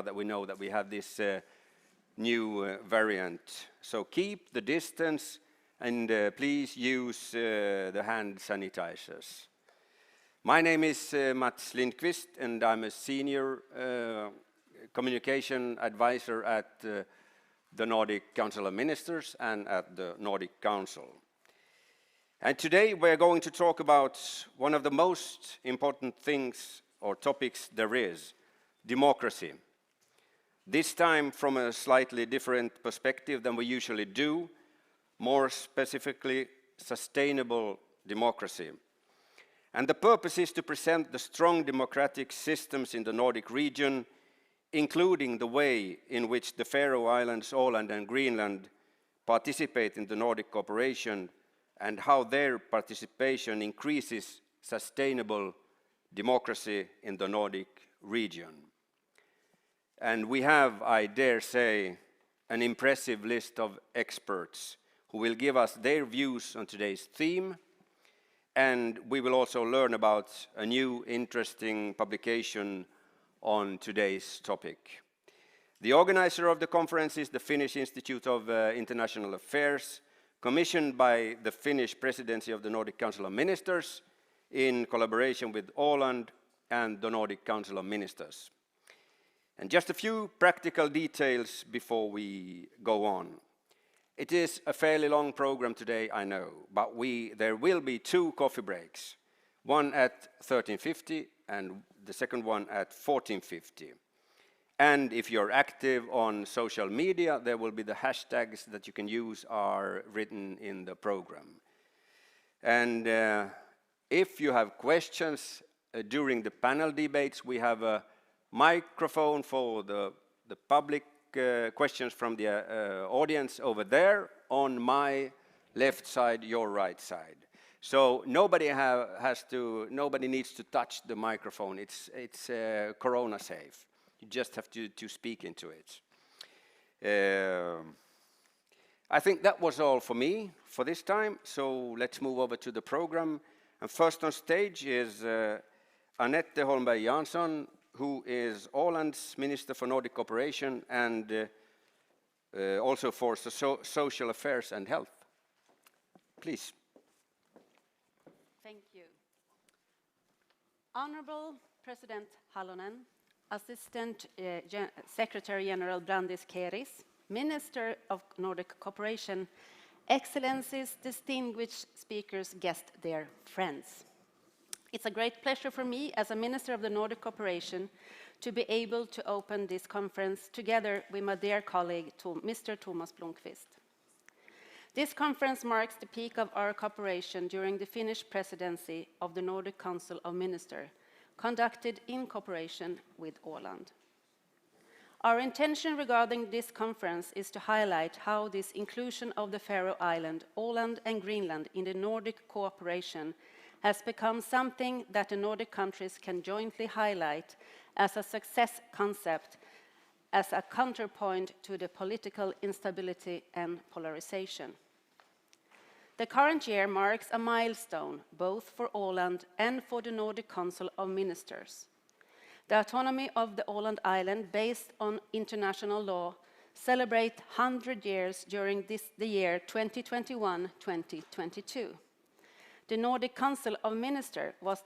that we know that we have this new variant. So keep the distance and please use the hand sanitizers. My name is Mats Lindqvist and I'm a senior communication advisor at the Nordic Council of Ministers and at the Nordic Council. And today we're going to talk about one of the most important things or topics there is, democracy. This time from a slightly different perspective than we usually do, more specifically sustainable democracy. And the purpose is to present the strong democratic systems in the Nordic region, including the way in which the Faroe Islands, Åland and Greenland participate in the Nordic cooperation and how their participation increases sustainable democracy in the Nordic region. And we have, I dare say, an impressive list of experts who will give us their views on today's theme, and we will also learn about a new interesting publication on today's topic. The organizer of the conference is the Finnish Institute of International Affairs, commissioned by the Finnish Presidency of the Nordic Council of Ministers in collaboration with Åland and the Nordic Council of Ministers. And just a few practical details before we go on. It is a fairly long program today, I know, but there will be 2 coffee breaks, one at 13:50 and the second one at 14:50. And if you're active on social media, there will be the hashtags that you can use are written in the program. And if you have questions during the panel debates, we have a microphone for the public questions from the audience over there on my left side, your right side. So nobody needs to touch the microphone. It's corona safe. You just have to speak into it. I think that was all for me for this time, so let's move over to the program. And first on stage is Annette Holmberg Jansson, who is Åland's Minister for Nordic Cooperation and also for Social Affairs and Health. Please. Thank you. Honorable President Halonen, Assistant Secretary General Brandis Keris, Minister of Nordic Cooperation, Excellencies, distinguished speakers, guests, dear friends. It's a great pleasure for me as a Minister of the Nordic Cooperation to be able to open this conference together with my dear colleague, Mr. Thomas Blomqvist. This conference marks the peak of our cooperation during the Finnish presidency of the Nordic Council of Ministers, conducted in cooperation with Åland. Our intention regarding this conference is to highlight how this inclusion of the Faroe Islands, Åland and Greenland in the Nordic cooperation has become something that the Nordic countries can jointly highlight as a success concept, as a counterpoint to the political instability and polarization. The current year marks a milestone both for Åland and for the Nordic Council of Ministers. The autonomy of the Åland Island, based on international law, celebrates 100 years during the year 2021-2022. The Nordic Council of Ministers was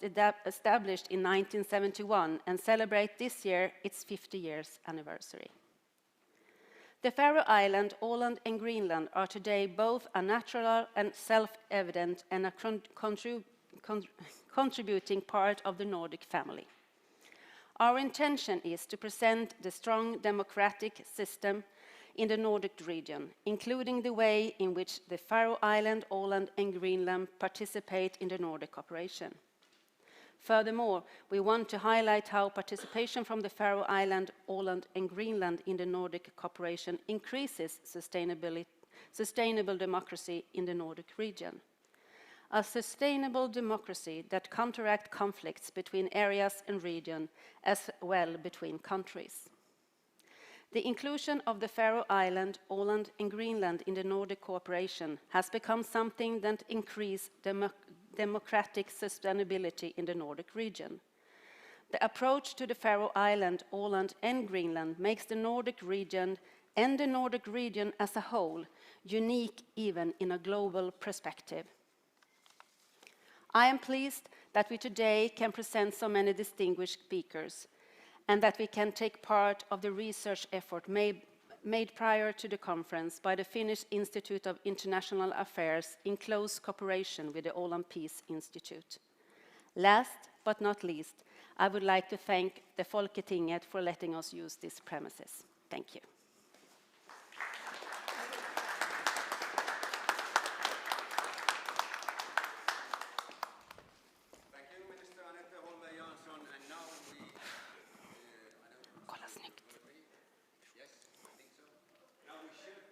established in 1971 and celebrates this year its 50 years anniversary. The Faroe Islands, Åland and Greenland are today both a natural and self-evident and a contributing part of the Nordic family. Our intention is to present the strong democratic system in the Nordic region, including the way in which the Faroe Islands, Åland and Greenland participate in the Nordic cooperation. Furthermore, we want to highlight how participation from the Faroe Islands, Åland and Greenland in the Nordic cooperation increases sustainable democracy in the Nordic region. A sustainable democracy that counteracts conflicts between areas and regions, as well between countries. The inclusion of the Faroe Islands, Åland and Greenland in the Nordic cooperation has become something that increases democratic sustainability in the Nordic region. The approach to the Faroe Islands, Åland and Greenland makes the Nordic region and the Nordic region as a whole unique even in a global perspective. I am pleased that we today can present so many distinguished speakers and that we can take part of the research effort made prior to the conference by the Finnish Institute of International Affairs in close cooperation with the Åland Peace Institute. Last but not least, I would like to thank the Folketinget for letting us use these premises. Thank you. Thank you, Minister Anette Holmberg-Jansson. And now we... Kolla snyggt. Yes, I think so. Now we should...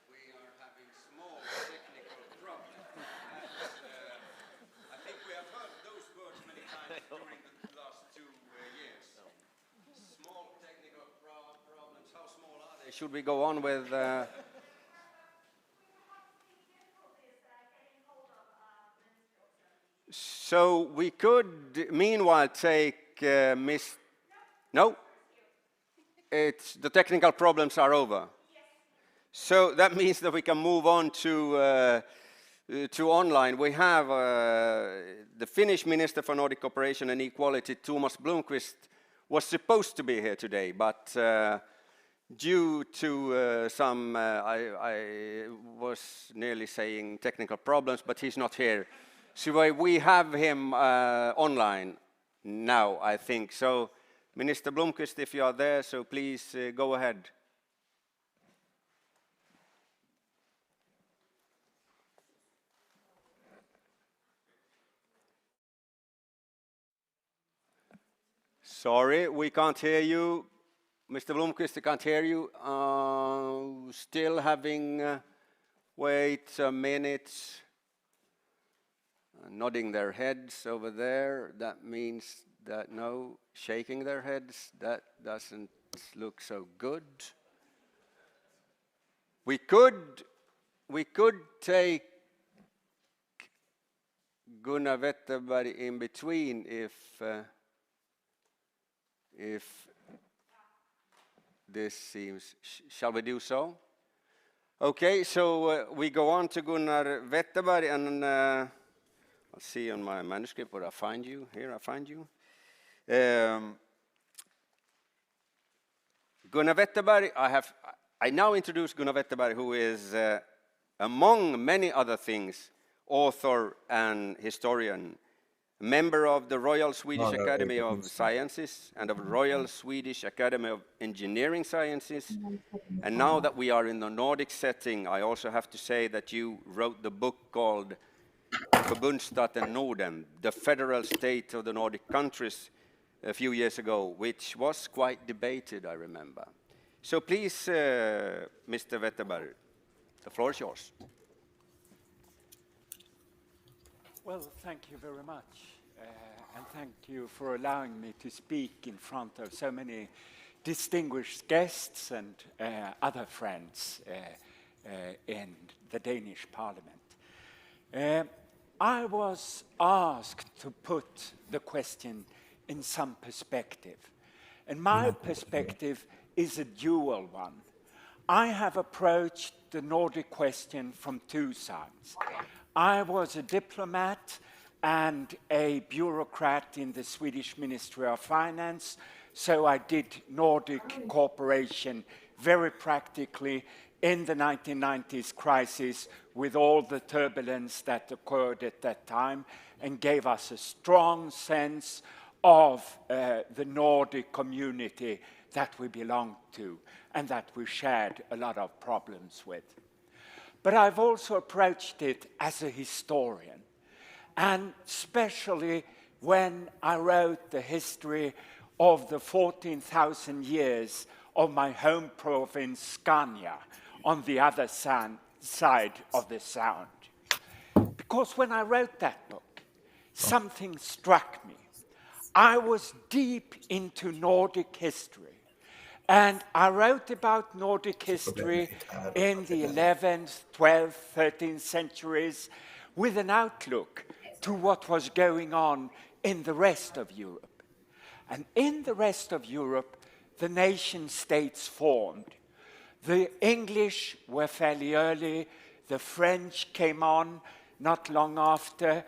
We are having small technical problems. I think we have heard those words many times during the last 2 years. Small technical problems. How small are they? Should we go on with... So we could, meanwhile, take Miss... No? It's, the technical problems are over. So that means that we can move on to online. We have the Finnish Minister for Nordic Cooperation and Equality, Thomas Blomqvist, was supposed to be here today, but due to some, I was nearly saying technical problems, but he's not here. So we have him online now, I think. So, Minister Blomqvist, if you are there, so please go ahead. Sorry, we can't hear you. Mr. Blomqvist, I can't hear you. Still having, wait a minute. Nodding their heads over there. That means that no, shaking their heads. That doesn't look so good. We could take Gunnar Wetterberg in between if this seems, shall we do so? Okay, so we go on to Gunnar Wetterberg, and I'll see on my manuscript where I find you. Here I find you. Gunnar Wetterberg, I now introduce Gunnar Wetterberg, who is, among many other things, author and historian, member of the Royal Swedish Academy of Sciences and of Royal Swedish Academy of Engineering Sciences. And now that we are in the Nordic setting, I also have to say that you wrote the book called Förbundsstaten Norden, the federal state of the Nordic countries, a few years ago, which was quite debated, I remember. So please, Mr. Wetterberg, the floor is yours. Well, thank you very much, and thank you for allowing me to speak in front of so many distinguished guests and other friends in the Danish Parliament. I was asked to put the question in some perspective, and my perspective is a dual one. I have approached the Nordic question from two sides. I was a diplomat and a bureaucrat in the Swedish Ministry of Finance, so I did Nordic cooperation very practically in the 1990s crisis with all the turbulence that occurred at that time, and gave us a strong sense of the Nordic community that we belonged to and that we shared a lot of problems with. But I've also approached it as a historian, and especially when I wrote the history of the 14,000 years of my home province, Scania, on the other side of the Sound. Because when I wrote that book, something struck me. I was deep into Nordic history. And I wrote about Nordic history in the 11th, 12th, 13th centuries with an outlook to what was going on in the rest of Europe. And in the rest of Europe, the nation states formed. The English were fairly early. The French came on not long after.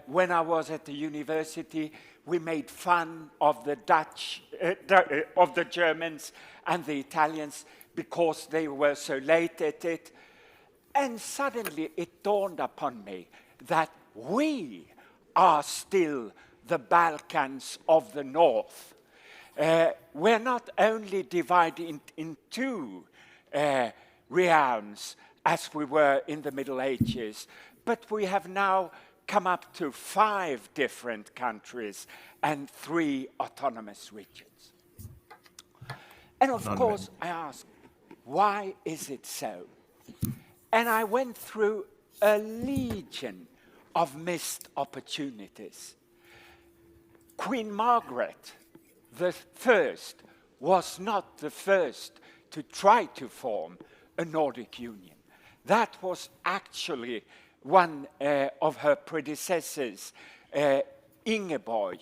When I was at the university, we made fun of the of the Germans and the Italians because they were so late at it. And suddenly it dawned upon me that we are still the Balkans of the North. We're not only divided in two realms as we were in the Middle Ages, but we have now come up to 5 different countries and 3 autonomous regions. And of course, I asked, why is it so? And I went through a legion of missed opportunities. Queen Margaret the First was not the first to try to form a Nordic Union. That was actually one of her predecessors, Ingeborg,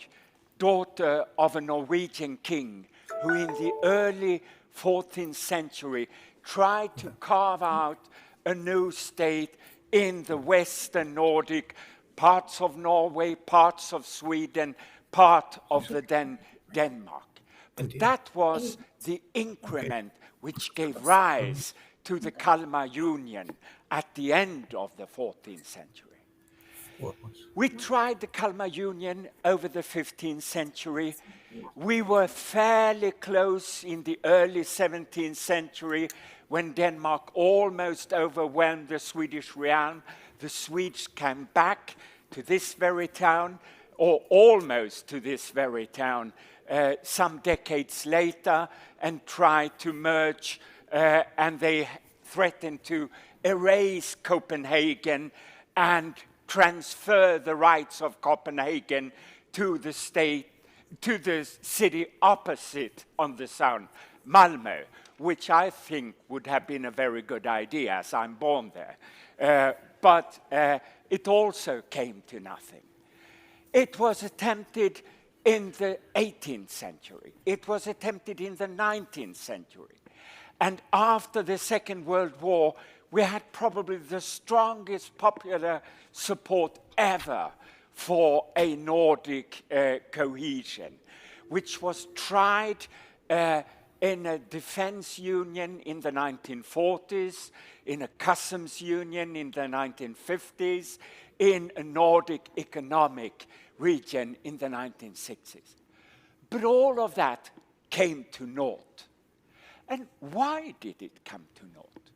daughter of a Norwegian king, who in the early 14th century tried to carve out a new state in the Western Nordic, parts of Norway, parts of Sweden, part of the Denmark. But that was the increment which gave rise to the Kalmar Union at the end of the 14th century. We tried the Kalmar Union over the 15th century. We were fairly close in the early 17th century when Denmark almost overwhelmed the Swedish realm. The Swedes came back to this very town, or almost to this very town, some decades later, and tried to merge, and they threatened to erase Copenhagen and transfer the rights of Copenhagen to the state, to the city opposite on the Sound, Malmö, which I think would have been a very good idea, as I'm born there. But it also came to nothing. It was attempted in the 18th century. It was attempted in the 19th century. And after the Second World War, we had probably the strongest popular support ever for a Nordic cohesion, which was tried in a defense union in the 1940s, in a customs union in the 1950s, in a Nordic economic region in the 1960s. But all of that came to naught. And why did it come to naught?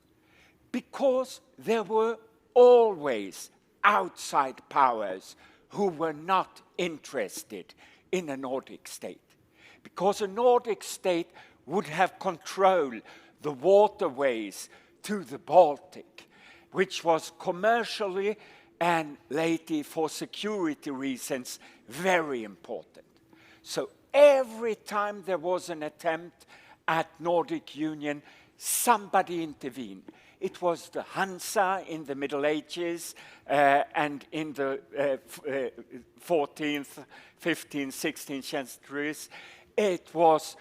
Because there were always outside powers who were not interested in a Nordic state. Because a Nordic state would have controlled the waterways to the Baltic, which was commercially and lately for security reasons very important. So every time there was an attempt at Nordic Union, somebody intervened. It was the Hansa in the Middle Ages and in the 14th, 15th, 16th centuries. It was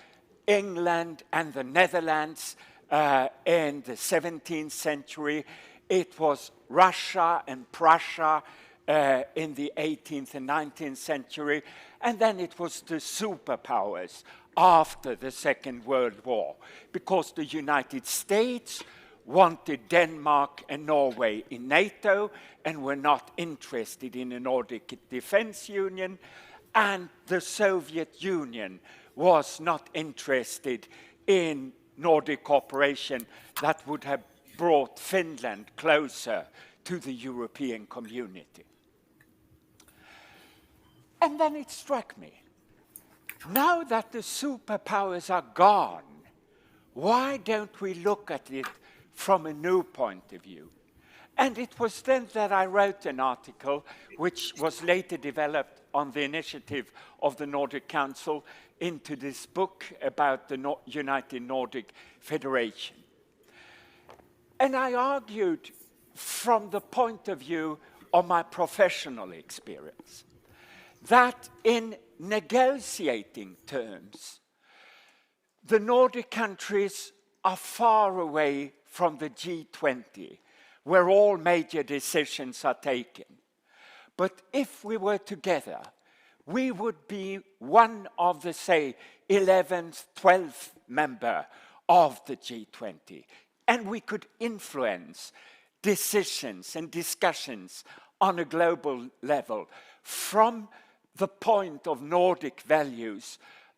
England and the Netherlands in the 17th century. It was Russia and Prussia in the 18th and 19th century. And then it was the superpowers after the Second World War, because the United States wanted Denmark and Norway in NATO and were not interested in a Nordic defense union, and the Soviet Union was not interested in Nordic cooperation that would have brought Finland closer to the European community. And then it struck me, now that the superpowers are gone, why don't we look at it from a new point of view? And it was then that I wrote an article which was later developed on the initiative of the Nordic Council into this book about the United Nordic Federation. And I argued from the point of view of my professional experience, that in negotiating terms, the Nordic countries are far away from the G20, where all major decisions are taken. But if we were together, we would be one of the, say, 11th, 12th member of the G20. And we could influence decisions and discussions on a global level from the point of Nordic values,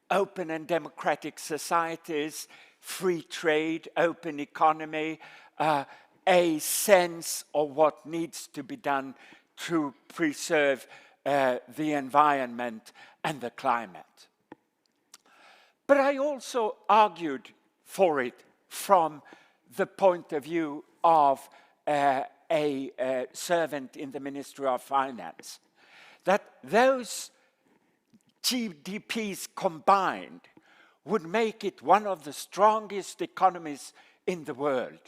open and democratic societies, free trade, open economy, a sense of what needs to be done to preserve the environment and the climate. But I also argued for it from the point of view of a servant in the Ministry of Finance, that those GDPs combined would make it one of the strongest economies in the world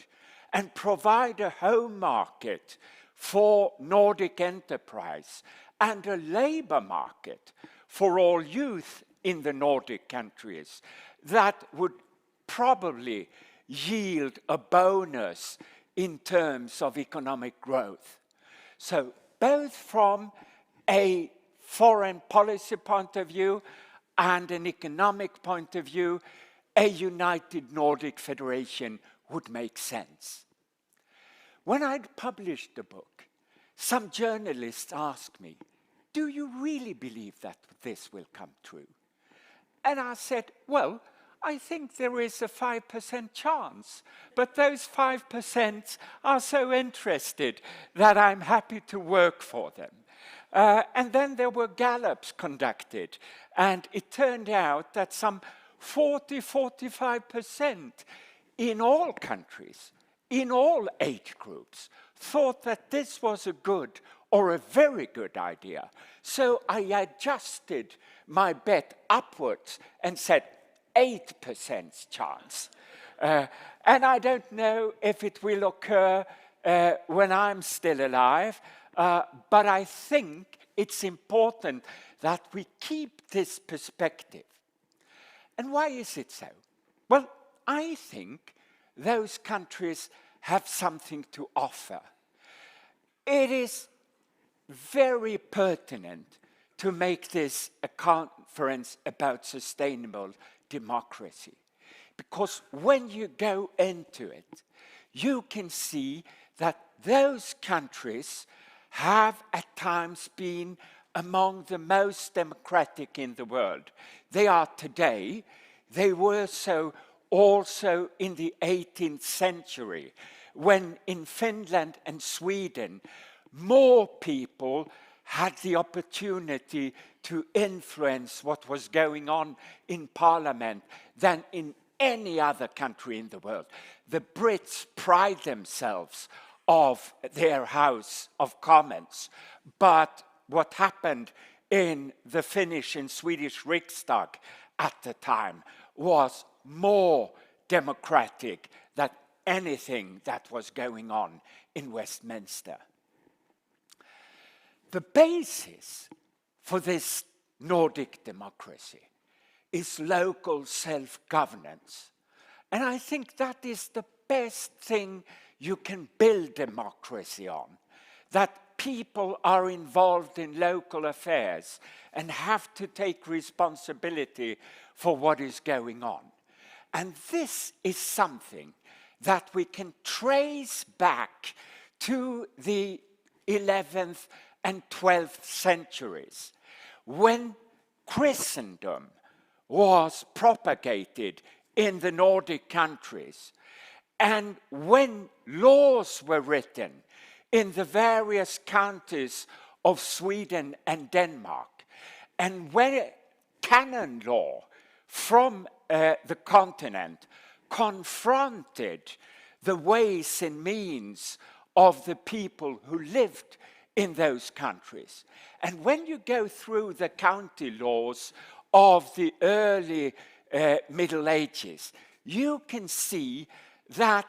and provide a home market for Nordic enterprise and a labor market for all youth in the Nordic countries that would probably yield a bonus in terms of economic growth. So both from a foreign policy point of view and an economic point of view, a united Nordic Federation would make sense. When I'd published the book, some journalists asked me, "Do you really believe that this will come true?" And I said, well, I think there is a 5% chance, but those 5% are so interested that I'm happy to work for them. And then there were gallops conducted, and it turned out that some 40–45% in all countries, in all age groups, thought that this was a good or a very good idea. So I adjusted my bet upwards and said 8% chance. And I don't know if it will occur when I'm still alive, but I think it's important that we keep this perspective. And why is it so? Well, I think those countries have something to offer. It is very pertinent to make this a conference about sustainable democracy. Because when you go into it, you can see that those countries have at times been among the most democratic in the world. They are today. They were so also in the 18th century, when in Finland and Sweden, more people had the opportunity to influence what was going on in Parliament than in any other country in the world. The Brits pride themselves of their House of Commons, but what happened in the Finnish and Swedish Riksdag at the time was more democratic than anything that was going on in Westminster. The basis for this Nordic democracy is local self-governance. And I think that is the best thing you can build democracy on, that people are involved in local affairs and have to take responsibility for what is going on. And this is something that we can trace back to the 11th and 12th centuries, when Christendom was propagated in the Nordic countries, and when laws were written in the various counties of Sweden and Denmark, and when canon law from the continent confronted the ways and means of the people who lived in those countries. And when you go through the county laws of the early Middle Ages, you can see that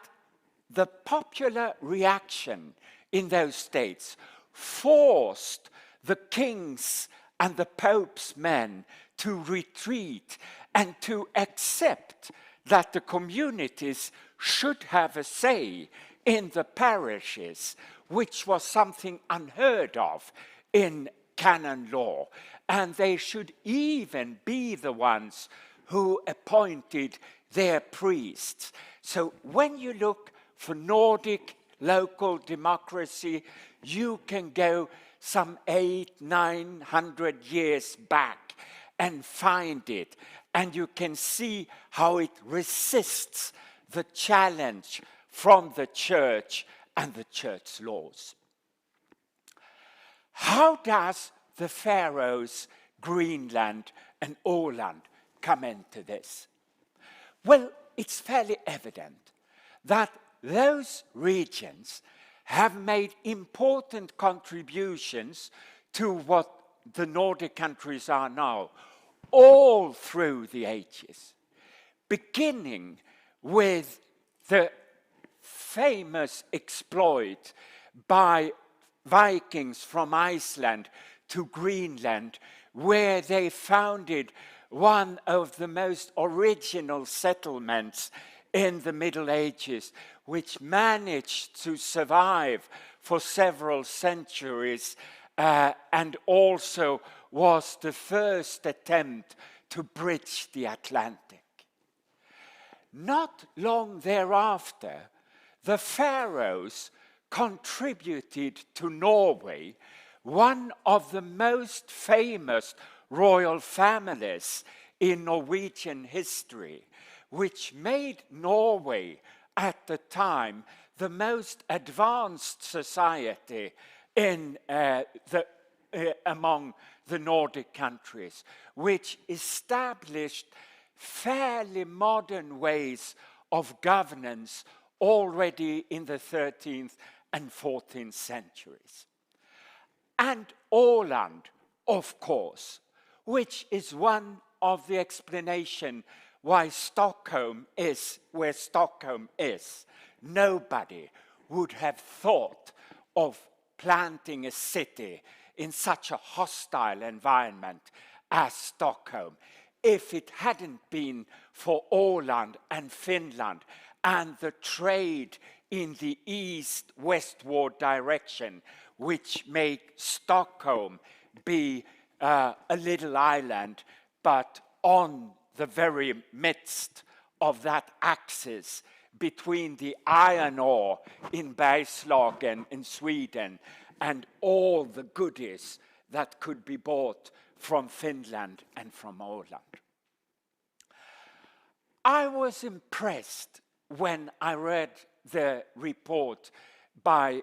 the popular reaction in those states forced the kings and the Pope's men to retreat and to accept that the communities should have a say in the parishes, which was something unheard of in canon law. And they should even be the ones who appointed their priests. So when you look for Nordic local democracy, you can go some 800-900 years back and find it. And you can see how it resists the challenge from the church and the church laws. How does the Faroes, Greenland and Åland come into this? Well, it's fairly evident that those regions have made important contributions to what the Nordic countries are now, all through the ages, beginning with the famous exploit by Vikings from Iceland to Greenland, where they founded one of the most original settlements in the Middle Ages, which managed to survive for several centuries and also was the first attempt to bridge the Atlantic. Not long thereafter, the Faroes contributed to Norway one of the most famous royal families in Norwegian history, which made Norway at the time the most advanced society in among the Nordic countries, which established fairly modern ways of governance already in the 13th and 14th centuries. And Åland, of course, which is one of the explanation why Stockholm is where Stockholm is. Nobody would have thought of planting a city in such a hostile environment as Stockholm if it hadn't been for Åland and Finland and the trade in the east-westward direction, which make Stockholm be a little island, but on the very midst of that axis between the iron ore in Bergslagen in Sweden and all the goodies that could be bought from Finland and from Åland. I was impressed when I read the report by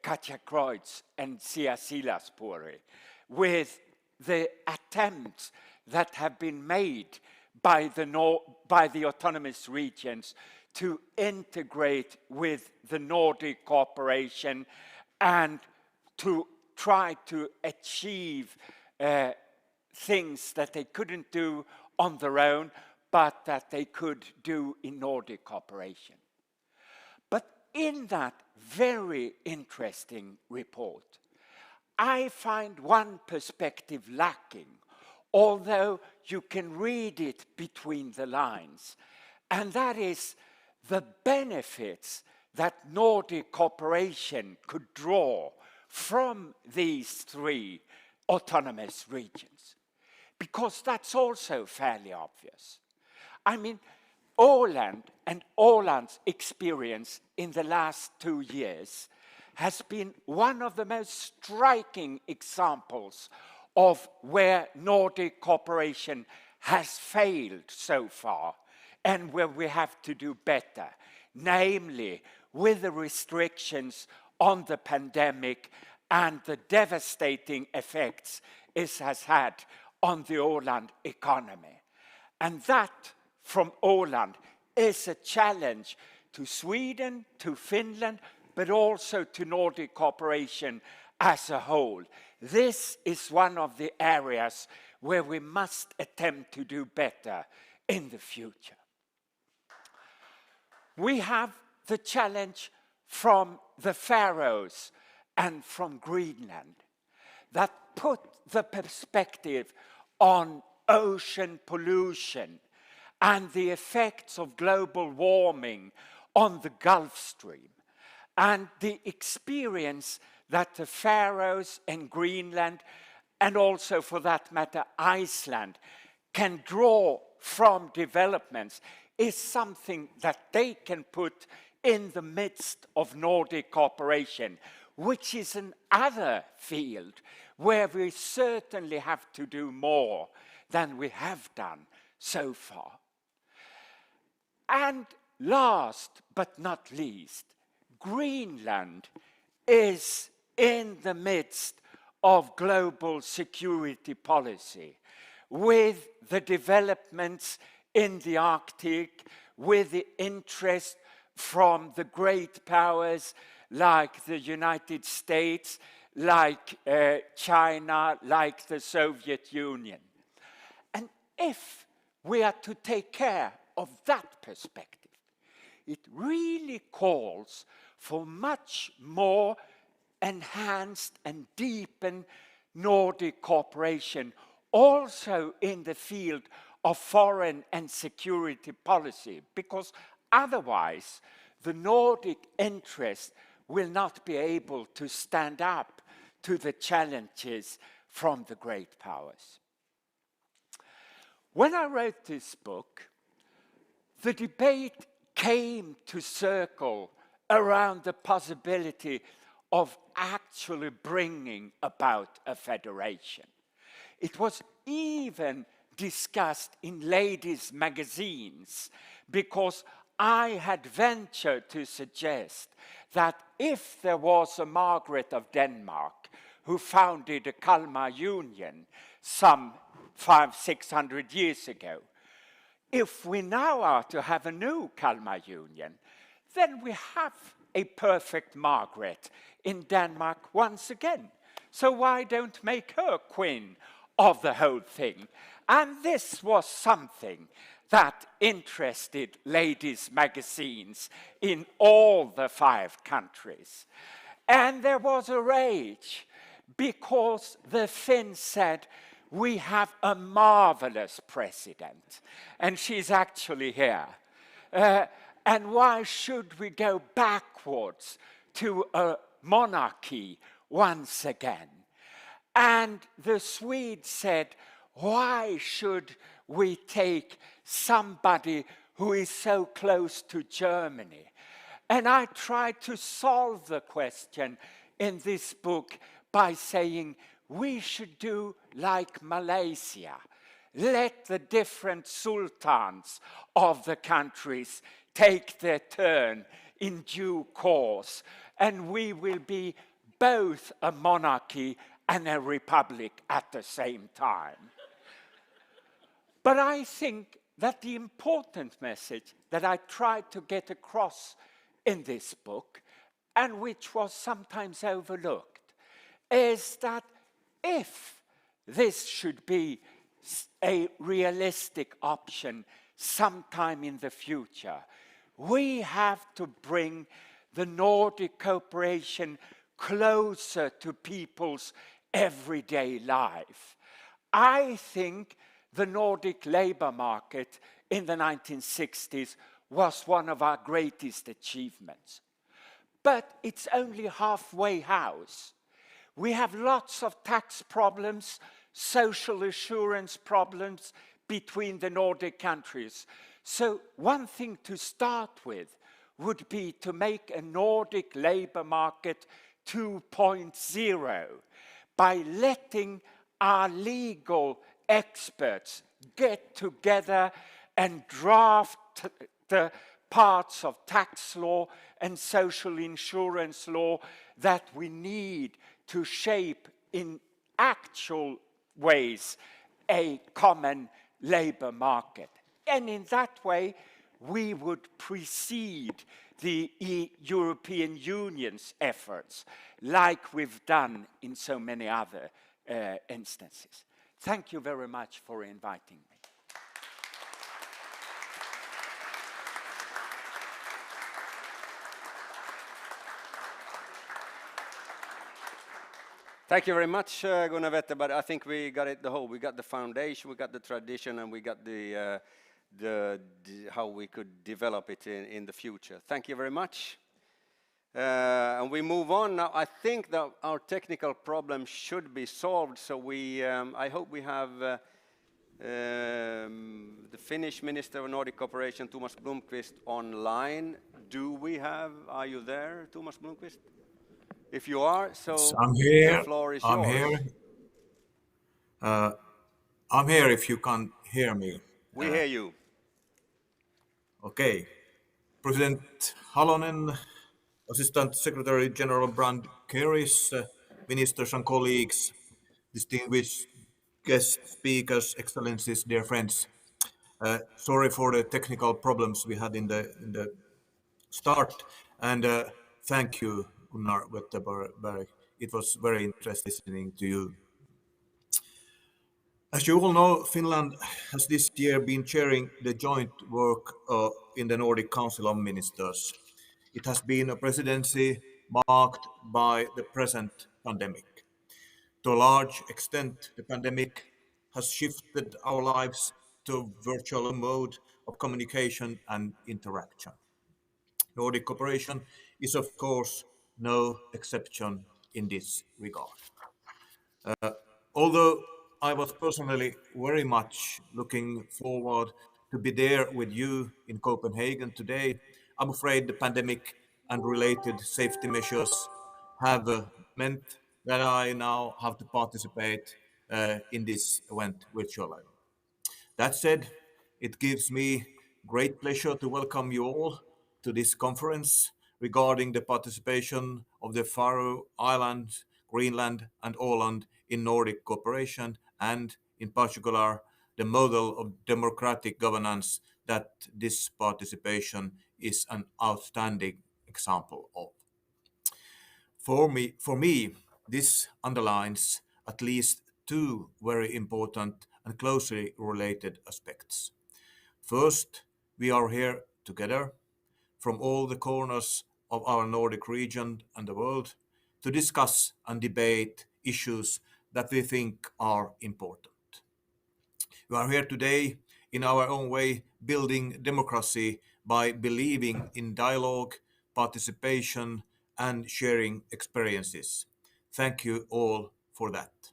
Katja Kreutz and Sia Silaspuri with the attempts that have been made by the autonomous regions to integrate with the Nordic Cooperation and to try to achieve things that they couldn't do on their own, but that they could do in Nordic Cooperation. But in that very interesting report, I find one perspective lacking, although you can read it between the lines, and that is the benefits that Nordic cooperation could draw from these three autonomous regions, because that's also fairly obvious. I mean, Åland and Åland's experience in the last 2 years has been one of the most striking examples of where Nordic cooperation has failed so far and where we have to do better, namely with the restrictions on the pandemic and the devastating effects it has had on the Åland economy. And that, from Åland, is a challenge to Sweden, to Finland, but also to Nordic cooperation as a whole. This is one of the areas where we must attempt to do better in the future. We have the challenge from the Faroes and from Greenland that put the perspective on ocean pollution and the effects of global warming on the Gulf Stream, and the experience that the Faroes and Greenland, and also for that matter Iceland, can draw from developments is something that they can put in the midst of Nordic cooperation, which is another field where we certainly have to do more than we have done so far. And last but not least, Greenland is in the midst of global security policy, with the developments in the Arctic, with the interest from the great powers like the United States, like China, like the Soviet Union. And if we are to take care of that perspective, it really calls for much more enhanced and deepened Nordic cooperation, also in the field of foreign and security policy, because otherwise the Nordic interest will not be able to stand up to the challenges from the great powers. When I wrote this book, the debate came to circle around the possibility of actually bringing about a federation. It was even discussed in ladies' magazines, because I had ventured to suggest that if there was a Margaret of Denmark who founded a Kalmar Union some 500-600 years ago, if we now are to have a new Kalmar Union, then we have a perfect Margaret in Denmark once again. So why don't make her queen of the whole thing? And this was something that interested ladies' magazines in all the 5 countries. And there was a rage, because the Finns said, we have a marvelous president, and she's actually here. And why should we go backwards to a monarchy once again? And the Swedes said, why should we take somebody who is so close to Germany? And I tried to solve the question in this book by saying we should do like Malaysia. Let the different sultans of the countries take their turn in due course, and we will be both a monarchy and a republic at the same time. But I think that the important message that I tried to get across in this book, and which was sometimes overlooked, is that if this should be a realistic option sometime in the future, we have to bring the Nordic cooperation closer to people's everyday life. I think the Nordic labor market in the 1960s was one of our greatest achievements. But it's only halfway house. We have lots of tax problems, social assurance problems between the Nordic countries. So one thing to start with would be to make a Nordic labor market 2.0 by letting our legal experts get together and draft the parts of tax law and social insurance law that we need to shape in actual ways a common labor market. And in that way, we would precede the European Union's efforts, like we've done in so many other instances. Thank you very much for inviting me. Thank you very much, Gunnar Wette, but I think we got it the whole. We got the foundation, we got the tradition, and we got the how we could develop it in the future. Thank you very much. And we move on now. I think that our technical problem should be solved, so I hope we have the Finnish Minister of Nordic Cooperation, Thomas Blomqvist, online. Are you there, Thomas Blomqvist? If you are, so I'm here. the floor is I'm yours. here. I'm here if you can't hear me. We hear you. Okay. President Halonen, Assistant Secretary General Brand Keris, ministers and colleagues, distinguished guest speakers, excellencies, dear friends. Sorry for the technical problems we had in the start, and thank you, Gunnar Wetterberg. It was very interesting listening to you. As you all know, Finland has this year been chairing the joint work in the Nordic Council of Ministers. It has been a presidency marked by the present pandemic. To a large extent, the pandemic has shifted our lives to a virtual mode of communication and interaction. Nordic cooperation is, of course, no exception in this regard. Although I was personally very much looking forward to be there with you in Copenhagen today, I'm afraid the pandemic and related safety measures have meant that I now have to participate in this event virtually. That said, it gives me great pleasure to welcome you all to this conference regarding the participation of the Faroe Islands, Greenland and Åland in Nordic cooperation, and in particular the model of democratic governance that this participation is an outstanding example of. For me, this underlines at least two very important and closely related aspects. First, we are here together from all the corners of our Nordic region and the world to discuss and debate issues that we think are important. We are here today in our own way building democracy by believing in dialogue, participation, and sharing experiences. Thank you all for that.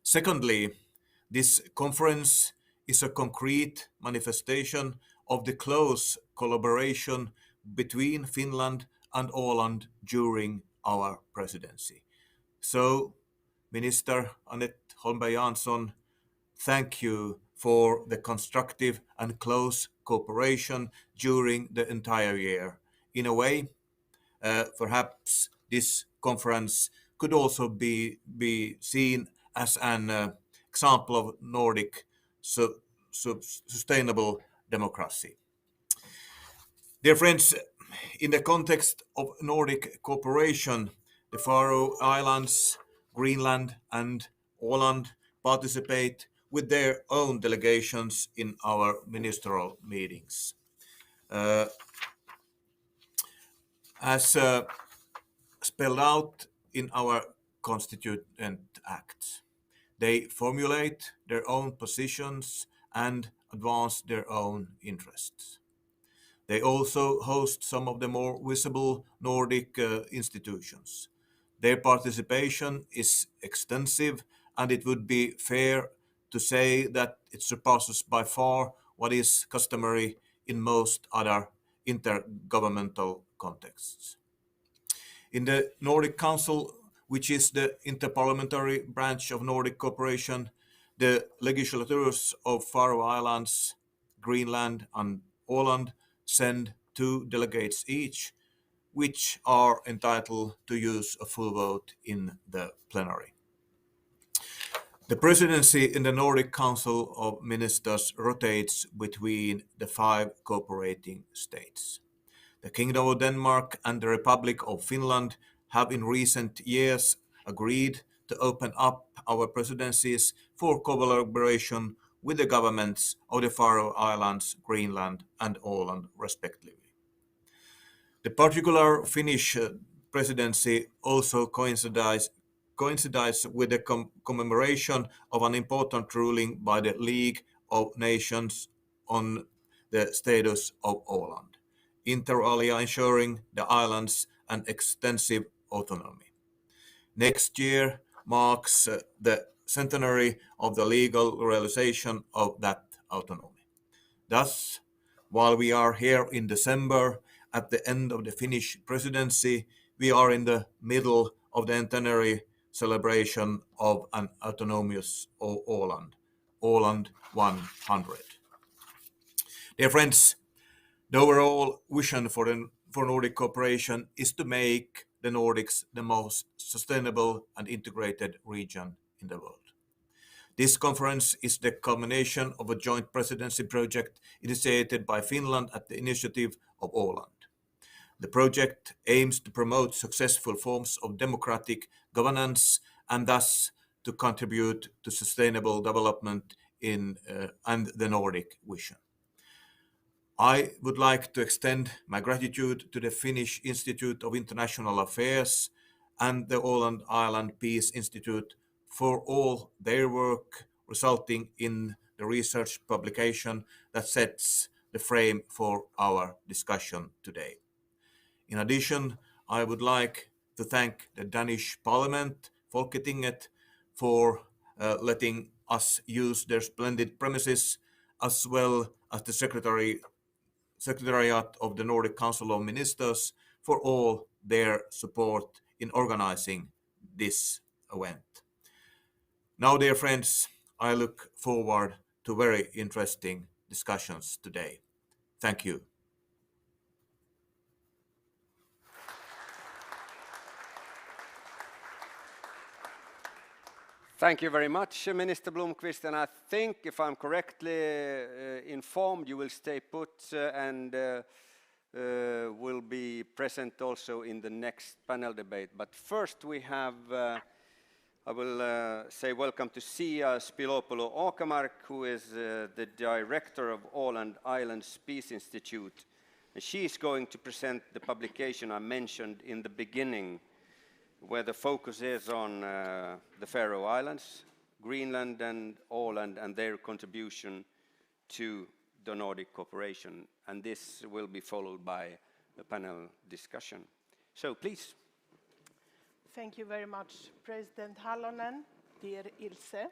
Secondly, this conference is a concrete manifestation of the close collaboration between Finland and Åland during our presidency. So, Minister Annette Holmberg Jansson, thank you for the constructive and close cooperation during the entire year. In a way, perhaps this conference could also be seen as an example of Nordic sustainable democracy. Dear friends, in the context of Nordic cooperation, the Faroe Islands, Greenland and Åland participate with their own delegations in our ministerial meetings. As spelled out in our Constituent Acts, they formulate their own positions and advance their own interests. They also host some of the more visible Nordic institutions. Their participation is extensive, and it would be fair to say that it surpasses by far what is customary in most other intergovernmental contexts. In the Nordic Council, which is the interparliamentary branch of Nordic cooperation, the legislatures of Faroe Islands, Greenland and Åland send 2 delegates each, which are entitled to use a full vote in the plenary. The presidency in the Nordic Council of Ministers rotates between the 5 cooperating states. The Kingdom of Denmark and the Republic of Finland have in recent years agreed to open up our presidencies for collaboration with the governments of the Faroe Islands, Greenland and Åland respectively. The particular Finnish presidency also coincides coincides with the commemoration of an important ruling by the League of Nations on the status of Åland, inter alia ensuring the islands an extensive autonomy. Next year marks the centenary of the legal realization of that autonomy. Thus, while we are here in December, at the end of the Finnish presidency, we are in the middle of the centenary celebration of an autonomous Åland, Åland 100. Dear friends, the overall vision for Nordic cooperation is to make the Nordics the most sustainable and integrated region in the world. This conference is the culmination of a joint presidency project initiated by Finland at the initiative of Åland. The project aims to promote successful forms of democratic governance and thus to contribute to sustainable development and the Nordic vision. I would like to extend my gratitude to the Finnish Institute of International Affairs and the Åland Island Peace Institute for all their work, resulting in the research publication that sets the frame for our discussion today. In addition, I would like to thank the Danish Parliament, Folketinget, for letting us use their splendid premises, as well as the Secretariat of the Nordic Council of Ministers for all their support in organizing this event. Now, dear friends, I look forward to very interesting discussions today. Thank you. Thank you very much, Minister Blomqvist. And I think, if I'm correctly informed, you will stay put and will be present also in the next panel debate. But first we have, I will say welcome to Sia Spilopolo-Åkermark, who is the director of Åland Islands Peace Institute. And she is going to present the publication I mentioned in the beginning, where the focus is on the Faroe Islands, Greenland and Åland, and their contribution to the Nordic cooperation. And this will be followed by a panel discussion. So please. Thank you very much, President Halonen, dear Ilse.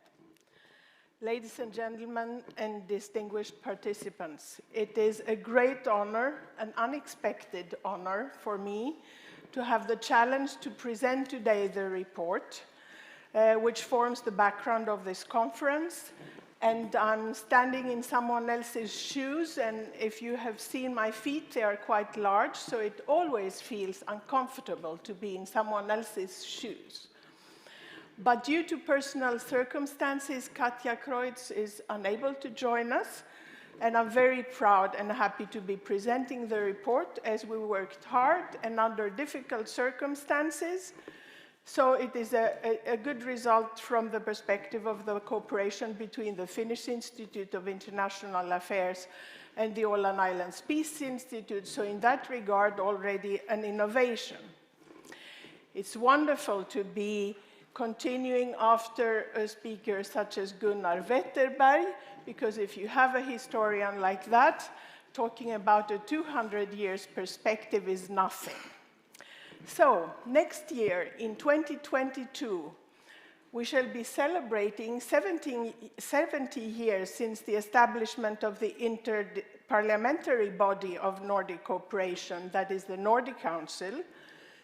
Ladies and gentlemen and distinguished participants, it is a great honor, an unexpected honor for me to have the challenge to present today the report, which forms the background of this conference. And I'm standing in someone else's shoes, and if you have seen my feet, they are quite large, so it always feels uncomfortable to be in someone else's shoes. But due to personal circumstances, Katja Kreutz is unable to join us, and I'm very proud and happy to be presenting the report as we worked hard and under difficult circumstances. So it is a good result from the perspective of the cooperation between the Finnish Institute of International Affairs and the Åland Islands Peace Institute. So in that regard, already an innovation. It's wonderful to be continuing after a speaker such as Gunnar Wetterberg, because if you have a historian like that, talking about a 200 years perspective is nothing. So, next year, in 2022, we shall be celebrating 70 years since the establishment of the interparliamentary body of Nordic cooperation, that is the Nordic Council,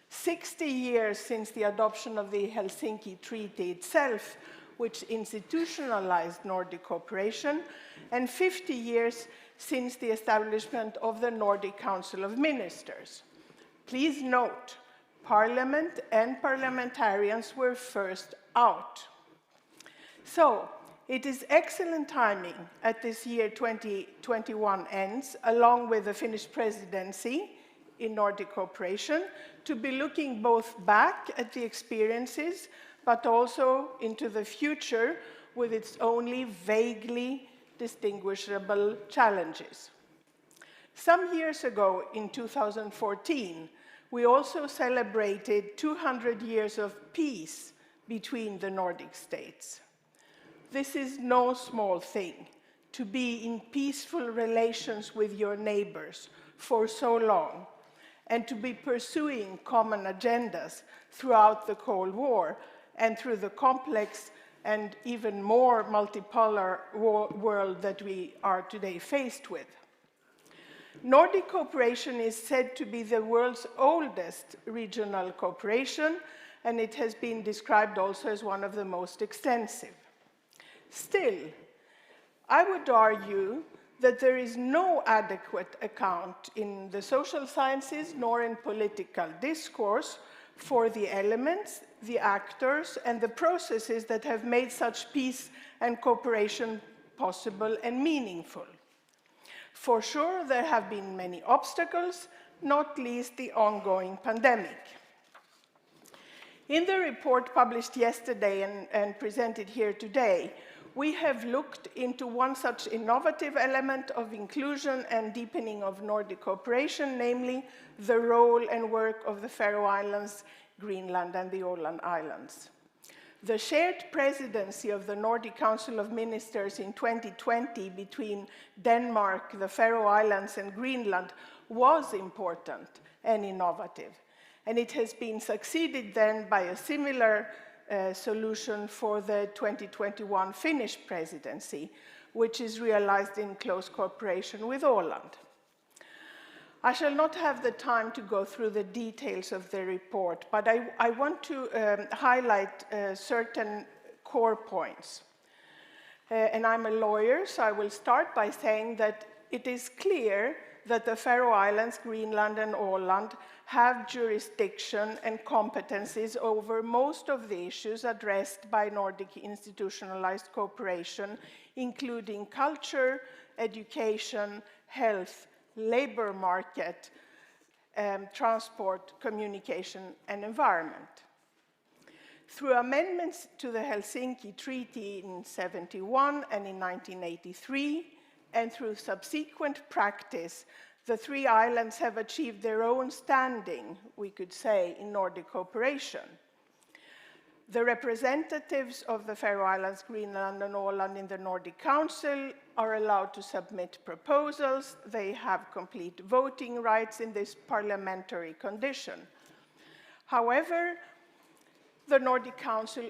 60 years since the adoption of the Helsinki Treaty itself, which institutionalized Nordic cooperation, and 50 years since the establishment of the Nordic Council of Ministers. Please note, Parliament and parliamentarians were first out. So, it is excellent timing at this year 2021 ends, along with the Finnish presidency in Nordic cooperation, to be looking both back at the experiences, but also into the future with its only vaguely distinguishable challenges. Some years ago, in 2014, we also celebrated 200 years of peace between the Nordic states. This is no small thing, to be in peaceful relations with your neighbors for so long, and to be pursuing common agendas throughout the Cold War and through the complex and even more multipolar world that we are today faced with. Nordic cooperation is said to be the world's oldest regional cooperation, and it has been described also as one of the most extensive. Still, I would argue that there is no adequate account in the social sciences nor in political discourse for the elements, the actors, and the processes that have made such peace and cooperation possible and meaningful. For sure, there have been many obstacles, not least the ongoing pandemic. In the report published yesterday and presented here today, we have looked into one such innovative element of inclusion and deepening of Nordic cooperation, namely the role and work of the Faroe Islands, Greenland, and the Åland Islands. The shared presidency of the Nordic Council of Ministers in 2020 between Denmark, the Faroe Islands, and Greenland was important and innovative. And it has been succeeded then by a similar solution for the 2021 Finnish presidency, which is realized in close cooperation with Åland. I shall not have the time to go through the details of the report, but I want to highlight certain core points. And I'm a lawyer, so I will start by saying that it is clear that the Faroe Islands, Greenland, and Åland have jurisdiction and competencies over most of the issues addressed by Nordic institutionalized cooperation, including culture, education, health, labor market, transport, communication, and environment. Through amendments to the Helsinki Treaty in 1971 and in 1983, and through subsequent practice, the three islands have achieved their own standing, we could say, in Nordic cooperation. The representatives of the Faroe Islands, Greenland, and Åland in the Nordic Council are allowed to submit proposals. They have complete voting rights in this parliamentary condition. However, the Nordic Council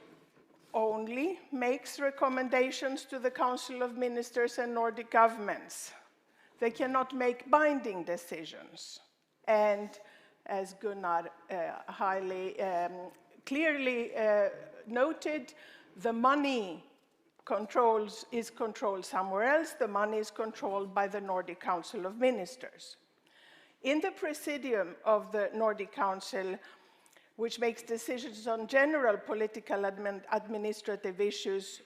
only makes recommendations to the Council of Ministers and Nordic governments. They cannot make binding decisions. And as Gunnar clearly noted, the money is controlled somewhere else. The money is controlled by the Nordic Council of Ministers. In the Presidium of the Nordic Council, which makes decisions on general political administrative issues,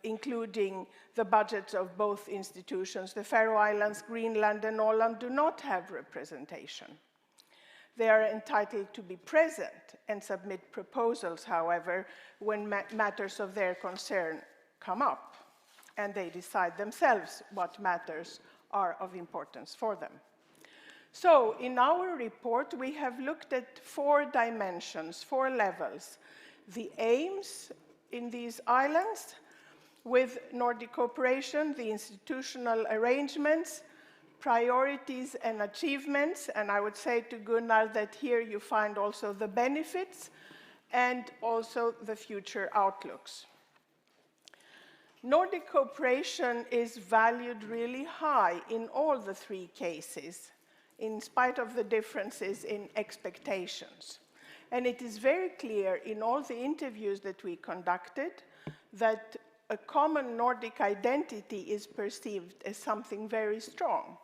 including the budgets of both institutions, the Faroe Islands, Greenland, and Åland do not have representation. They are entitled to be present and submit proposals, however, when matters of their concern come up, and they decide themselves what matters are of importance for them. So, in our report, we have looked at 4 dimensions, 4 levels. The aims in these islands with Nordic cooperation, the institutional arrangements, priorities and achievements, and I would say to Gunnar that here you find also the benefits and also the future outlooks. Nordic cooperation is valued really high in all the 3 cases, in spite of the differences in expectations. And it is very clear in all the interviews that we conducted that a common Nordic identity is perceived as something very strong.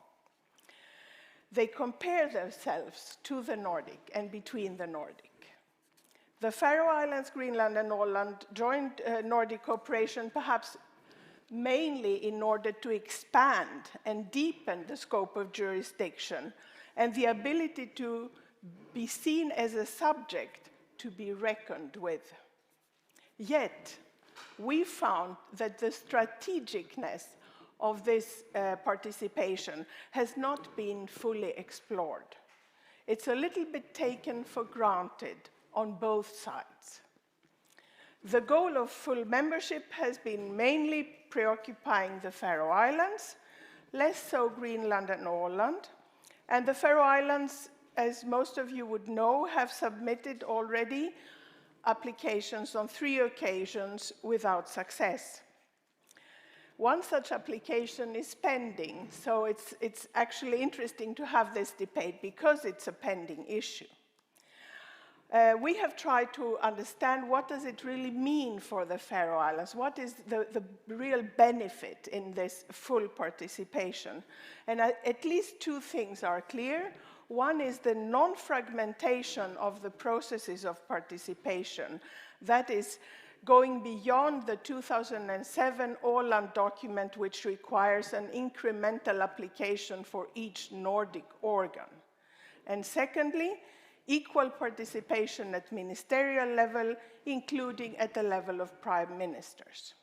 They compare themselves to the Nordic and between the Nordic. The Faroe Islands, Greenland, and Åland joined Nordic cooperation perhaps mainly in order to expand and deepen the scope of jurisdiction and the ability to be seen as a subject to be reckoned with. Yet, we found that the strategicness of this participation has not been fully explored. It's a little bit taken for granted on both sides. The goal of full membership has been mainly preoccupying the Faroe Islands, less so Greenland and Åland. And the Faroe Islands, as most of you would know, have submitted already applications on 3 occasions without success. One such application is pending, so it's actually interesting to have this debate because it's a pending issue. We have tried to understand what does it really mean for the Faroe Islands, what is the real benefit in this full participation. And at least 2 things are clear. One is the non-fragmentation of the processes of participation, that is going beyond the 2007 Åland document, which requires an incremental application for each Nordic organ. And secondly, equal participation at ministerial level, including at the level of prime ministers.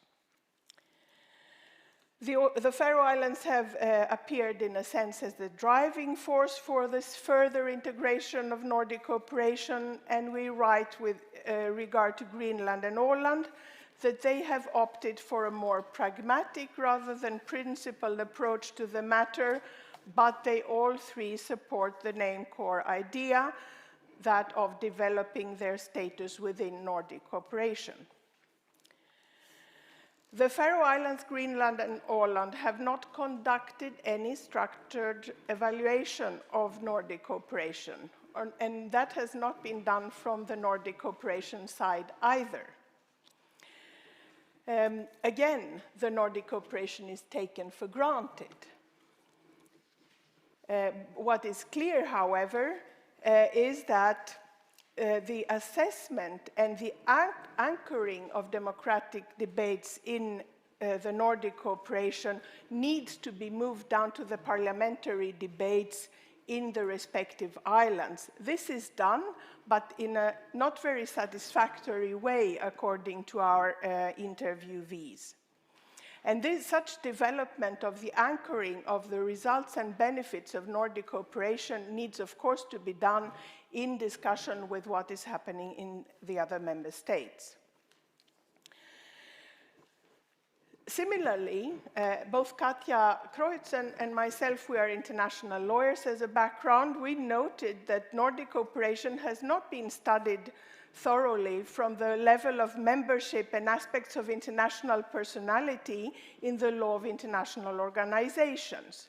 The Faroe Islands have appeared in a sense as the driving force for this further integration of Nordic cooperation, and we write with regard to Greenland and Åland that they have opted for a more pragmatic rather than principled approach to the matter, but they all 3 support the name core idea, that of developing their status within Nordic cooperation. The Faroe Islands, Greenland and Åland have not conducted any structured evaluation of Nordic cooperation, and that has not been done from the Nordic cooperation side either. Again, the Nordic cooperation is taken for granted. What is clear, however, is that the assessment and the anchoring of democratic debates in the Nordic cooperation needs to be moved down to the parliamentary debates in the respective islands. This is done, but in a not very satisfactory way, according to our interviewees. And such development of the anchoring of the results and benefits of Nordic cooperation needs, of course, to be done in discussion with what is happening in the other member states. Similarly, both Katja Kreutz and myself, we are international lawyers as a background. We noted that Nordic cooperation has not been studied thoroughly from the level of membership and aspects of international personality in the law of international organizations.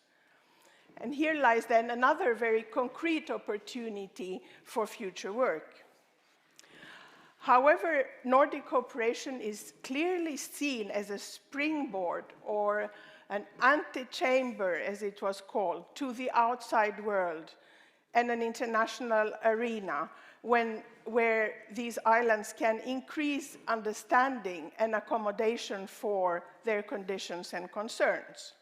And here lies then another very concrete opportunity for future work. However, Nordic cooperation is clearly seen as a springboard or an antechamber, as it was called, to the outside world and an international arena where these islands can increase understanding and accommodation for their conditions and concerns.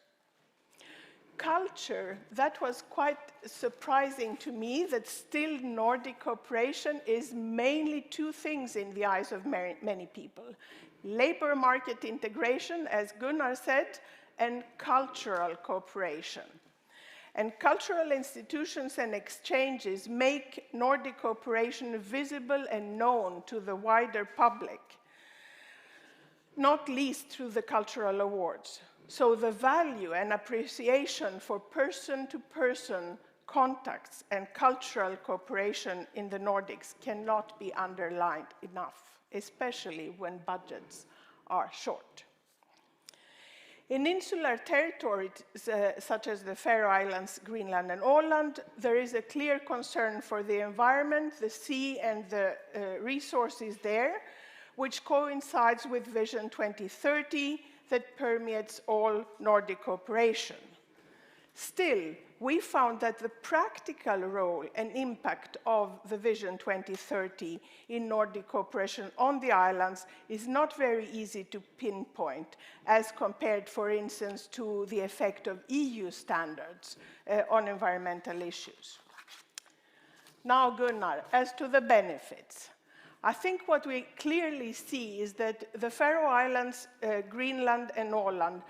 Culture, that was quite surprising to me, that still Nordic cooperation is mainly 2 things in the eyes of many people. Labor market integration, as Gunnar said, and cultural cooperation. And cultural institutions and exchanges make Nordic cooperation visible and known to the wider public, not least through the cultural awards. So the value and appreciation for person-to-person contacts and cultural cooperation in the Nordics cannot be underlined enough, especially when budgets are short. In insular territories such as the Faroe Islands, Greenland and Åland, there is a clear concern for the environment, the sea and the resources there, which coincides with Vision 2030 that permeates all Nordic cooperation. Still, we found that the practical role and impact of the Vision 2030 in Nordic cooperation on the islands is not very easy to pinpoint as compared, for instance, to the effect of EU standards on environmental issues. Now, Gunnar, as to the benefits. I think what we clearly see is that the Faroe Islands, Greenland and Åland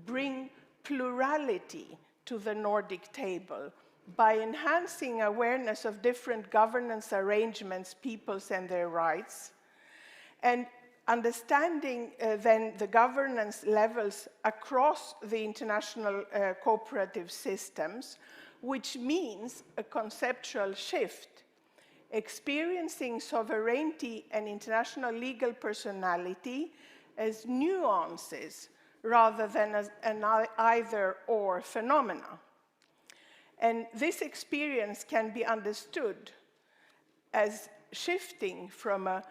bring plurality to the Nordic table by enhancing awareness of different governance arrangements, peoples and their rights, and understanding then the governance levels across the international cooperative systems, which means a conceptual shift, experiencing sovereignty and international legal personality as nuances rather than as an either-or phenomena. And this experience can be understood as shifting from a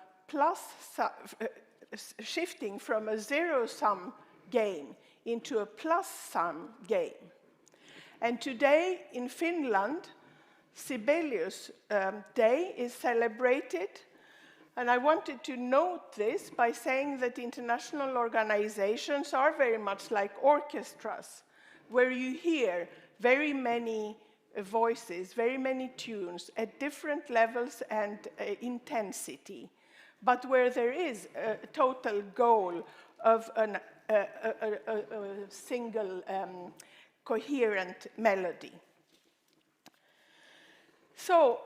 zero-sum game into a plus-sum game. And today in Finland, Sibelius Day is celebrated. And I wanted to note this by saying that international organizations are very much like orchestras, where you hear very many voices, very many tunes at different levels and intensity, but where there is a total goal of a single coherent melody. So,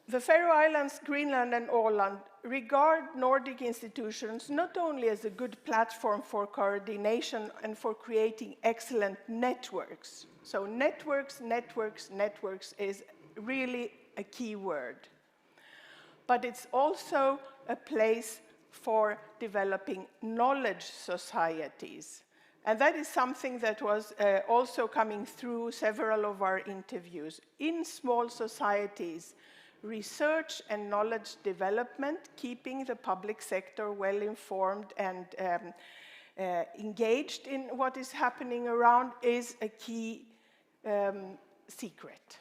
the Faroe Islands, Greenland and Åland regard Nordic institutions not only as a good platform for coordination and for creating excellent networks. So networks, networks, networks is really a key word. But it's also a place for developing knowledge societies. And that is something that was also coming through several of our interviews. In small societies, research and knowledge development, keeping the public sector well informed and engaged in what is happening around is a key secret.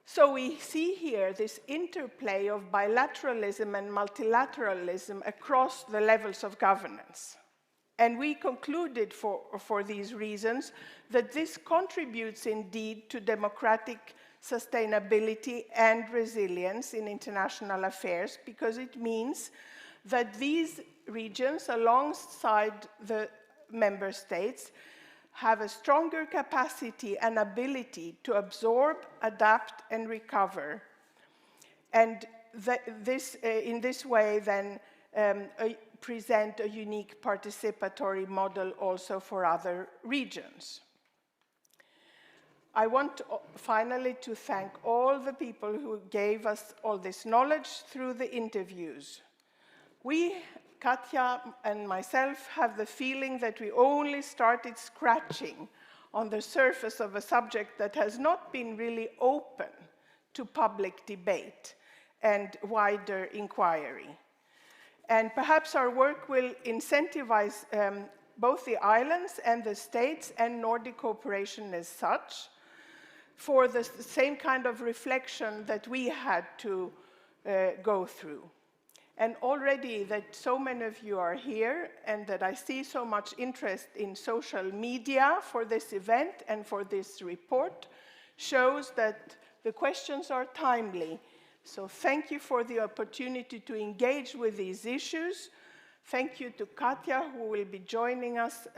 So we see here this interplay of bilateralism and multilateralism across the levels of governance. And we concluded for these reasons that this contributes indeed to democratic sustainability and resilience in international affairs, because it means that these regions, alongside the member states, have a stronger capacity and ability to absorb, adapt, and recover. And in this way, then, present a unique participatory model also for other regions. I want finally to thank all the people who gave us all this knowledge through the interviews. We, Katja and myself, have the feeling that we only started scratching on the surface of a subject that has not been really open to public debate and wider inquiry. And perhaps our work will incentivize both the islands and the states and Nordic cooperation as such for the same kind of reflection that we had to go through. And already that so many of you are here and that I see so much interest in social media for this event and for this report shows that the questions are timely. So thank you for the opportunity to engage with these issues. Thank you to Katja, who will be joining us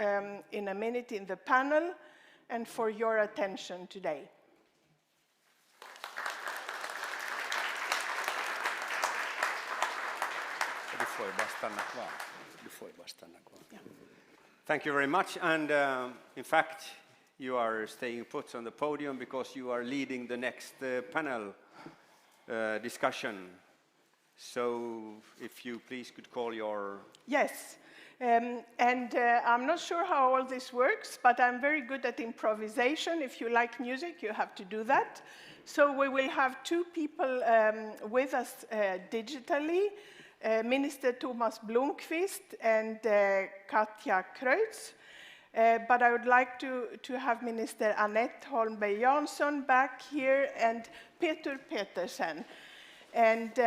in a minute in the panel, and for your attention today. Thank you very much. And in fact, you are staying put on the podium because you are leading the next panel discussion. So if you please could call your... Yes, I'm not sure how all this works, but I'm very good at improvisation. If you like music, you have to do that. So we will have two people with us digitally, Minister Thomas Blomqvist and Katja Kreutz. But I would like to have Minister Annette Holmberg Jansson back here and Peter Petersen. And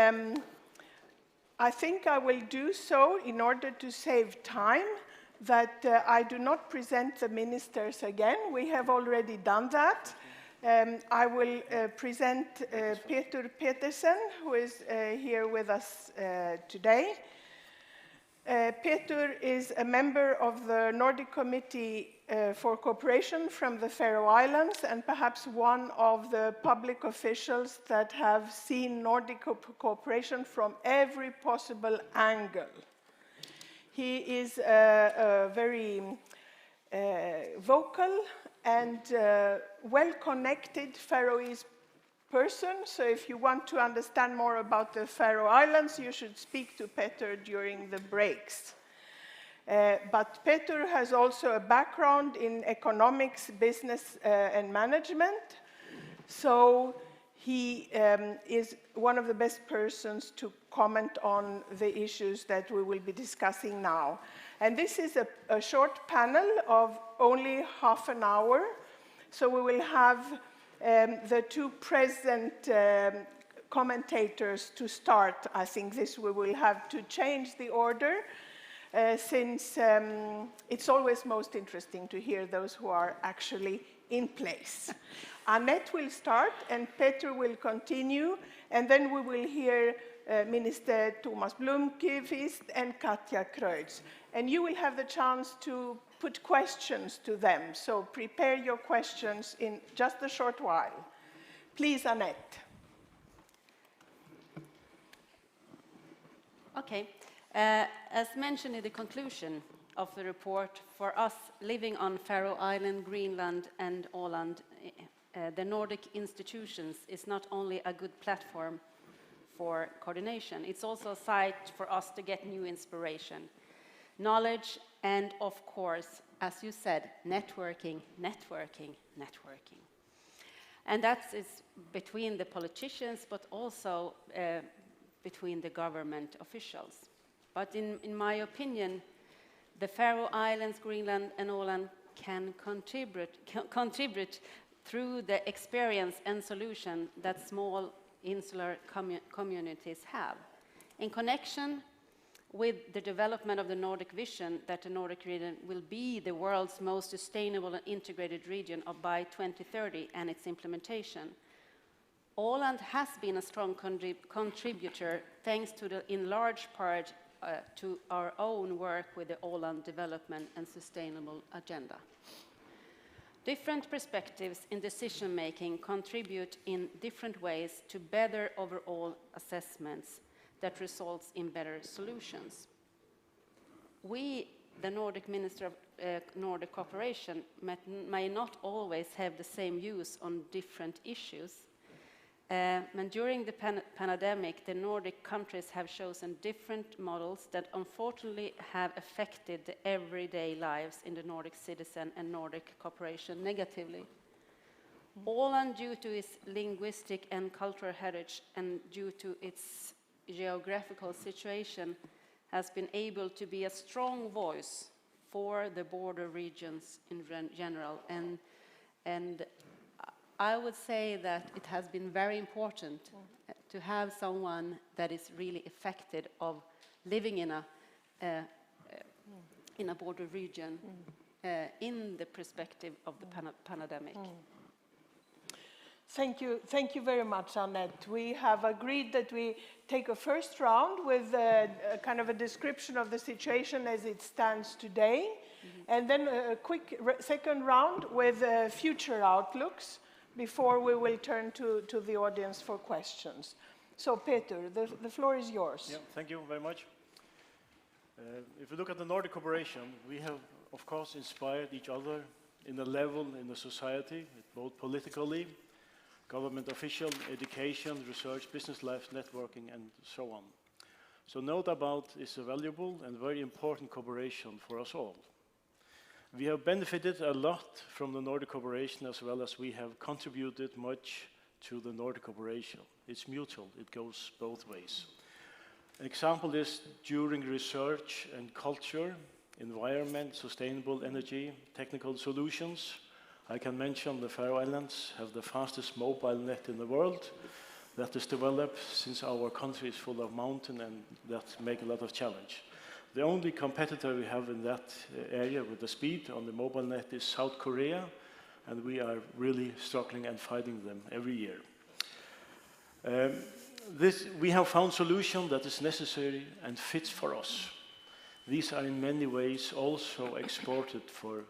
I think I will do so in order to save time, that I do not present the ministers again. We have already done that. I will present Peter Petersen, who is here with us today. Peter is a member of the Nordic Committee for Cooperation from the Faroe Islands, and perhaps one of the public officials that have seen Nordic cooperation from every possible angle. He is a very vocal and well-connected Faroese person. So if you want to understand more about the Faroe Islands, you should speak to Peter during the breaks. But Peter has also a background in economics, business, and management. So he is one of the best persons to comment on the issues that we will be discussing now. And this is a short panel of only half an hour. So we will have the two present commentators to start. I think this we will have to change the order since it's always most interesting to hear those who are actually in place. Annette will start and Peter will continue, and then we will hear Minister Thomas Blomqvist and Katja Kreutz. And you will have the chance to put questions to them, so prepare your questions in just a short while. Please, Annette. Okay. As mentioned in the conclusion of the report, for us living on Faroe Island, Greenland and Åland, the Nordic institutions is not only a good platform for coordination, it's also a site for us to get new inspiration, knowledge, and of course, as you said, networking. And that is between the politicians, but also between the government officials. But in my opinion, the Faroe Islands, Greenland and Åland can contribute through the experience and solution that small insular communities have. In connection with the development of the Nordic vision that the Nordic region will be the world's most sustainable and integrated region by 2030 and its implementation, Åland has been a strong contributor thanks to the, in large part, to our own work with the Åland development and sustainable agenda. Different perspectives in decision-making contribute in different ways to better overall assessments that results in better solutions. We, the Nordic Minister of Nordic Cooperation, may not always have the same views on different issues. And during the pandemic, the Nordic countries have chosen different models that unfortunately have affected the everyday lives in the Nordic citizen and Nordic cooperation negatively. Åland, due to its linguistic and cultural heritage and due to its geographical situation, has been able to be a strong voice for the border regions in general. And I would say that it has been very important to have someone that is really affected of living in a border region in the perspective of the pandemic. Thank you very much, Annette. We have agreed that we take a first round with a kind of a description of the situation as it stands today, and then a quick second round with future outlooks, before we will turn to the audience for questions. So, Peter, the floor is yours. Yeah, thank you very much. If we look at the Nordic cooperation, we have, of course, inspired each other in a level in the society, both politically, government official, education, research, business life, networking, and so on. So no doubt about is a valuable and very important cooperation for us all. We have benefited a lot from the Nordic cooperation, as well as we have contributed much to the Nordic cooperation. It's mutual, it goes both ways. An example is during research and culture, environment, sustainable energy, technical solutions. I can mention the Faroe Islands have the fastest mobile net in the world that is developed since our country is full of mountains, and that make a lot of challenge. The only competitor we have in that area with the speed on the mobile net is South Korea, and we are really struggling and fighting them every year. We have found solution that is necessary and fits for us. These are in many ways also exported for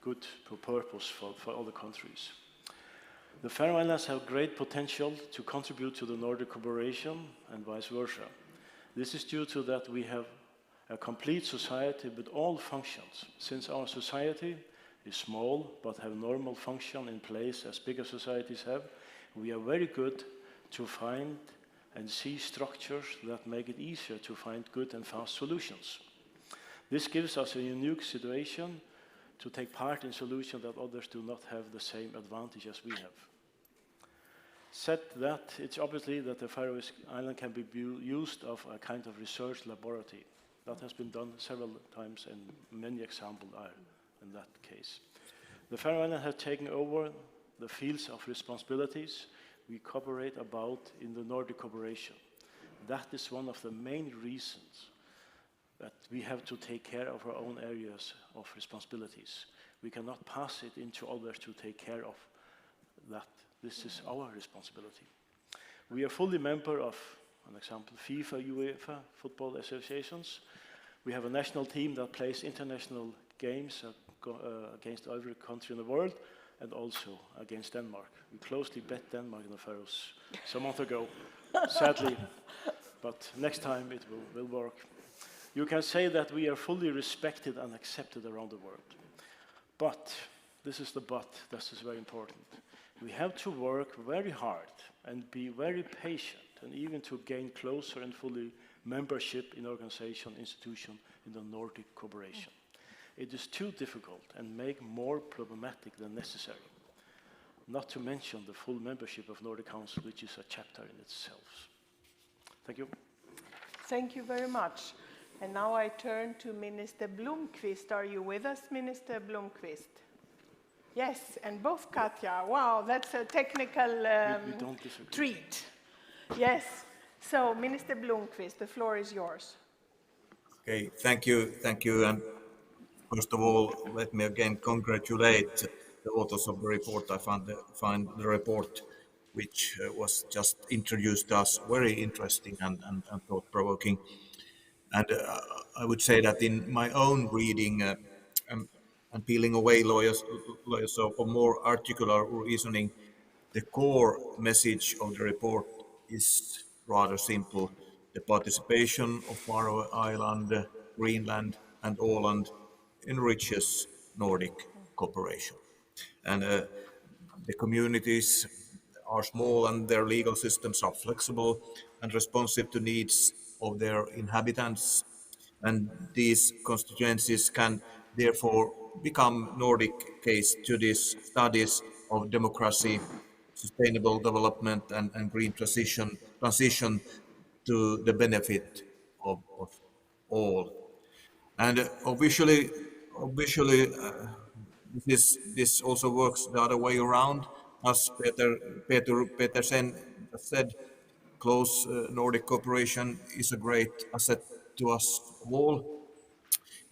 good purpose for other countries. The Faroe Islands have great potential to contribute to the Nordic cooperation and vice versa. This is due to that we have a complete society with all functions. Since our society is small but have normal function in place as bigger societies have, we are very good to find and see structures that make it easier to find good and fast solutions. This gives us a unique situation to take part in solutions that others do not have the same advantage as we have. Said that, it's obviously that the Faroe Islands can be used as a kind of research laboratory. That has been done several times, and many examples are in that case. The Faroe Islands have taken over the fields of responsibilities we cooperate about in the Nordic Cooperation. That is one of the main reasons that we have to take care of our own areas of responsibilities. We cannot pass it into others to take care of that. This is our responsibility. We are fully member of, an example, FIFA, UEFA, football associations. We have a national team that plays international games against every country in the world, and also against Denmark. We closely bet Denmark in the Faroes some months ago, sadly, but next time it will work. You can say that we are fully respected and accepted around the world. But, this is the but, this is very important. We have to work very hard and be very patient, and even to gain closer and fully membership in organization, institution in the Nordic Cooperation. It is too difficult and make more problematic than necessary. Not to mention the full membership of Nordic Council, which is a chapter in itself. Thank you. Thank you very much. And now I turn to Minister Blomqvist. Are you with us, Minister Blomqvist? Yes, and both Katja. Wow, that's a technical We don't disagree. treat. Yes. So, Minister Blomqvist, the floor is yours. Okay, thank you, and first of all, let me again congratulate the authors of the report. I find the report, which was just introduced to us, very interesting and thought-provoking. And I would say that in my own reading and peeling away layers of more articular reasoning, the core message of the report is rather simple. The participation of Faroe Island, Greenland and Åland enriches Nordic cooperation. And the communities are small and their legal systems are flexible and responsive to needs of their inhabitants. And these constituencies can therefore become Nordic case studies of democracy, sustainable development and green transition to the benefit of all. And obviously, this also works the other way around. As Petersen said, close Nordic cooperation is a great asset to us all,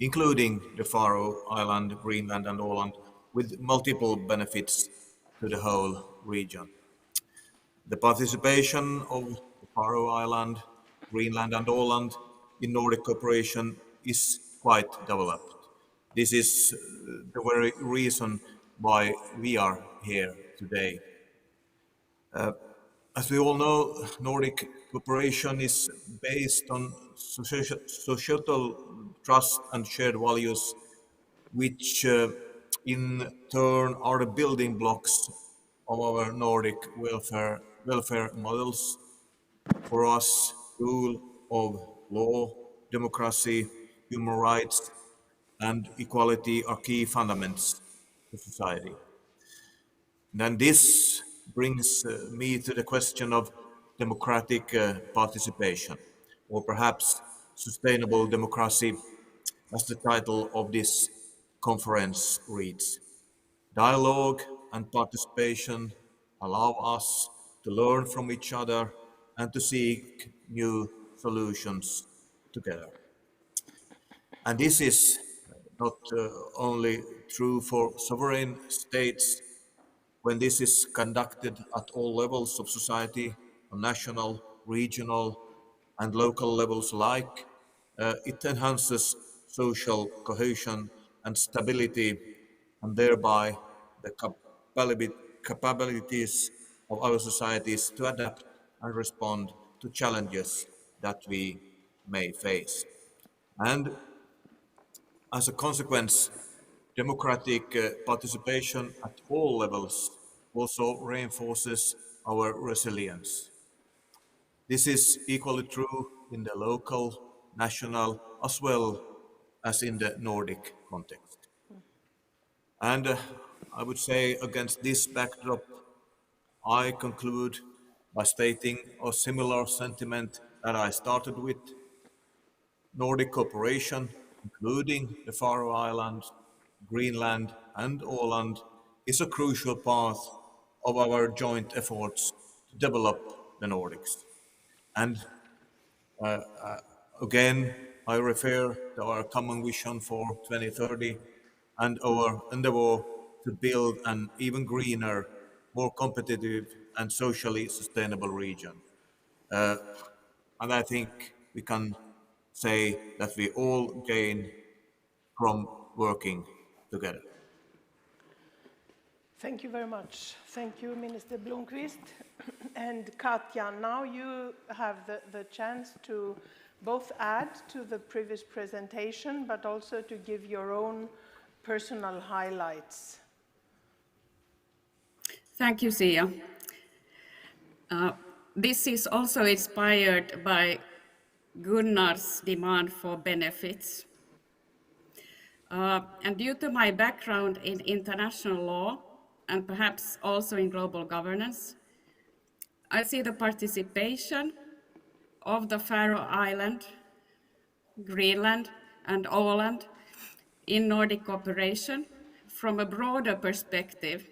including the Faroe Island, Greenland and Åland, with multiple benefits to the whole region. The participation of the Faroe Island, Greenland and Åland in Nordic cooperation is quite developed. This is the very reason why we are here today. As we all know, Nordic cooperation is based on societal trust and shared values, which in turn are the building blocks of our Nordic welfare models. For us, rule of law, democracy, human rights, and equality are key fundamentals to society. And this brings me to the question of democratic participation, or perhaps sustainable democracy, as the title of this conference reads. Dialogue and participation allow us to learn from each other and to seek new solutions together. And this is not only true for sovereign states. When this is conducted at all levels of society, on national, regional, and local levels alike, it enhances social cohesion and stability, and thereby the capabilities of our societies to adapt and respond to challenges that we may face. And as a consequence, democratic participation at all levels also reinforces our resilience. This is equally true in the local, national, as well as in the Nordic context. And I would say against this backdrop, I conclude by stating a similar sentiment that I started with. Nordic cooperation, including the Faroe Islands, Greenland and Åland, is a crucial part of our joint efforts to develop the Nordics. And again, I refer to our common vision for 2030 and our endeavor to build an even greener, more competitive and socially sustainable region. And I think we can say that we all gain from working together. Thank you very much. Thank you, Minister Blomqvist. And Katja, now you have the chance to both add to the previous presentation, but also to give your own personal highlights. Thank you, Sia. This is also inspired by Gunnar's demand for benefits. And due to my background in international law, and perhaps also in global governance, I see the participation of the Faroe Islands, Greenland and Åland in Nordic cooperation from a broader perspective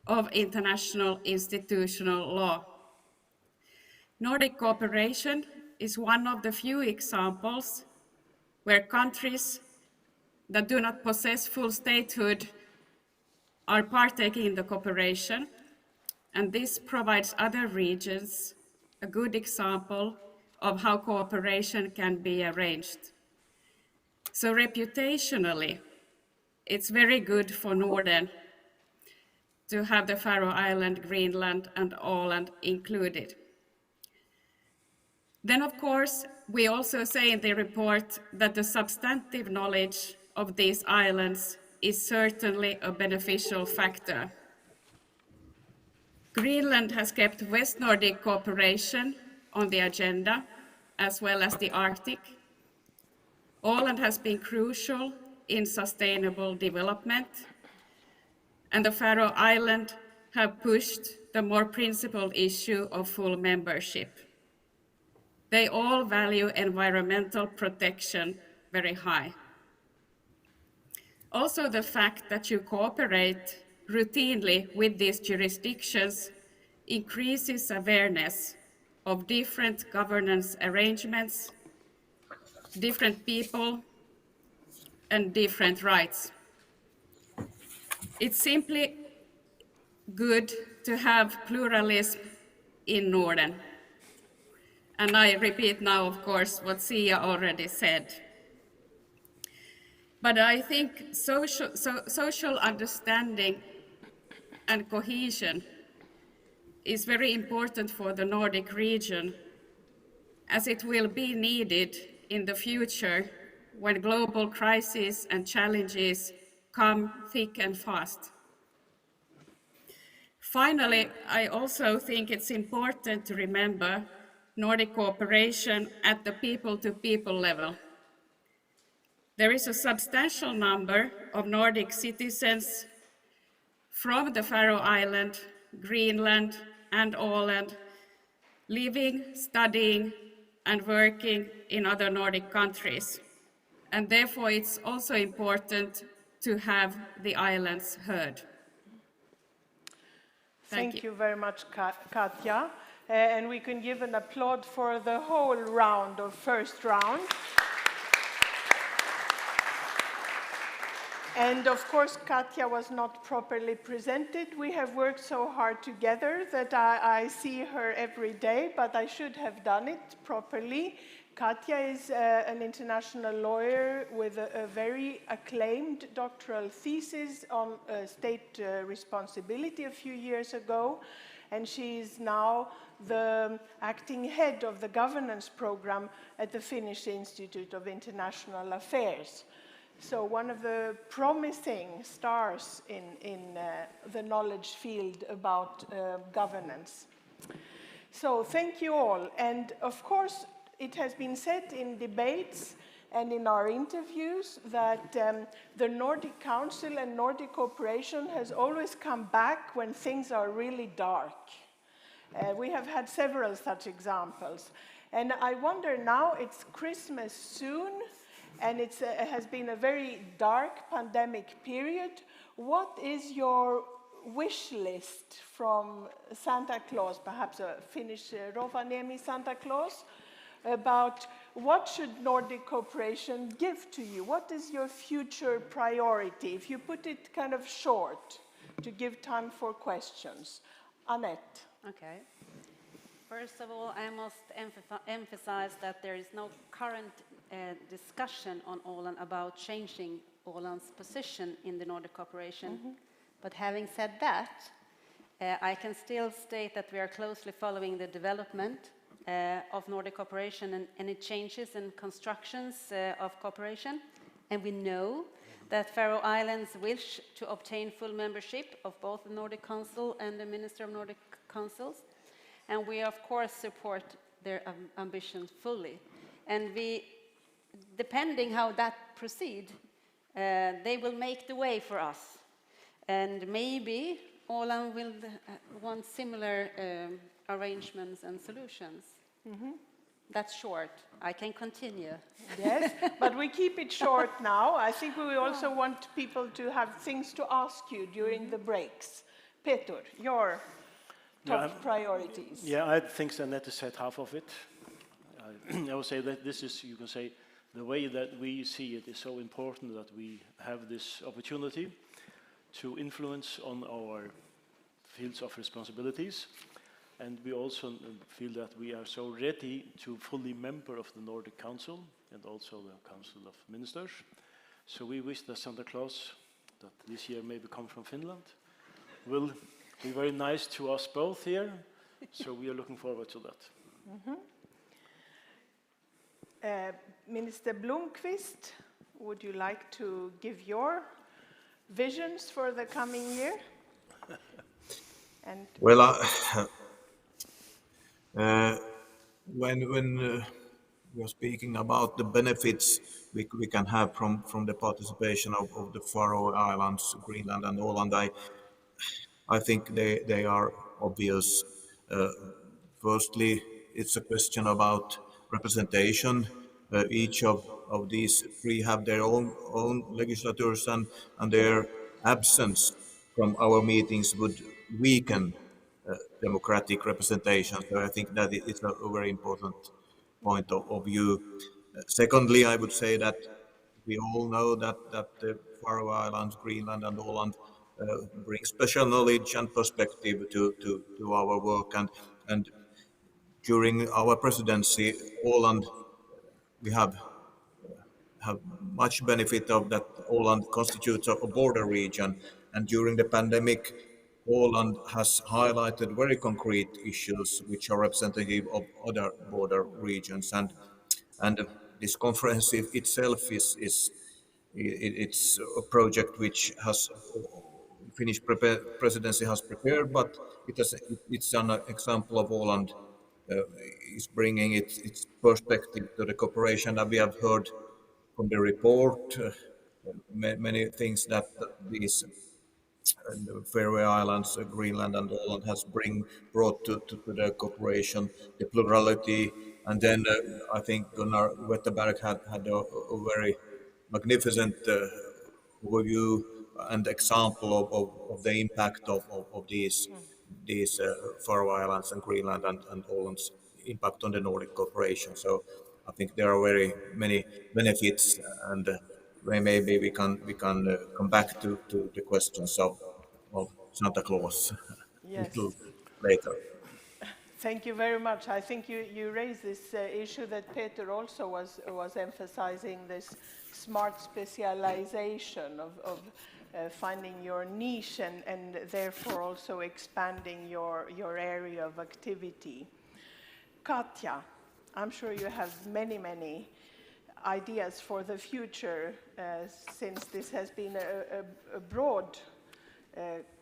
of international institutional law. Nordic cooperation is one of the few examples where countries that do not possess full statehood are partaking in the cooperation, and this provides other regions a good example of how cooperation can be arranged. So reputationally, it's very good for Norden to have the Faroe Islands, Greenland and Åland included. Then, of course, we also say in the report that the substantive knowledge of these islands is certainly a beneficial factor. Greenland has kept West Nordic cooperation on the agenda, as well as the Arctic. Åland has been crucial in sustainable development, and the Faroe Islands have pushed the more principled issue of full membership. They all value environmental protection very high. Also, the fact that you cooperate routinely with these jurisdictions increases awareness of different governance arrangements, different people, and different rights. It's simply good to have pluralism in Norden. And I repeat now, of course, what Sia already said. But I think social understanding and cohesion is very important for the Nordic region, as it will be needed in the future when global crises and challenges come thick and fast. Finally, I also think it's important to remember Nordic cooperation at the people-to-people level. There is a substantial number of Nordic citizens from the Faroe Islands, Greenland and Åland living, studying and working in other Nordic countries. And therefore it's also important to have the islands heard. Thank you very much, Katja. And we can give an applaud for the whole round of first round. And of course, Katja was not properly presented. We have worked so hard together that I see her every day, but I should have done it properly. Katja is an international lawyer with a very acclaimed doctoral thesis on state responsibility a few years ago, and she is now the acting head of the governance program at the Finnish Institute of International Affairs. So one of the promising stars in the knowledge field about governance. So thank you all. And of course, it has been said in debates and in our interviews that the Nordic Council and Nordic Cooperation has always come back when things are really dark. We have had several such examples. And I wonder now, it's Christmas soon, and it has been a very dark pandemic period. What is your wish list from Santa Claus, perhaps a Finnish Rovaniemi Santa Claus, about what should Nordic cooperation give to you? What is your future priority? If you put it kind of short to give time for questions. Annette. Okay. First of all, I must emphasize that there is no current discussion on Åland about changing Åland's position in the Nordic cooperation. Mm-hmm. But having said that, I can still state that we are closely following the development of Nordic cooperation and any changes and constructions of cooperation. And we know that Faroe Islands wish to obtain full membership of both the Nordic Council and the Minister of Nordic Councils. And we, of course, support their ambitions fully. And we, depending how that proceeds, they will make the way for us. And maybe Åland will want similar arrangements and solutions. Mm-hmm. That's short. I can continue. Yes, but we keep it short now. I think we also want people to have things to ask you during the breaks. Peter, your top priorities. Yeah, I think Annette said half of it. I would say that this is, you can say, the way that we see it is so important that we have this opportunity to influence on our fields of responsibilities. And we also feel that we are so ready to fully member of the Nordic Council and also the Council of Ministers. So we wish that Santa Claus, that this year maybe come from Finland, will be very nice to us both here. So we are looking forward to that. Mm-hmm. Minister Blomqvist, would you like to give your visions for the coming year? And well, when we are speaking about the benefits we can have from the participation of the Faroe Islands, Greenland and Åland, I think they are obvious. Firstly, it's a question about representation. Each of these three have their own legislators, and their absence from our meetings would weaken democratic representation. So I think that it's a very important point of view. Secondly, I would say that we all know that the Faroe Islands, Greenland and Åland bring special knowledge and perspective to our work, and during our presidency, Åland, we have much benefit of that. Åland constitutes a border region, and during the pandemic, Åland has highlighted very concrete issues which are representative of other border regions, and this conference itself it's a project which has Finnish presidency has prepared, but it's an example of Åland is bringing its perspective to the cooperation that we have heard from the report. Many things that these the Faroe Islands, Greenland and Åland has brought to the cooperation, the plurality, and then I think Gunnar Wetterberg had a very magnificent overview and example of the impact of these Faroe Islands and Greenland and Åland's impact on the Nordic cooperation. So I think there are very many benefits, and maybe we can come back to the questions of Santa Claus a little later. Thank you very much. I think you raised this issue that Peter also was emphasizing, this smart specialization of finding your niche and therefore also expanding your area of activity. Katja, I'm sure you have many ideas for the future since this has been a broad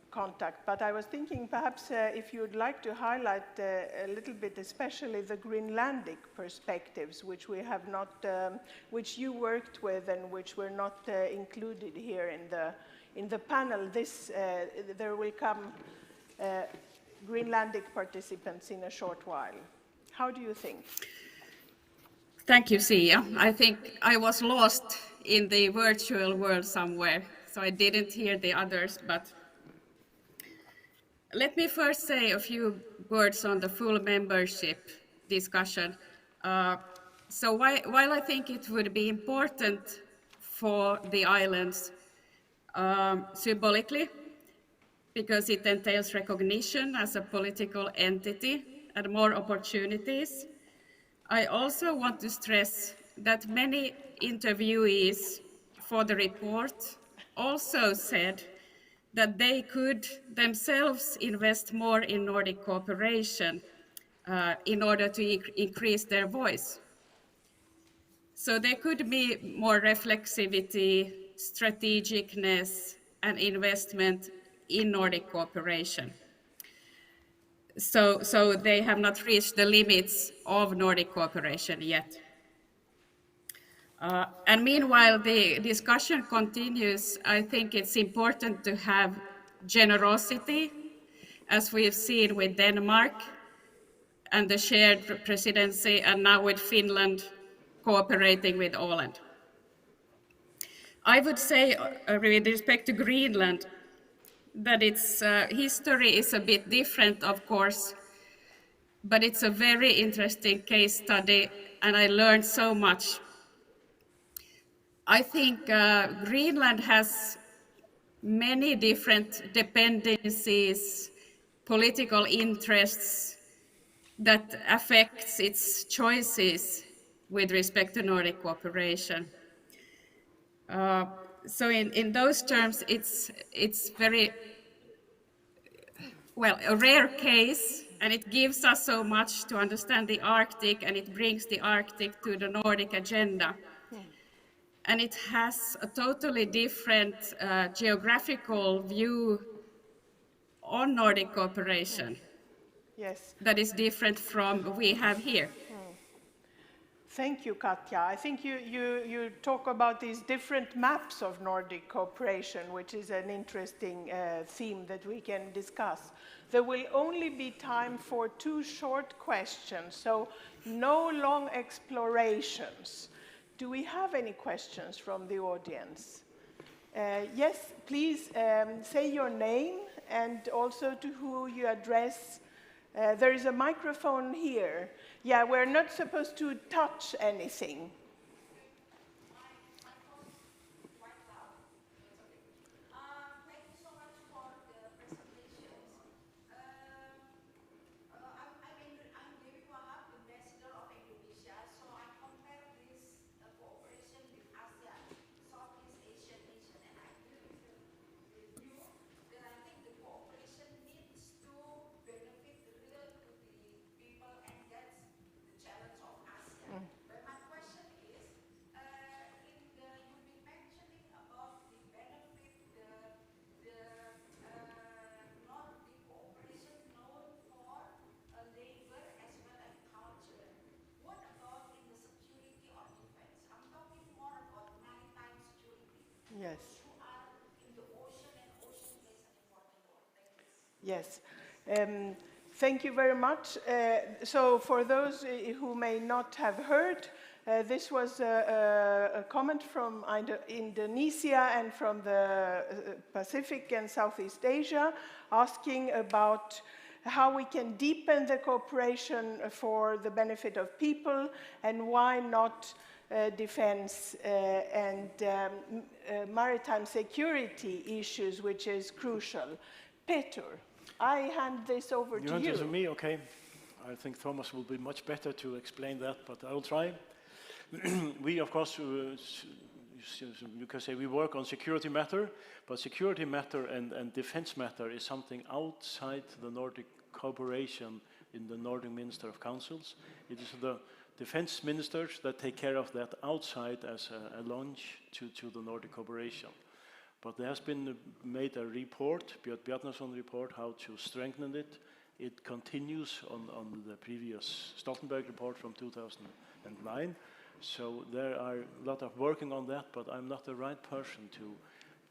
contact, but I was thinking perhaps if you'd like to highlight a little bit, especially the Greenlandic perspectives, which we have not, which you worked with and which were not included here in the panel. There will come Greenlandic participants in a short while. How do you think? Thank you, Sia. I think I was lost in the virtual world somewhere, so I didn't hear the others, but let me first say a few words on the full membership discussion. So while I think it would be important for the islands symbolically, because it entails recognition as a political entity and more opportunities, I also want to stress that many interviewees for the report also said that they could themselves invest more in Nordic cooperation in order to increase their voice. So there could be more reflexivity, strategicness, and investment in Nordic cooperation. So they have not reached the limits of Nordic cooperation yet. And meanwhile, the discussion continues. I think it's important to have generosity, as we've seen with Denmark and the shared presidency, and now with Finland cooperating with Åland. I would say, with respect to Greenland, that its history is a bit different, of course, but it's a very interesting case study, and I learned so much. I think Greenland has many different dependencies, political interests that affects its choices with respect to Nordic cooperation. So in those terms, it's very, well, a rare case, and it gives us so much to understand the Arctic, and it brings the Arctic to the Nordic agenda. And it has a totally different geographical view on Nordic cooperation. Yes. That is different from we have here. Thank you, Katja. I think you talk about these different maps of Nordic cooperation, which is an interesting theme that we can discuss. There will only be time for 2 short questions, so no long explorations. Do we have any questions from the audience? Yes, please say your name and also to who you address. There is a microphone here. Yeah, we're not supposed to touch anything. Yes. Yes. Thank you very much. So for those who may not have heard, this was a comment from Indonesia and from the Pacific and Southeast Asia, asking about how we can deepen the cooperation for the benefit of people, and why not defense and maritime security issues, which is crucial. Peter, I hand this over to you. You hand this to me, okay. I think Thomas will be much better to explain that, but I will try. We, of course, you can say we work on security matter, but security matter and defense matter is something outside the Nordic cooperation in the Nordic Minister of Councils. It is the defense ministers that take care of that outside as a launch to the Nordic cooperation. But there has been made a report, Björn Bjarnason report, how to strengthen it. It continues on the previous Stoltenberg report from 2009. So there are a lot of working on that, but I'm not the right person to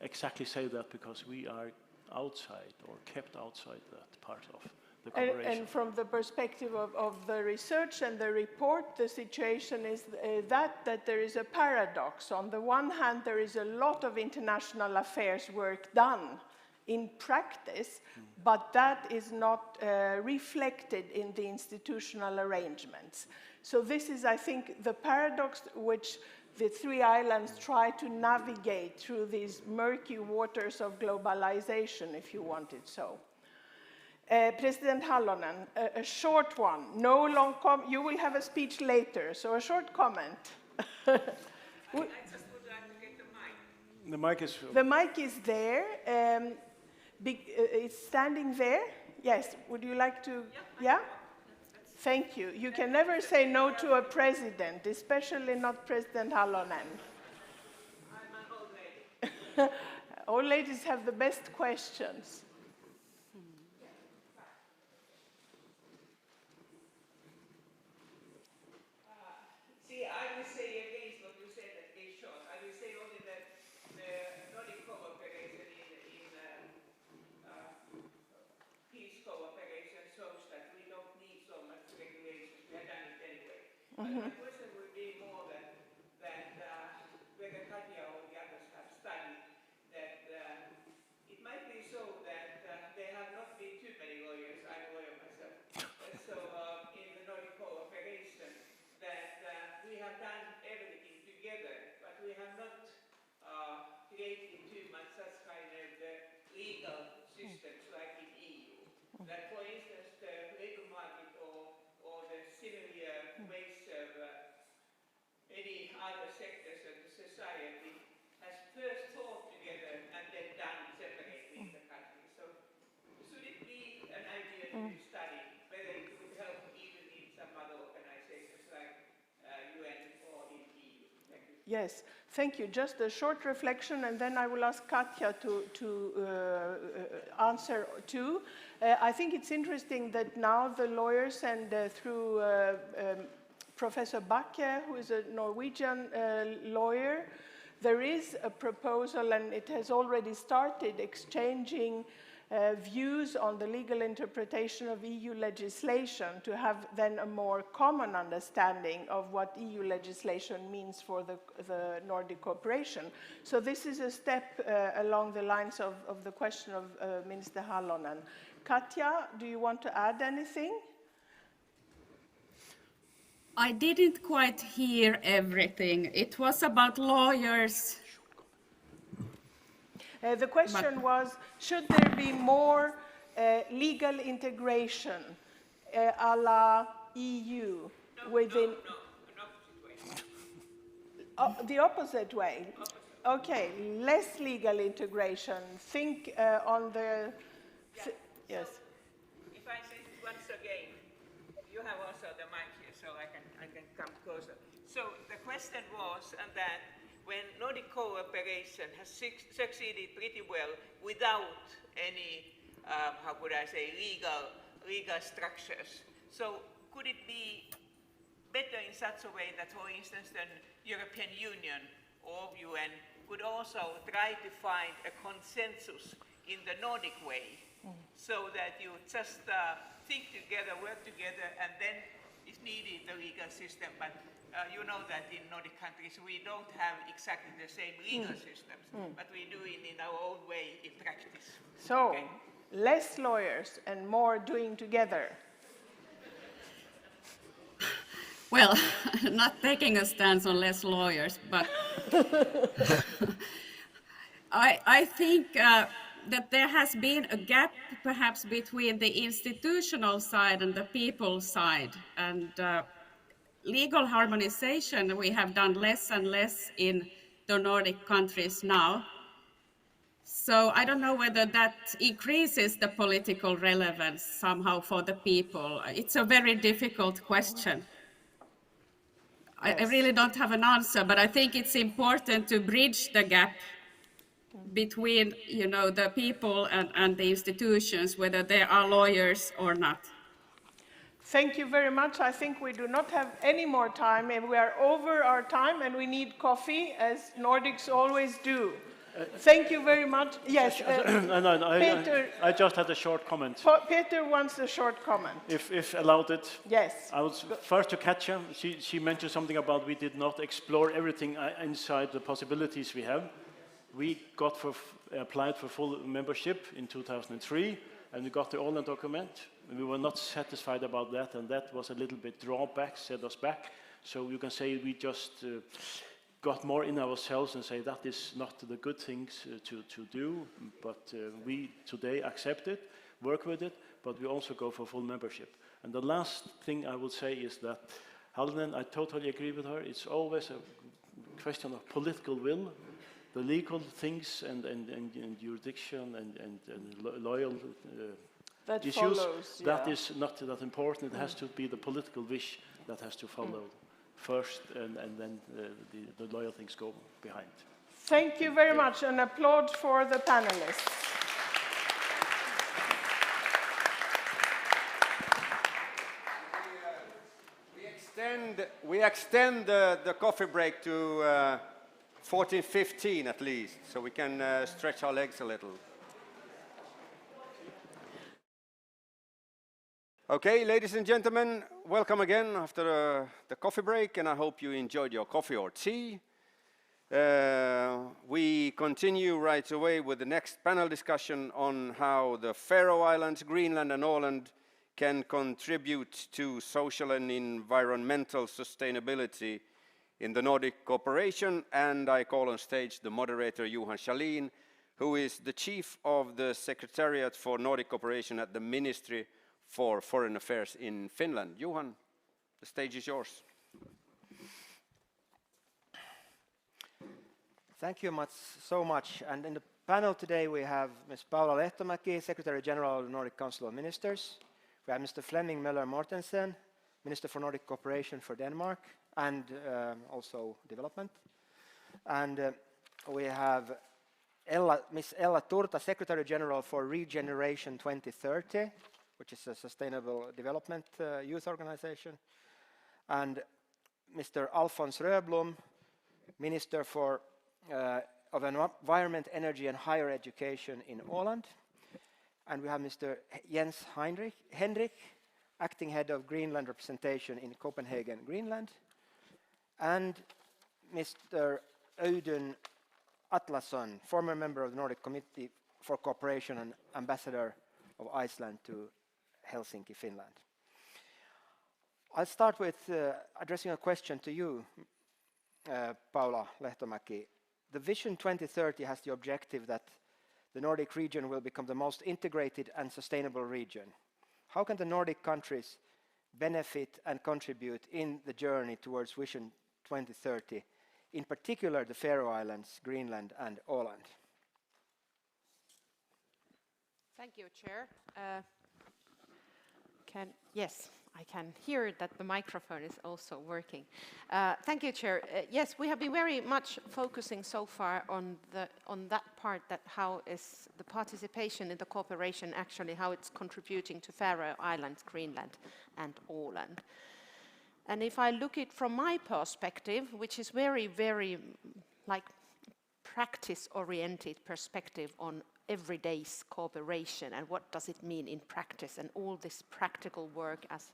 exactly say that because we are outside or kept outside that part of the cooperation. And from the perspective of the research and the report, the situation is that there is a paradox. On the one hand, there is a lot of international affairs work done in practice, but that is not reflected in the institutional arrangements. So this is, I think, the paradox which the three islands try to navigate through these murky waters of globalization, if you want it so. President Halonen, a short one, no long comment. You will have a speech later, so a short comment. I just would like to get the mic. The mic is... The mic is there. It's standing there. Yes, would you like to... Yeah? Thank you. You can never say no to a president, especially not President Halonen. I'm an old lady. Old ladies have the best questions. See, I will say against what you said at this short. I will say only that the Nordic cooperation in peace cooperation shows that we don't need so much regulations. We have done it anyway. But my question would be more that whether Katja or the others have studied that it might be so that there have not been too many lawyers. I'm a lawyer myself. So in the Nordic cooperation, that we have done everything together, but we have not created too much such kind of legal systems like in EU. That, for instance, the labor market or the similar ways of any other sectors of the society has first thought together and then done separately in the country. So should it be an idea to be studied, whether it would help even in some other organizations like UN or in EU? Thank you. Yes, thank you. Just a short reflection, and then I will ask Katja to answer too. I think it's interesting that now the lawyers and through Professor Bakke, who is a Norwegian lawyer, there is a proposal, and it has already started exchanging views on the legal interpretation of EU legislation to have then a more common understanding of what EU legislation means for the Nordic cooperation. So this is a step along the lines of the question of Minister Halonen. Katja, do you want to add anything? I didn't quite hear everything. It was about lawyers. The question was, should there be more legal integration a la EU within... the opposite way. Okay, less legal integration. Think on the... Yes. If I say it once again, you have also the mic here, so I can come closer. So the question was that when Nordic cooperation has succeeded pretty well without any, how could I say, legal structures. So could it be better in such a way that, for instance, the European Union or UN could also try to find a consensus in the Nordic way, so that you just think together, work together, and then, if needed, the legal system. But you know that in Nordic countries we don't have exactly the same legal systems, but we do it in our own way in practice. So, Okay. less lawyers and more doing together. Well, not taking a stance on less lawyers, but I think that there has been a gap perhaps between the institutional side and the people side. And legal harmonization, we have done less and less in the Nordic countries now. So I don't know whether that increases the political relevance somehow for the people. It's a very difficult question. I really don't have an answer, but I think it's important to bridge the gap between, you know, the people and the institutions, whether they are lawyers or not. Thank you very much. I think we do not have any more time, and we are over our time, and we need coffee, as Nordics always do. Thank you very much. Yes, Peter. I just had a short comment. Peter wants a short comment. If allowed it. Yes. I was first to Katja. She mentioned something about we did not explore everything inside the possibilities we have. We applied for full membership in 2003, and we got the Åland document. We were not satisfied about that, and that was a little bit drawback, set us back. So you can say we just got more in ourselves and say that is not the good things to do, but we today accept it, work with it, but we also go for full membership. And the last thing I will say is that Halonen, I totally agree with her, it's always a question of political will. The legal things and jurisdiction and loyal that issues, follows, that is not that important. It has to be the political wish that has to follow first, and then the loyal things go behind. Thank you very much. An applause for the panelists. We extend the coffee break to 14:15 at least, so we can stretch our legs a little. Okay, ladies and gentlemen, welcome again after the coffee break, and I hope you enjoyed your coffee or tea. We continue right away with the next panel discussion on how the Faroe Islands, Greenland and Åland can contribute to social and environmental sustainability in the Nordic Cooperation, and I call on stage the moderator Johan Schalin, who is the chief of the Secretariat for Nordic Cooperation at the Ministry for Foreign Affairs in Finland. Johan, the stage is yours. Thank you so much. And in the panel today we have Ms. Paula Lehtomäki, Secretary General of the Nordic Council of Ministers. We have Mr. Flemming Møller Mortensen, Minister for Nordic Cooperation for Denmark and also development. And we have Ms. Ella Turta, Secretary General for Regeneration 2030, which is a sustainable development youth organization. And Mr. Alfons Röblom, Minister of Environment, Energy and Higher Education in Åland. And we have Mr. Jens Henrik, Acting Head of Greenland Representation in Copenhagen, Greenland. And Mr. Audun Atlason, former member of the Nordic Committee for Cooperation and Ambassador of Iceland to Helsinki, Finland. I'll start with addressing a question to you, Paula Lehtomäki. The Vision 2030 has the objective that the Nordic region will become the most integrated and sustainable region. How can the Nordic countries benefit and contribute in the journey towards Vision 2030, in particular the Faroe Islands, Greenland and Åland? Thank you, Chair. Yes, I can hear that the microphone is also working. Thank you, Chair. Yes, we have been very much focusing so far on that part, that how is the participation in the cooperation actually, how it's contributing to Faroe Islands, Greenland and Åland. And if I look at it from my perspective, which is very, very like practice-oriented perspective on everyday's cooperation and what does it mean in practice and all this practical work as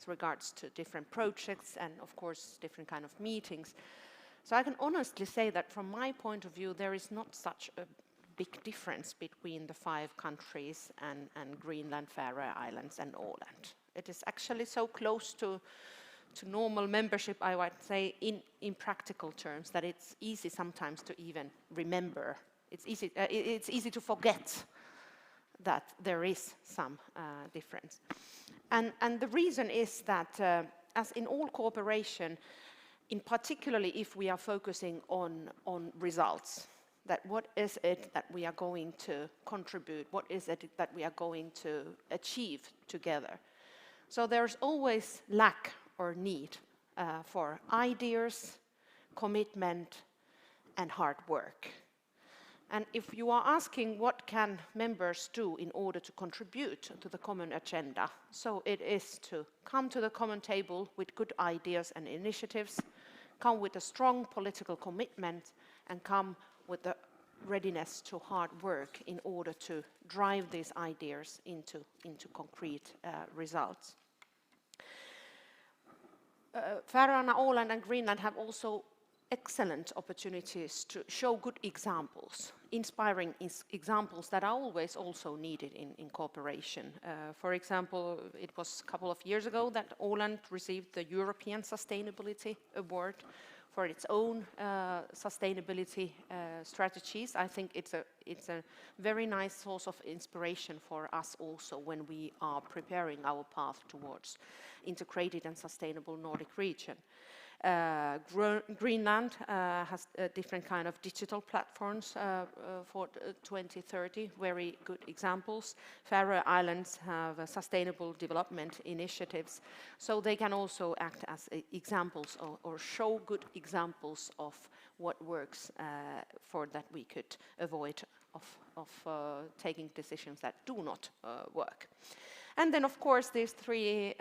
regards to different projects and of course different kind of meetings. So I can honestly say that from my point of view there is not such a big difference between the 5 countries and Greenland, Faroe Islands and Åland. It is actually so close to normal membership, I would say, in practical terms, that it's easy sometimes to even remember it's easy to forget that there is some difference. And the reason is that, as in all cooperation, in particularly if we are focusing on results, that what is it that we are going to contribute, what is it that we are going to achieve together. So there's always lack or need for ideas, commitment, and hard work. And if you are asking what can members do in order to contribute to the common agenda, so it is to come to the common table with good ideas and initiatives, come with a strong political commitment, and come with the readiness to hard work in order to drive these ideas into concrete results. Faroe Islands, Åland and Greenland have also excellent opportunities to show good examples, inspiring examples that are always also needed in cooperation. For example, it was a couple of years ago that Åland received the European Sustainability Award for its own sustainability strategies. I think it's a very nice source of inspiration for us also when we are preparing our path towards integrated and sustainable Nordic region. Greenland has different kind of digital platforms for 2030, very good examples. Faroe Islands have sustainable development initiatives, so they can also act as examples or show good examples of what works for that we could avoid of taking decisions that do not work. And then, of course, these three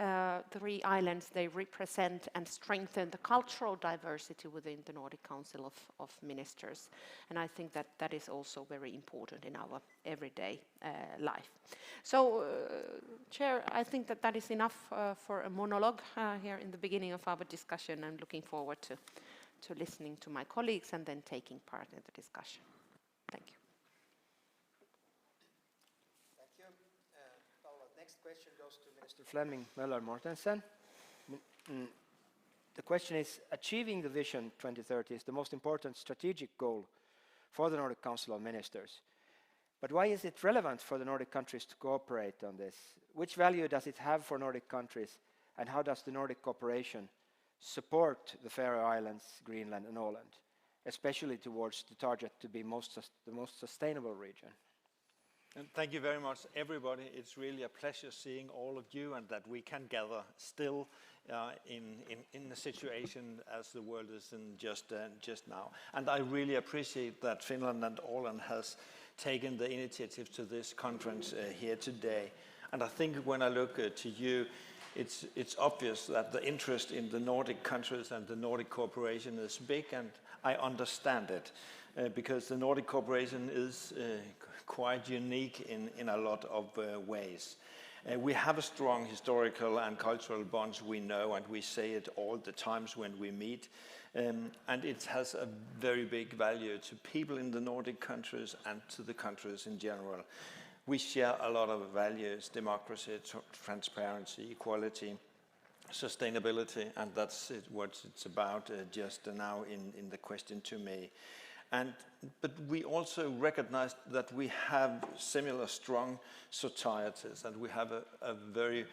islands, they represent and strengthen the cultural diversity within the Nordic Council of Ministers. And I think that that is also very important in our everyday life. So, Chair, I think that that is enough for a monologue here in the beginning of our discussion. I'm looking forward to listening to my colleagues and then taking part in the discussion. Thank you. Next question goes to Minister Flemming Møller Mortensen. The question is, achieving the Vision 2030 is the most important strategic goal for the Nordic Council of Ministers. But why is it relevant for the Nordic countries to cooperate on this? Which value does it have for Nordic countries, and how does the Nordic cooperation support the Faroe Islands, Greenland and Åland, especially towards the target to be the most sustainable region? And thank you very much, everybody. It's really a pleasure seeing all of you and that we can gather still in the situation as the world is in just now. And I really appreciate that Finland and Åland has taken the initiative to this conference here today. And I think when I look to you, it's obvious that the interest in the Nordic countries and the Nordic cooperation is big, and I understand it because the Nordic cooperation is quite unique in a lot of ways. We have a strong historical and cultural bonds, we know, and we say it all the times when we meet. And it has a very big value to people in the Nordic countries and to the countries in general. We share a lot of values: democracy, transparency, equality, sustainability, and that's what it's about just now in the question to me. But we also recognize that we have similar strong societies, and we have a very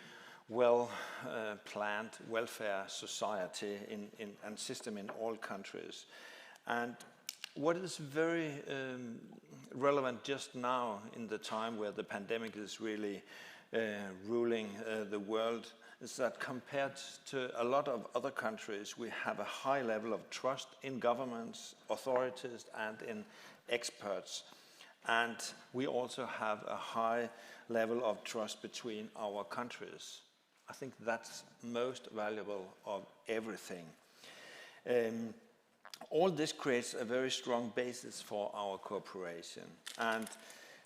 well planned welfare society and system in all countries. And what is very relevant just now in the time where the pandemic is really ruling the world is that compared to a lot of other countries, we have a high level of trust in governments, authorities, and in experts. And we also have a high level of trust between our countries. I think that's most valuable of everything. All this creates a very strong basis for our cooperation. And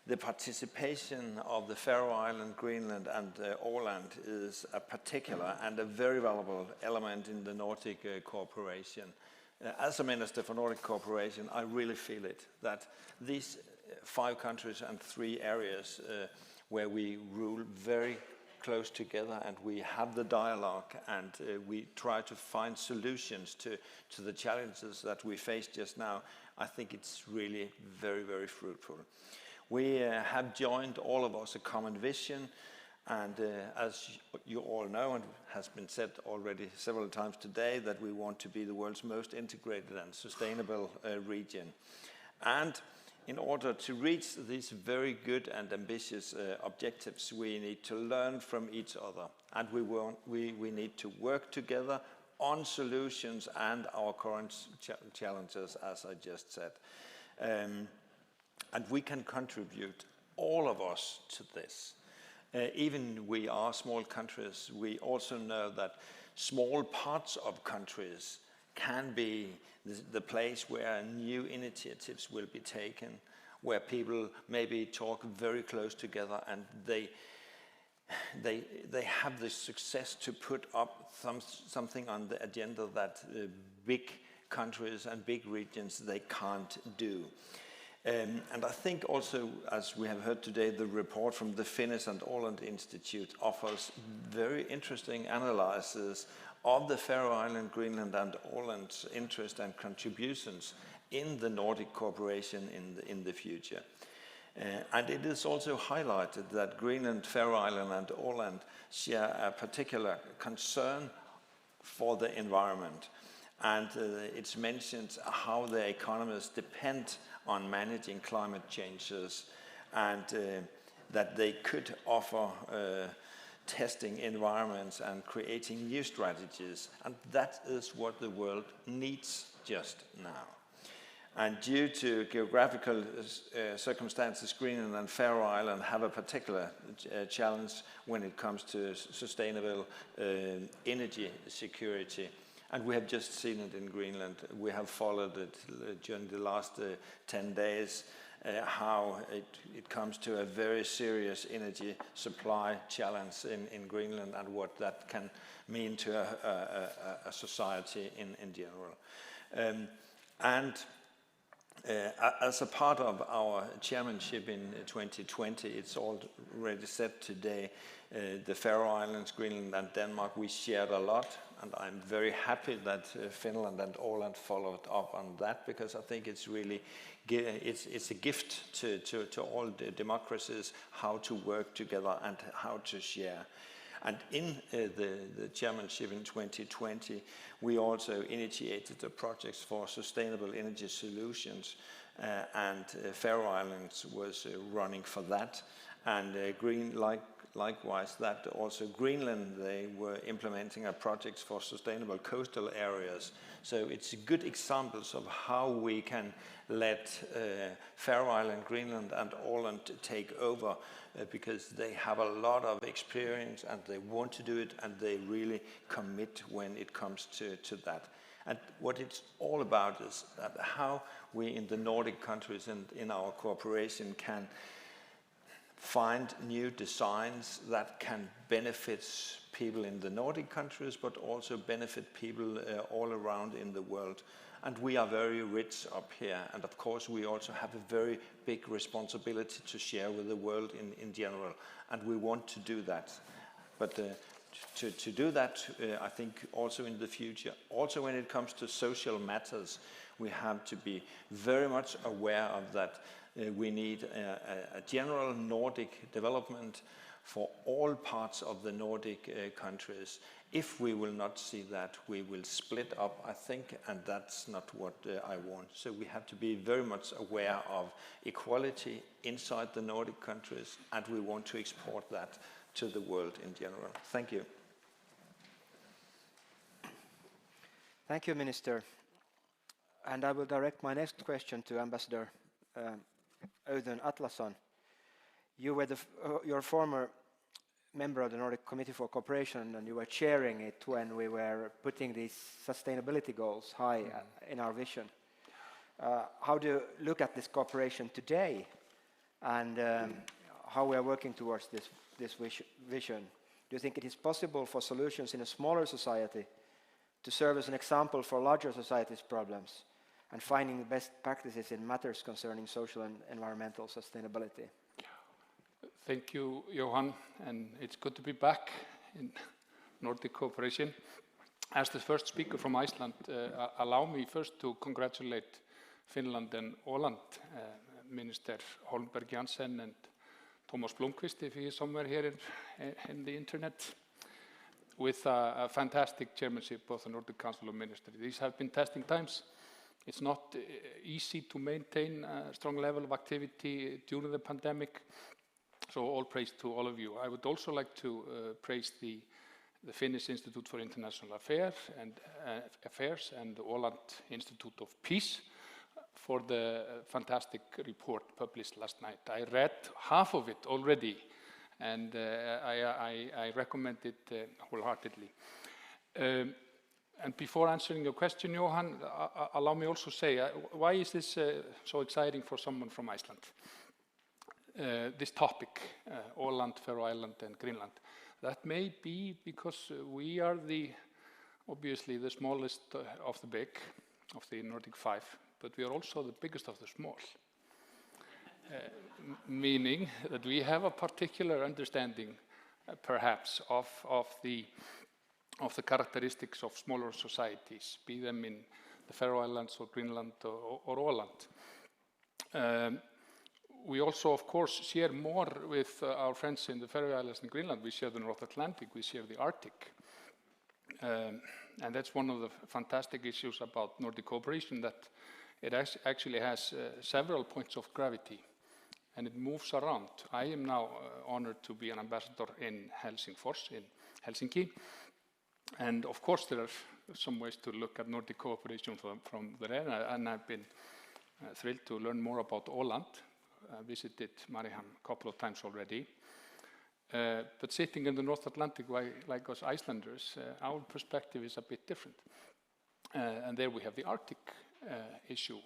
the participation of the Faroe Islands, Greenland and Åland is a particular and a very valuable element in the Nordic cooperation. As a Minister for Nordic Cooperation, I really feel it, that these 5 countries and 3 areas where we rule very close together and we have the dialogue and we try to find solutions to the challenges that we face just now, I think it's really very, very fruitful. We have joined, all of us, a common vision, and as you all know, and has been said already several times today, that we want to be the world's most integrated and sustainable region. And in order to reach these very good and ambitious objectives, we need to learn from each other, and we need to work together on solutions and our current challenges, as I just said. And we can contribute, all of us, to this. Even we are small countries, we also know that small parts of countries can be the place where new initiatives will be taken, where people maybe talk very close together, and they have the success to put up something on the agenda that big countries and big regions, they can't do. And I think also, as we have heard today, the report from the Greenland and Åland Institute offers very interesting analysis of the Faroe Island, Greenland and Åland's interest and contributions in the Nordic cooperation in the future. And it is also highlighted that Greenland, Faroe Island and Åland share a particular concern for the environment. And it's mentioned how their economies depend on managing climate changes, and that they could offer testing environments and creating new strategies. And that is what the world needs just now. And due to geographical circumstances, Greenland and Faroe Island have a particular challenge when it comes to sustainable energy security. And we have just seen it in Greenland. We have followed it during the last 10 days, how it comes to a very serious energy supply challenge in Greenland, and what that can mean to a society in general. As a part of our chairmanship in 2020, it's already said today, the Faroe Islands, Greenland and Denmark, we shared a lot, and I'm very happy that Finland and Åland followed up on that, because I think it's really it's a gift to all the democracies how to work together and how to share. And in the chairmanship in 2020, we also initiated the projects for sustainable energy solutions, and Faroe Islands was running for that, and likewise that also Greenland, they were implementing a project for sustainable coastal areas. So it's good examples of how we can let Faroe Island, Greenland and Åland take over, because they have a lot of experience and they want to do it, and they really commit when it comes to that. And what it's all about is that how we in the Nordic countries and in our cooperation can find new designs that can benefit people in the Nordic countries, but also benefit people all around in the world. And we are very rich up here, and of course we also have a very big responsibility to share with the world in general, and we want to do that. But to do that, I think also in the future, also when it comes to social matters, we have to be very much aware of that. We need a general Nordic development for all parts of the Nordic countries. If we will not see that, we will split up, I think, and that's not what I want. So we have to be very much aware of equality inside the Nordic countries, and we want to export that to the world in general. Thank you. Thank you, Minister. And I will direct my next question to Ambassador Audun Atlason. You were your former member of the Nordic Committee for Cooperation, and you were chairing it when we were putting these sustainability goals high in our vision. How do you look at this cooperation today, and how we are working towards this vision? Do you think it is possible for solutions in a smaller society to serve as an example for larger societies' problems, and finding the best practices in matters concerning social and environmental sustainability? Thank you, Johan, and it's good to be back in Nordic Cooperation. As the first speaker from Iceland, allow me first to congratulate Finland and Åland, Minister Holmberg Jansen and Thomas Blomqvist, if he is somewhere here in the internet, with a fantastic chairmanship of the Nordic Council of Ministers. These have been testing times. It's not easy to maintain a strong level of activity during the pandemic, so all praise to all of you. I would also like to praise the Finnish Institute for International Affairs and the Åland Institute of Peace for the fantastic report published last night. I read half of it already, and I recommend it wholeheartedly. And before answering your question, Johan, allow me also say, why is this so exciting for someone from Iceland? This topic, Åland, Faroe Islands, and Greenland. That may be because we are obviously the smallest of the big, of the Nordic five, but we are also the biggest of the small. Meaning that we have a particular understanding, perhaps, of the characteristics of smaller societies, be them in the Faroe Islands or Greenland or Åland. We also, of course, share more with our friends in the Faroe Islands and Greenland. We share the North Atlantic, we share the Arctic. And that's one of the fantastic issues about Nordic cooperation, that it actually has several points of gravity, and it moves around. I am now honored to be an ambassador in Helsingfors, in Helsinki. And of course, there are some ways to look at Nordic cooperation from there, and I've been thrilled to learn more about Åland. I visited Mariehamn a couple of times already. But sitting in the North Atlantic, like us Icelanders, our perspective is a bit different. And there we have the Arctic issue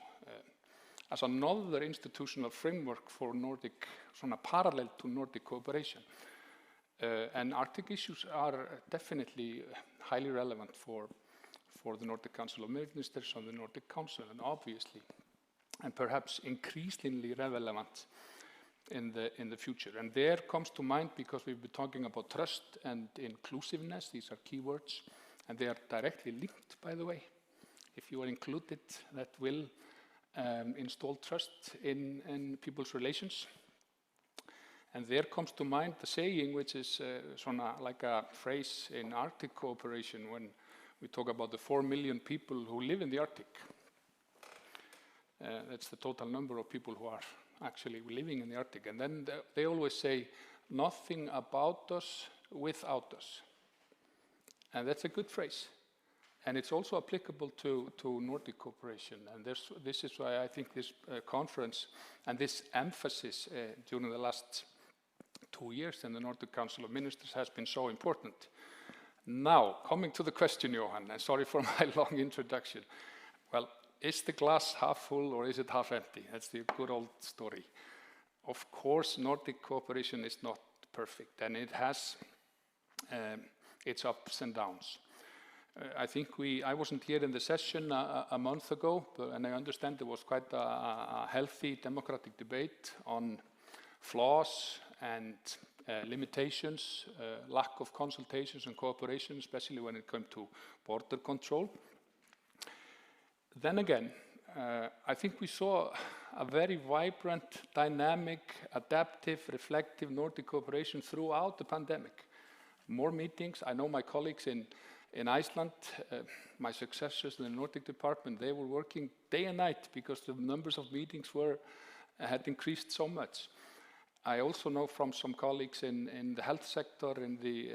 as another institutional framework for Nordic, sort of parallel to Nordic cooperation. And Arctic issues are definitely highly relevant for the Nordic Council of Ministers and the Nordic Council, and obviously, and perhaps increasingly relevant in the future. And there comes to mind, because we've been talking about trust and inclusiveness, these are key words, and they are directly linked, by the way. If you are included, that will install trust in people's relations. And there comes to mind the saying, which is sort of like a phrase in Arctic cooperation, when we talk about the 4 million people who live in the Arctic. That's the total number of people who are actually living in the Arctic. And then they always say, nothing about us without us. And that's a good phrase. And it's also applicable to Nordic cooperation. And this is why I think this conference and this emphasis during the last 2 years in the Nordic Council of Ministers has been so important. Now, coming to the question, Johan, and sorry for my long introduction. Well, is the glass half full or is it half empty? That's the good old story. Of course, Nordic cooperation is not perfect, and it has its ups and downs. I think I wasn't here in the session a month ago, and I understand there was quite a healthy democratic debate on flaws and limitations, lack of consultations and cooperation, especially when it comes to border control. Then again, I think we saw a very vibrant, dynamic, adaptive, reflective Nordic cooperation throughout the pandemic. More meetings. I know my colleagues in Iceland, my successors in the Nordic department, they were working day and night because the numbers of meetings had increased so much. I also know from some colleagues in the health sector, in the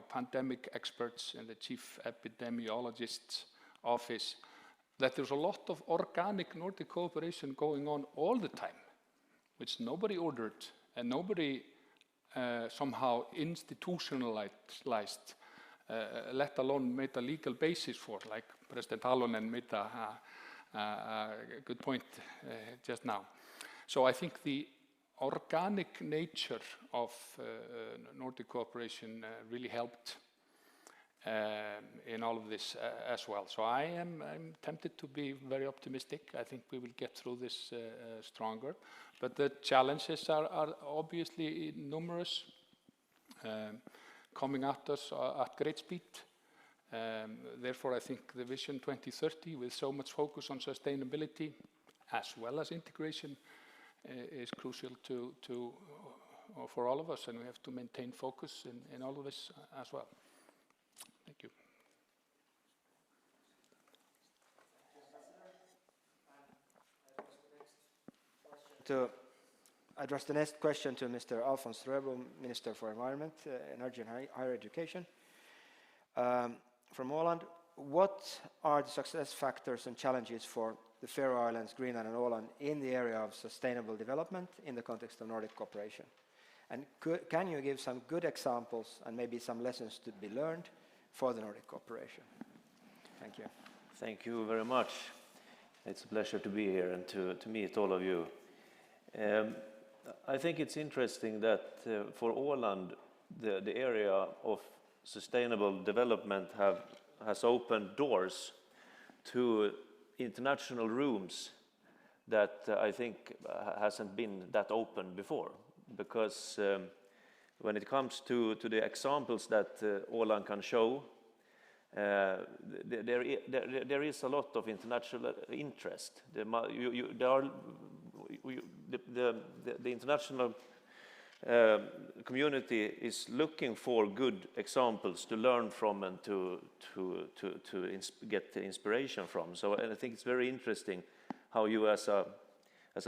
pandemic experts and the chief epidemiologist's office, that there's a lot of organic Nordic cooperation going on all the time, which nobody ordered and nobody somehow institutionalized, let alone made a legal basis for, like President Halonen made a good point just now. So I think the organic nature of Nordic cooperation really helped in all of this as well. So I'm tempted to be very optimistic. I think we will get through this stronger. But the challenges are obviously numerous, coming at us at great speed. Therefore, I think the Vision 2030, with so much focus on sustainability as well as integration, is crucial for all of us, and we have to maintain focus in all of this as well. Thank you. To address the next question to Mr. Alfons Röbo, Minister for Environment, Energy and Higher Education. From Åland, what are the success factors and challenges for the Faroe Islands, Greenland and Åland in the area of sustainable development in the context of Nordic cooperation? And can you give some good examples and maybe some lessons to be learned for the Nordic cooperation? Thank you. Thank you very much. It's a pleasure to be here and to meet all of you. I think it's interesting that for Åland, the area of sustainable development has opened doors to international rooms that I think hasn't been that open before. Because when it comes to the examples that Åland can show, there is a lot of international interest. The international community is looking for good examples to learn from and to get the inspiration from. So I think it's very interesting how you, as a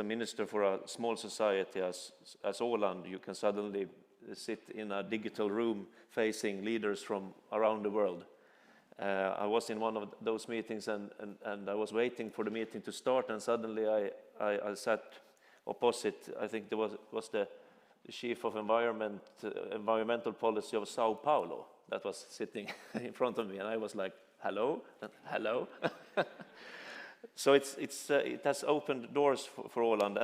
minister for a small society as Åland, you can suddenly sit in a digital room facing leaders from around the world. I was in one of those meetings and I was waiting for the meeting to start, and suddenly I sat opposite, I think there was the chief of environmental policy of Sao Paulo that was sitting in front of me, and I was like, hello, hello. So it has opened doors for Åland,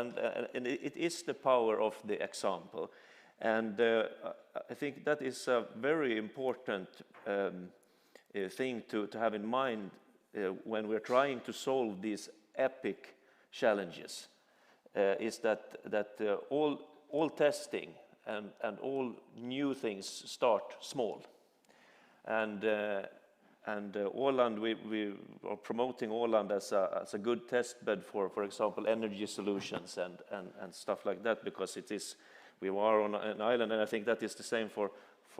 and it is the power of the example. And I think that is a very important thing to have in mind when we're trying to solve these epic challenges, is that all testing and all new things start small. And Åland, we are promoting Åland as a good test bed for example, energy solutions and stuff like that, because we are on an island, and I think that is the same for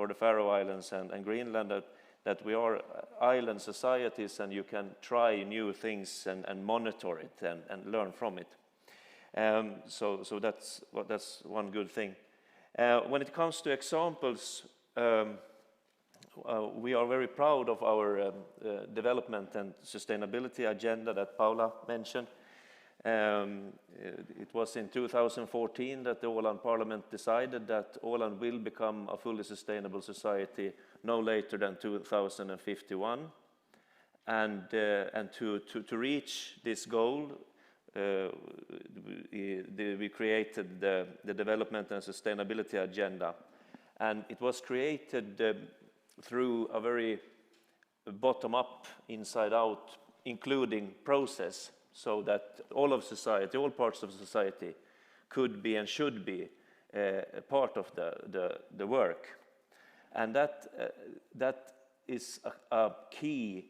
the Faroe Islands and Greenland, that we are island societies, and you can try new things and monitor it and learn from it. So that's one good thing. When it comes to examples, we are very proud of our development and sustainability agenda that Paula mentioned. It was in 2014 that the Åland Parliament decided that Åland will become a fully sustainable society no later than 2051. And to reach this goal, we created the Development and Sustainability Agenda. And it was created through a very bottom-up, inside-out, including process, so that all of society, all parts of society, could be and should be a part of the work. And that is a key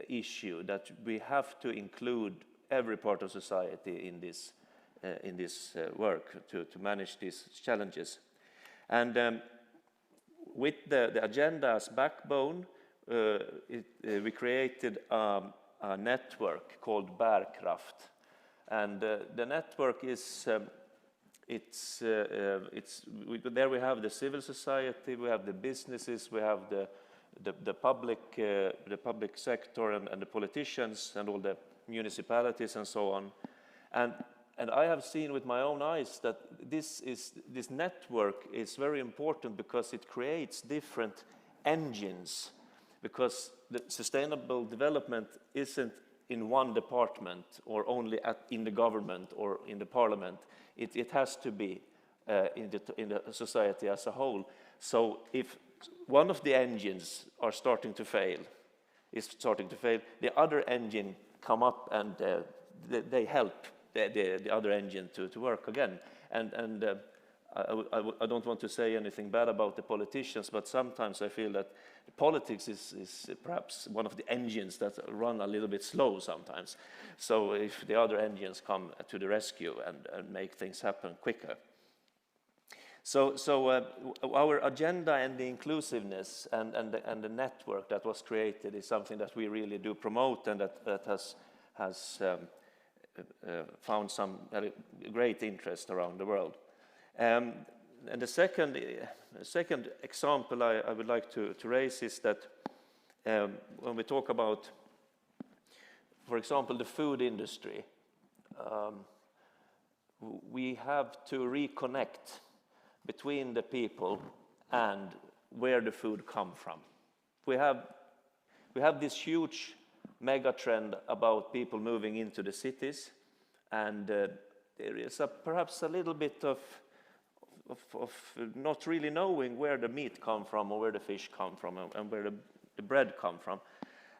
issue, that we have to include every part of society in this work to manage these challenges. And with the agenda as backbone, we created a network called Bärkraft, and the network is there we have the civil society, we have the businesses, we have the public sector and the politicians and all the municipalities and so on, and I have seen with my own eyes that this network is very important because it creates different engines. Because the sustainable development isn't in one department or only in the government or in the parliament. It has to be in the society as a whole. So if one of the engines are starting to fail, the other engine come up and they help the other engine to work again. And I don't want to say anything bad about the politicians, but sometimes I feel that politics is perhaps one of the engines that run a little bit slow sometimes. So if the other engines come to the rescue and make things happen quicker. So our agenda and the inclusiveness and the network that was created is something that we really do promote, and that has found some great interest around the world. And the second example I would like to raise is that when we talk about, for example, the food industry, we have to reconnect between the people and where the food comes from. We have this huge mega trend about people moving into the cities, and there is perhaps a little bit of not really knowing where the meat comes from, or where the fish come from, and where the bread comes from.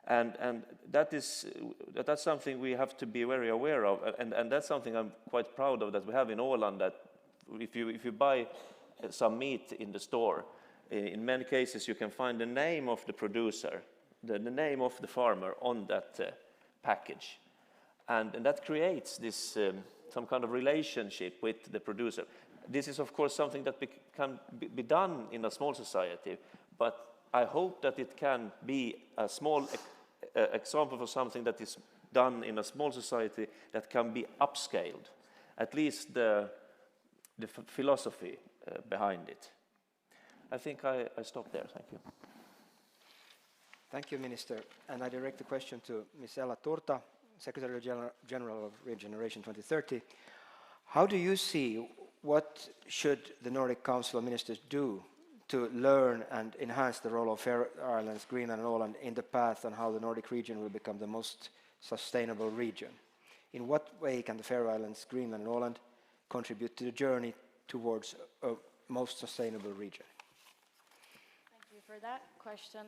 And that's something we have to be very aware of, and that's something I'm quite proud of that we have in Åland, that if you buy some meat in the store, in many cases you can find the name of the producer, the name of the farmer on that package. And that creates this some kind of relationship with the producer. This is of course something that can be done in a small society, but I hope that it can be a small example for something that is done in a small society that can be upscaled, at least the philosophy behind it. I think I stop there. Thank you. Thank you, Minister. And I direct the question to Ms. Ella Turta, Secretary General of Regeneration 2030. How do you see, what should the Nordic Council of Ministers do to learn and enhance the role of Faroe Islands, Greenland and Åland in the path on how the Nordic region will become the most sustainable region? In what way can the Faroe Islands, Greenland and Åland contribute to the journey towards a most sustainable region? Thank you for that question.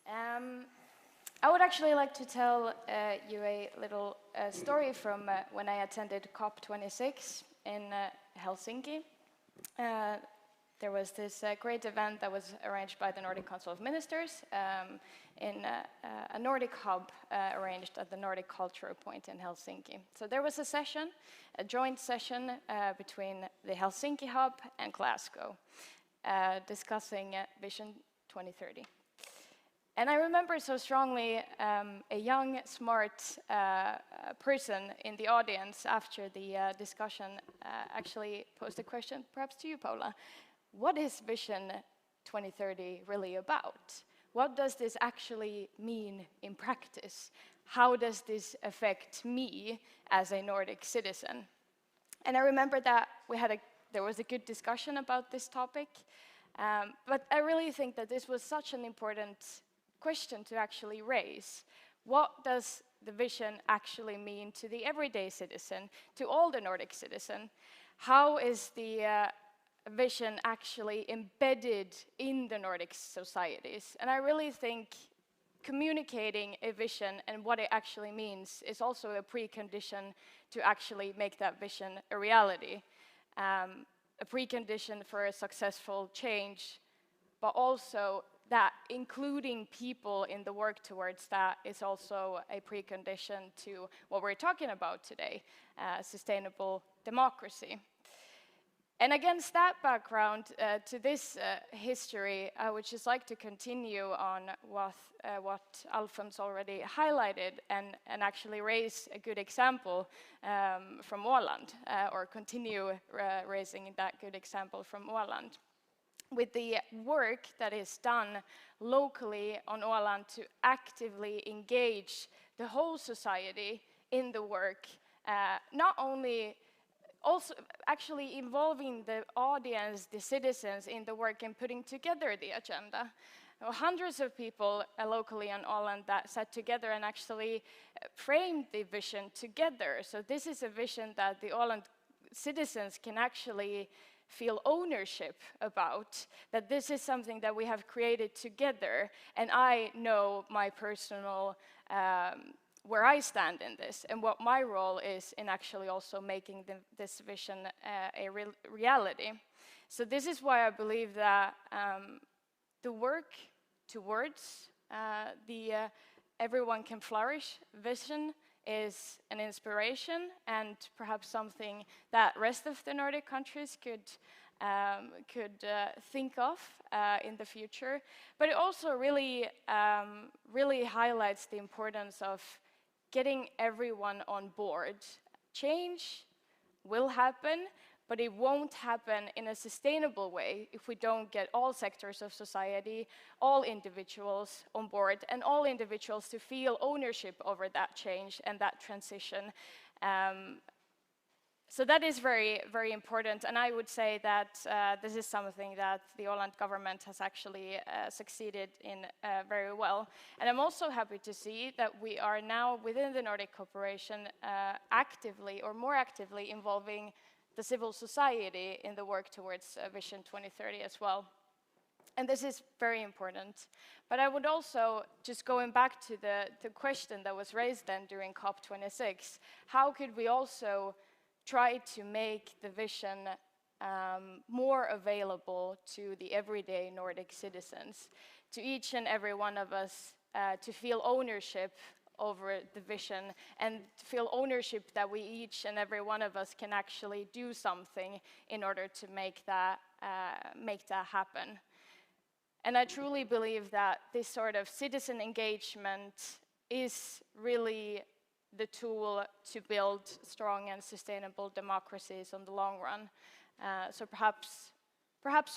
I would actually like to tell you a little story from when I attended COP26 in Helsinki. There was this great event that was arranged by the Nordic Council of Ministers in a Nordic hub arranged at the Nordic Cultural Point in Helsinki. So there was a session, a joint session between the Helsinki hub and Glasgow, discussing Vision 2030. And I remember so strongly a young, smart person in the audience after the discussion actually posed a question, perhaps to you, Paula. What is Vision 2030 really about? What does this actually mean in practice? How does this affect me as a Nordic citizen? And I remember that there was a good discussion about this topic, but I really think that this was such an important question to actually raise. What does the vision actually mean to the everyday citizen, to all the Nordic citizen? How is the vision actually embedded in the Nordic societies? And I really think communicating a vision and what it actually means is also a precondition to actually make that vision a reality, a precondition for a successful change, but also that including people in the work towards that is also a precondition to what we're talking about today, sustainable democracy. And against that background, to this history, I would just like to continue on what Alfons already highlighted and actually raise a good example from Åland, or continue raising that good example from Åland. With the work that is done locally on Åland to actively engage the whole society in the work, not only also actually involving the audience, the citizens in the work and putting together the agenda. Hundreds of people locally on Åland that sat together and actually framed the vision together. So this is a vision that the Åland citizens can actually feel ownership about, that this is something that we have created together, and I know my personal where I stand in this and what my role is in actually also making this vision a reality. So this is why I believe that the work towards the everyone can flourish vision is an inspiration and perhaps something that rest of the Nordic countries could think of in the future. But it also really, really highlights the importance of getting everyone on board. Change will happen, but it won't happen in a sustainable way if we don't get all sectors of society, all individuals on board, and all individuals to feel ownership over that change and that transition. So that is very, very important, and I would say that this is something that the Åland government has actually succeeded in very well. And I'm also happy to see that we are now within the Nordic Cooperation actively, or more actively, involving the civil society in the work towards Vision 2030 as well. And this is very important. But I would also, just going back to the question that was raised then during COP26, how could we also try to make the vision more available to the everyday Nordic citizens, to each and every one of us to feel ownership over the vision and feel ownership that we each and every one of us can actually do something in order to make that happen. And I truly believe that this sort of citizen engagement is really the tool to build strong and sustainable democracies on the long run. So perhaps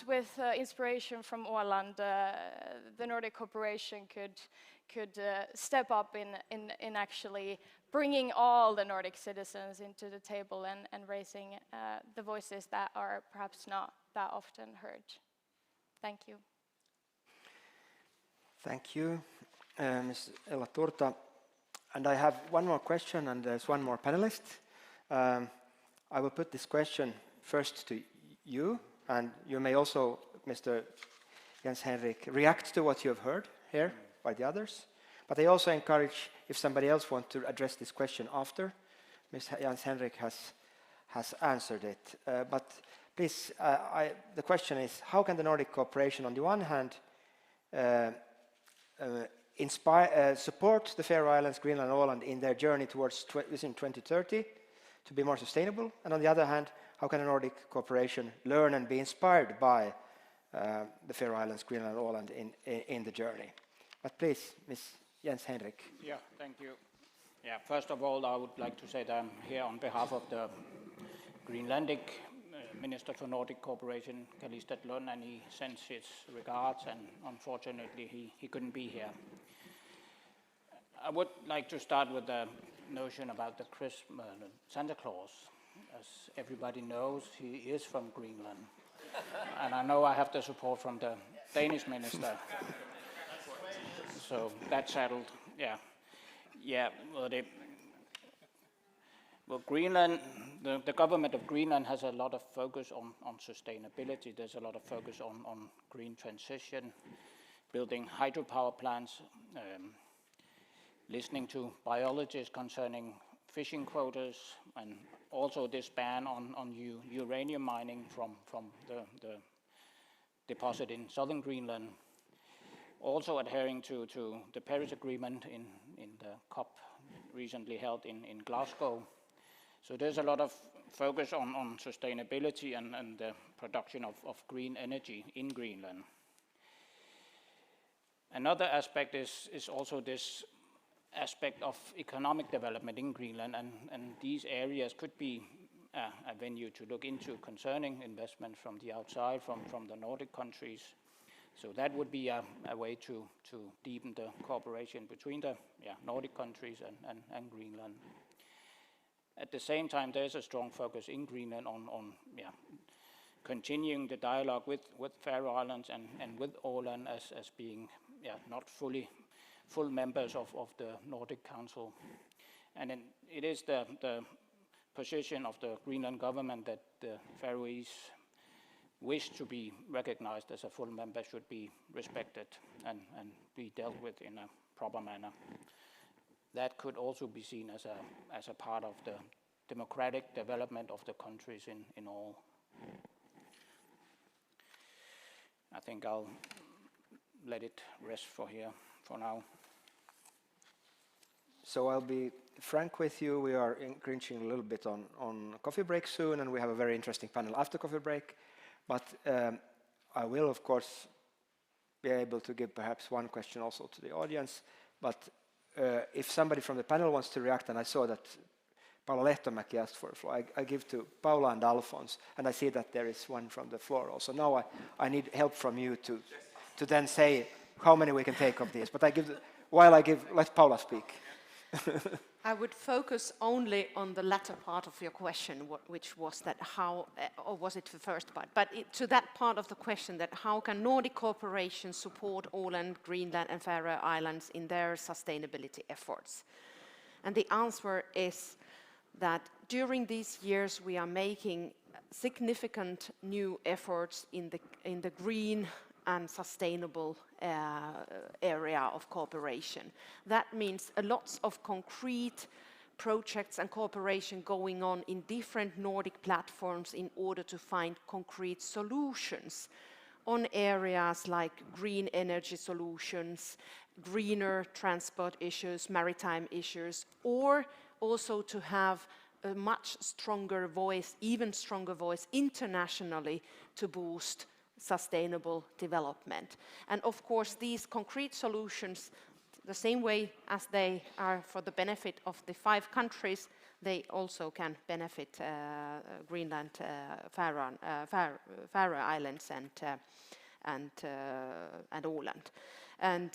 with inspiration from Åland, the Nordic Cooperation could step up in actually bringing all the Nordic citizens into the table and raising the voices that are perhaps not that often heard. Thank you. Thank you, Ms. Ella Turta. And I have one more question, and there's one more panelist. I will put this question first to you, and you may also, Mr. Jens-Henrik, react to what you have heard here by the others. But I also encourage, if somebody else wants to address this question after Mr. Jens-Henrik has answered it. But please, the question is, how can the Nordic cooperation on the one hand support the Faroe Islands, Greenland and Åland in their journey towards Vision 2030 to be more sustainable? And on the other hand, how can the Nordic cooperation learn and be inspired by the Faroe Islands, Greenland and Åland in the journey? But please, Ms. Jens-Henrik. Yeah, thank you. Yeah, first of all, I would like to say that I'm here on behalf of the Greenlandic Minister for Nordic Cooperation, Keaton, and he sends his regards, and unfortunately he couldn't be here. I would like to start with the notion about the Santa Claus. As everybody knows, he is from Greenland. And I know I have the support from the Danish minister. So that's settled, yeah. Yeah, well, Greenland, the government of Greenland has a lot of focus on sustainability. There's a lot of focus on green transition, building hydropower plants, listening to biologists concerning fishing quotas, and also this ban on uranium mining from the deposit in southern Greenland. Also adhering to the Paris Agreement in the COP recently held in Glasgow. So there's a lot of focus on sustainability and the production of green energy in Greenland. Another aspect is also this aspect of economic development in Greenland, and these areas could be a venue to look into concerning investment from the outside, from the Nordic countries. So that would be a way to deepen the cooperation between the Nordic countries and Greenland. At the same time, there's a strong focus in Greenland on continuing the dialogue with Faroe Islands and with Åland as being not full members of the Nordic Council. And it is the position of the Greenland government that the Faroese wish to be recognized as a full member should be respected and be dealt with in a proper manner. That could also be seen as a part of the democratic development of the countries in all. I think I'll let it rest for here for now. So I'll be frank with you. We are encroaching a little bit on coffee break soon, and we have a very interesting panel after coffee break. But I will, of course, be able to give perhaps one question also to the audience. But if somebody from the panel wants to react, and I saw that Paula Lehtomäki asked for the floor, I give to Paula and Alphonse, and I see that there is one from the floor also. Now I need help from you to then say how many we can take of these. But let Paula speak. I would focus only on the latter part of your question, which was that how, or was it the first part? But to that part of the question, that how can Nordic cooperation support Åland, Greenland and Faroe Islands in their sustainability efforts? And the answer is that during these years we are making significant new efforts in the green and sustainable area of cooperation. That means a lot of concrete projects and cooperation going on in different Nordic platforms in order to find concrete solutions on areas like green energy solutions, greener transport issues, maritime issues, or also to have a much stronger voice, even stronger voice internationally to boost sustainable development. And of course, these concrete solutions, the same way as they are for the benefit of the 5 countries, they also can benefit Greenland, Faroe Islands and Åland. And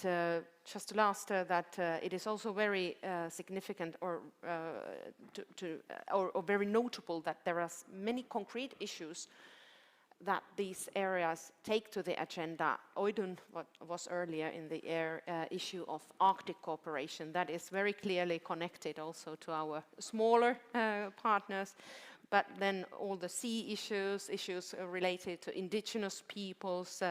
just to last, that it is also very significant or very notable that there are many concrete issues that these areas take to the agenda. Oidun was earlier in the issue of Arctic cooperation. That is very clearly connected also to our smaller partners. But then all the sea issues related to indigenous peoples,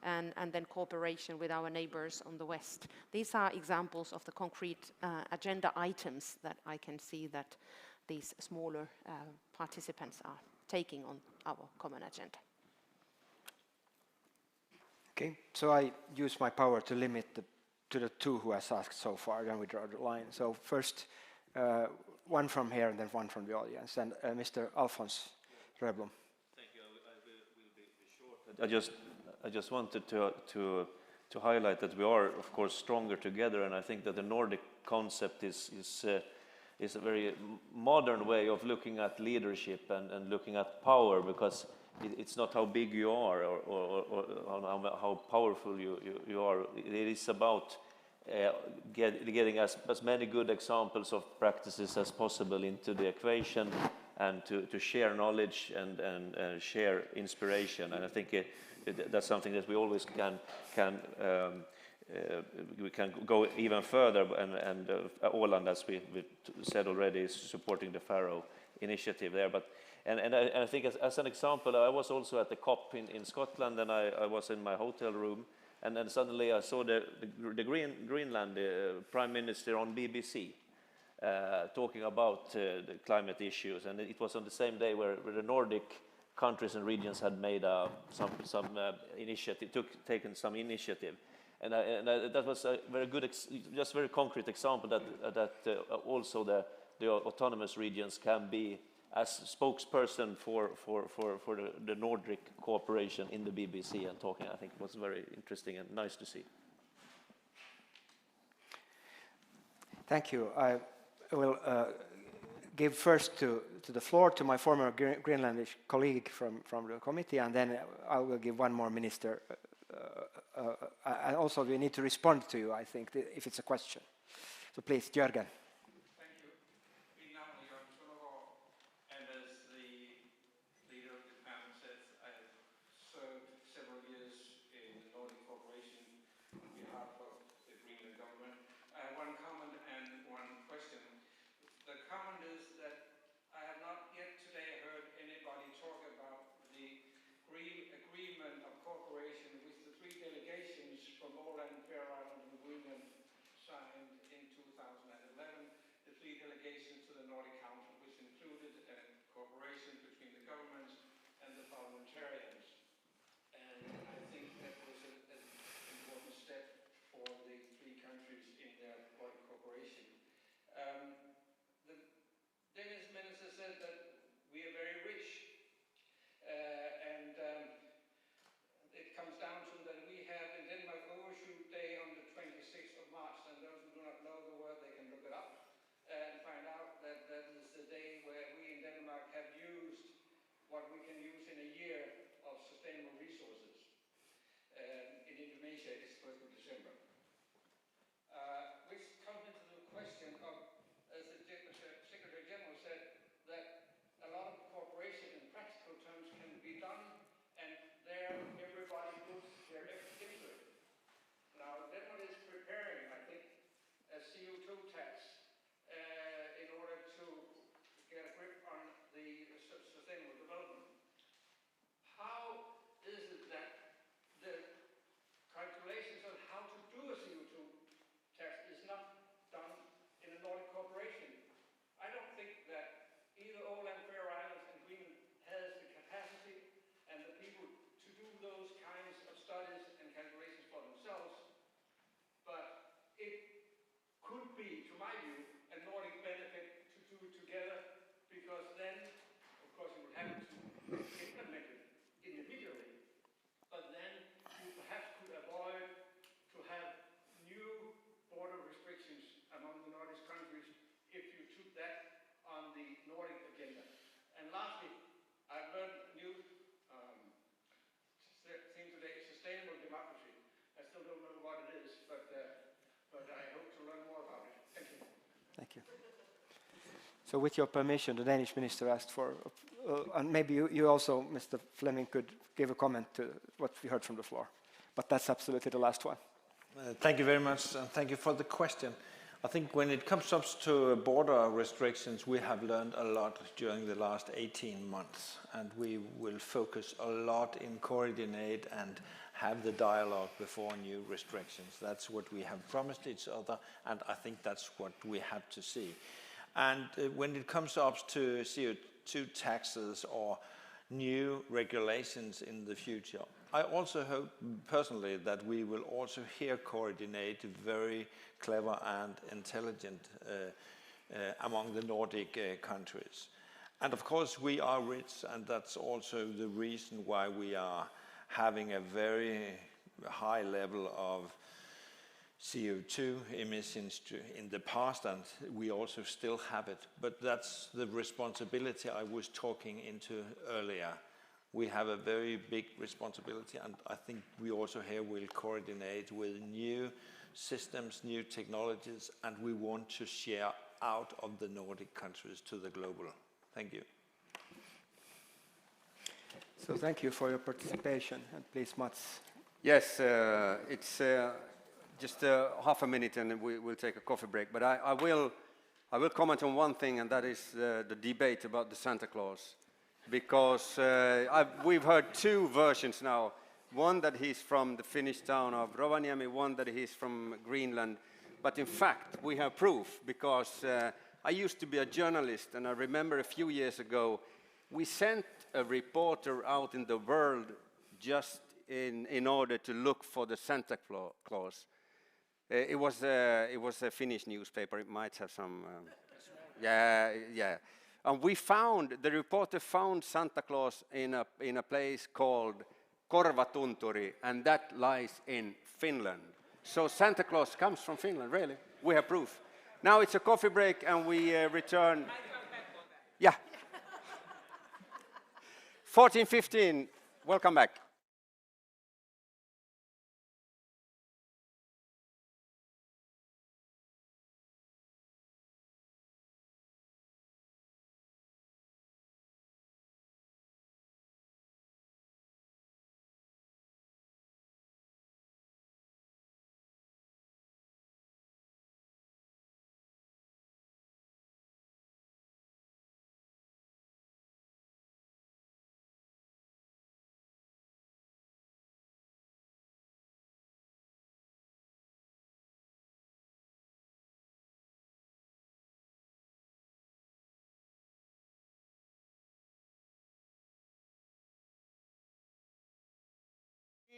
and then cooperation with our neighbors on the west. These are examples of the concrete agenda items that I can see that these smaller participants are taking on our common agenda. Okay, so I use my power to limit to the 2 who has asked so far, then we draw the line. So first, one from here and then one from the audience. And Mr. Alphonse Röblom. Thank you. I will be short. I just wanted to highlight that we are, of course, stronger together, and I think that the Nordic concept is a very modern way of looking at leadership and looking at power, because it's not how big you are or how powerful you are. It is about getting as many good examples of practices as possible into the equation, and to share knowledge and share inspiration. And I think that's something that we always we can go even further, and Åland, as we said already, is supporting the Faroe initiative there. But and I think as an example, I was also at the COP in Scotland, and I was in my hotel room, and then suddenly I saw the Greenland Prime Minister on BBC talking about the climate issues, and it was on the same day where the Nordic countries and regions had made some initiative, taken some initiative. And that was a very good, just very concrete example that also the autonomous regions can be as spokesperson for the Nordic cooperation in the BBC and talking. I think it was very interesting and nice to see. Thank you. I will give first to the floor to my former Greenlandish colleague from the committee, and then I will give one more minister. And also we need to respond to you, I think, if it's a question. So please, Jörgen. Thank you. And as the leader of the panel says, I have served several years in the Nordic Cooperation on behalf of the Greenland government. I have one comment and one question. The comment is that I have not yet today heard anybody talk about the agreement of cooperation with the 3 delegations from Åland, Faroe Islands and Greenland signed in 2011 what we can use in a year of sustainable resources. In Indonesia, it's 1st of December. Which comes into the question of, as the Secretary General said, that a lot of cooperation in practical terms can be done, and there everybody puts their effort into it. Now, Denmark is preparing, I think, a CO2 tax in order to get a grip on the sustainable development. How is it that the calculations on how to do a CO2 tax is not done in a Nordic cooperation? I don't think that either Åland, Faroe Islands and Greenland has the capacity and the people to do those kinds of studies and calculations for themselves. But it could be, to my view, a Nordic benefit to do it together, because then, of course, you would have to implement it individually, but then you perhaps could avoid to have new border restrictions among the Nordic countries if you took that on the Nordic agenda. And lastly, I've learned a new thing today, sustainable democracy. I still don't know what it is, but I hope to learn more about it. Thank you. Thank you. So with your permission, the Danish minister asked for, and maybe you also, Mr. Fleming, could give a comment to what we heard from the floor. But that's absolutely the last one. Thank you very much, and thank you for the question. I think when it comes up to border restrictions, we have learned a lot during the last 18 months, and we will focus a lot in coordinate and have the dialogue before new restrictions. That's what we have promised each other, and I think that's what we have to see. And when it comes up to CO2 taxes or new regulations in the future, I also hope personally that we will also here coordinate very clever and intelligent among the Nordic countries. And of course we are rich, and that's also the reason why we are having a very high level of CO2 emissions in the past, and we also still have it. But that's the responsibility I was talking into earlier. We have a very big responsibility, and I think we also here will coordinate with new systems, new technologies, and we want to share out of the Nordic countries to the global. Thank you. So thank you for your participation, and please, Mats. Yes, it's just half a minute and we'll take a coffee break, but I will comment on one thing, and that is the debate about the Santa Claus. Because we've heard two versions now. One that he's from the Finnish town of Rovaniemi, one that he's from Greenland. But in fact, we have proof, because I used to be a journalist, and I remember a few years ago, we sent a reporter out in the world just in order to look for the Santa Claus. It was a Finnish newspaper. It might have some... yeah. And the reporter found Santa Claus in a place called Korvatunturi, and that lies in Finland. So Santa Claus comes from Finland, really. We have proof. Now it's a coffee break, and we return. Yeah. 14:15. Welcome back.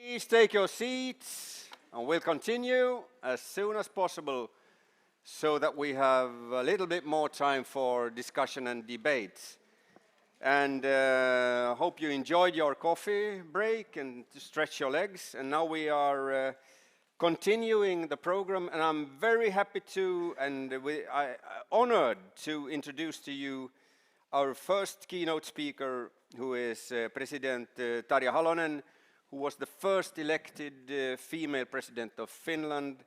Please take your seats, and we'll continue as soon as possible so that we have a little bit more time for discussion and debate. And hope you enjoyed your coffee break and to stretch your legs. And now we are continuing the program, and I'm very happy to and honored to introduce to you our first keynote speaker, who is President Tarja Halonen, who was the first elected female president of Finland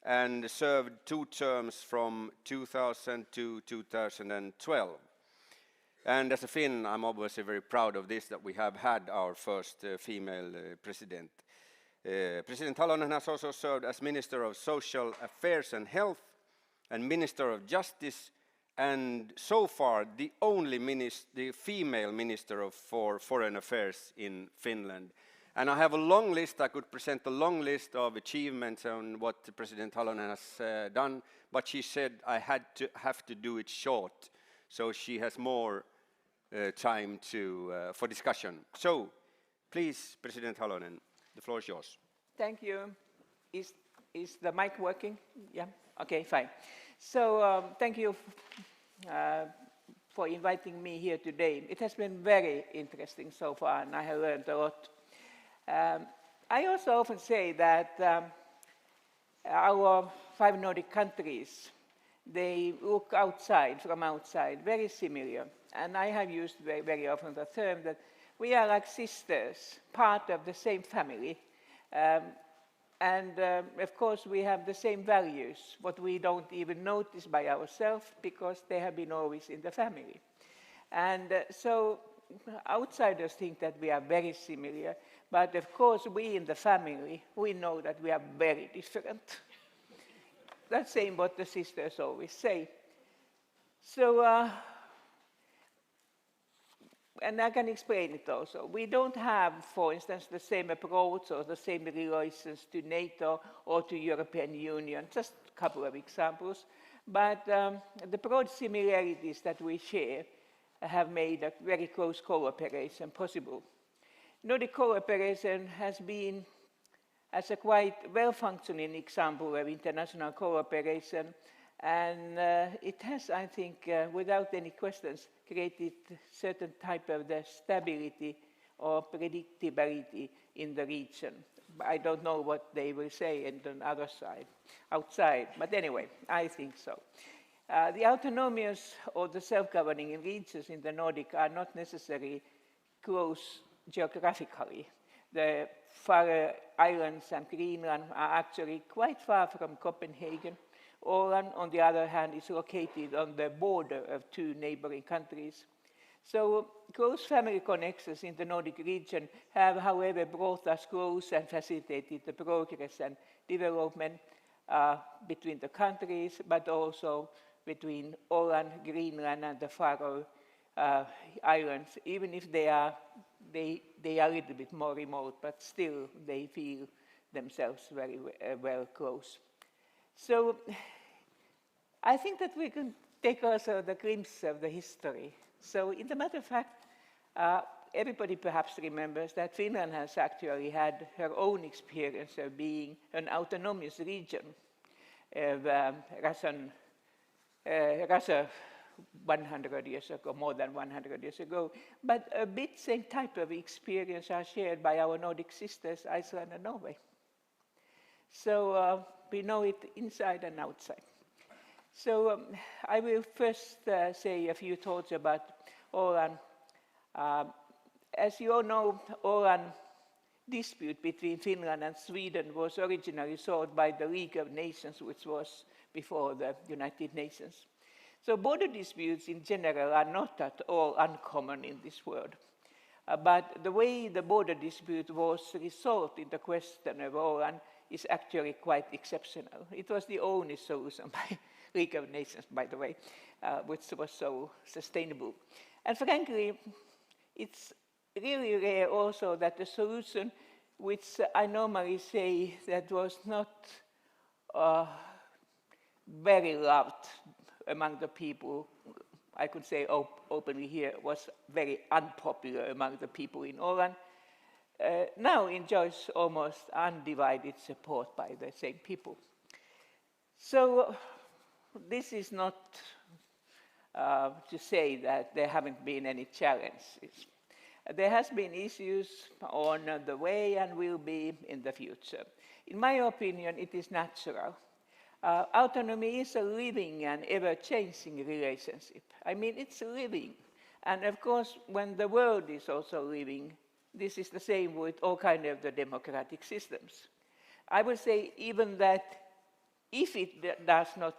and served 2 terms from 2000 to 2012. And as a Finn, I'm obviously very proud of this, that we have had our first female president. President Halonen has also served as Minister of Social Affairs and Health and Minister of Justice, and so far the only female Minister for Foreign Affairs in Finland. And I have a long list. I could present a long list of achievements on what President Halonen has done, but she said I have to do it short, so she has more time for discussion. So, please, President Halonen, the floor is yours. Thank you. Is the mic working? Yeah? Okay, fine. So, thank you for inviting me here today. It has been very interesting so far, and I have learned a lot. I also often say that our 5 Nordic countries, they look from outside, very similar. And I have used very often the term that we are like sisters, part of the same family. Of course, we have the same values, what we don't even notice by ourselves because they have been always in the family. And so outsiders think that we are very similar, but of course, we in the family, we know that we are very different. That's same what the sisters always say. So, and I can explain it also. We don't have, for instance, the same approach or the same relations to NATO or to European Union, just a couple of examples. But the broad similarities that we share have made a very close cooperation possible. Nordic cooperation has been as a quite well-functioning example of international cooperation, and it has, I think, without any questions, created certain type of the stability or predictability in the region. I don't know what they will say on the other side, outside, but anyway, I think so. The autonomous or the self-governing regions in the Nordic are not necessarily close geographically. The Faroe Islands and Greenland are actually quite far from Copenhagen. Åland, on the other hand, is located on the border of 2 neighboring countries. So close family connections in the Nordic region have, however, brought us close and facilitated the progress and development between the countries, but also between Åland, Greenland, and the Faroe Islands, even if they are a little bit more remote, but still they feel themselves very well close. So I think that we can take also the glimpse of the history. So in the matter of fact, everybody perhaps remembers that Finland has actually had her own experience of being an autonomous region of Russia 100 years ago, more than 100 years ago. But a bit same type of experience are shared by our Nordic sisters, Iceland and Norway. So we know it inside and outside. So I will first say a few thoughts about Åland. As you all know, Åland dispute between Finland and Sweden was originally solved by the League of Nations, which was before the United Nations. So border disputes in general are not at all uncommon in this world. But the way the border dispute was resolved in the question of Åland is actually quite exceptional. It was the only solution by League of Nations, by the way, which was so sustainable. And frankly, it's really rare also that the solution, which I normally say that was not very loved among the people, I could say openly here, was very unpopular among the people in Åland, now enjoys almost undivided support by the same people. So this is not to say that there haven't been any challenges. There has been issues on the way and will be in the future. In my opinion, it is natural. Autonomy is a living and ever-changing relationship. I mean, it's living. And of course, when the world is also living, this is the same with all kinds of the democratic systems. I would say even that if it does not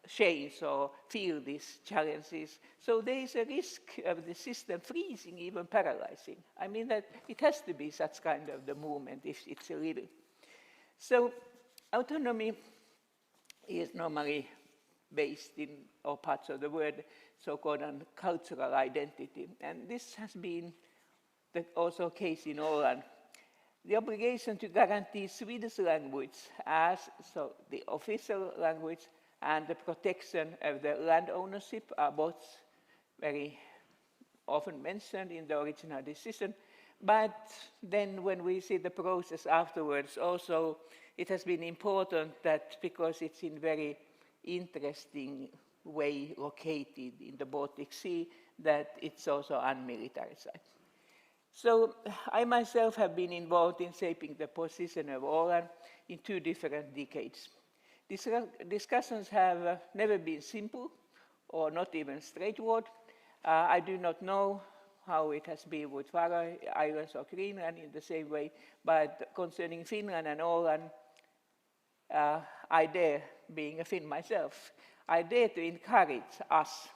change or feel these challenges, so there is a risk of the system freezing, even paralyzing. I mean that it has to be such kind of the movement if it's living. So autonomy is normally based in all parts of the world, so-called on cultural identity. And this has been also case in Åland. The obligation to guarantee Swedish language as the official language and the protection of the land ownership are both very often mentioned in the original decision. But then when we see the process afterwards, also it has been important that because it's in very interesting way located in the Baltic Sea, that it's also unmilitarized. So I myself have been involved in shaping the position of Åland in 2 different decades. These discussions have never been simple or not even straightforward. I do not know how it has been with Faroe Islands or Greenland in the same way, but concerning Finland and Åland, I dare, being a Finn myself, I dare to encourage us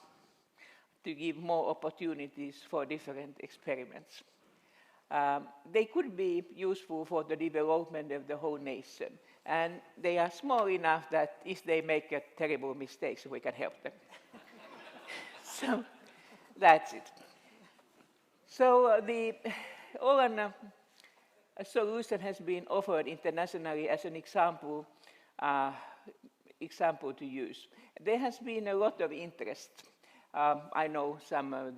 to give more opportunities for different experiments. They could be useful for the development of the whole nation, and they are small enough that if they make a terrible mistake, we can help them. So that's it. So the Åland solution has been offered internationally as an example to use. There has been a lot of interest. I know some of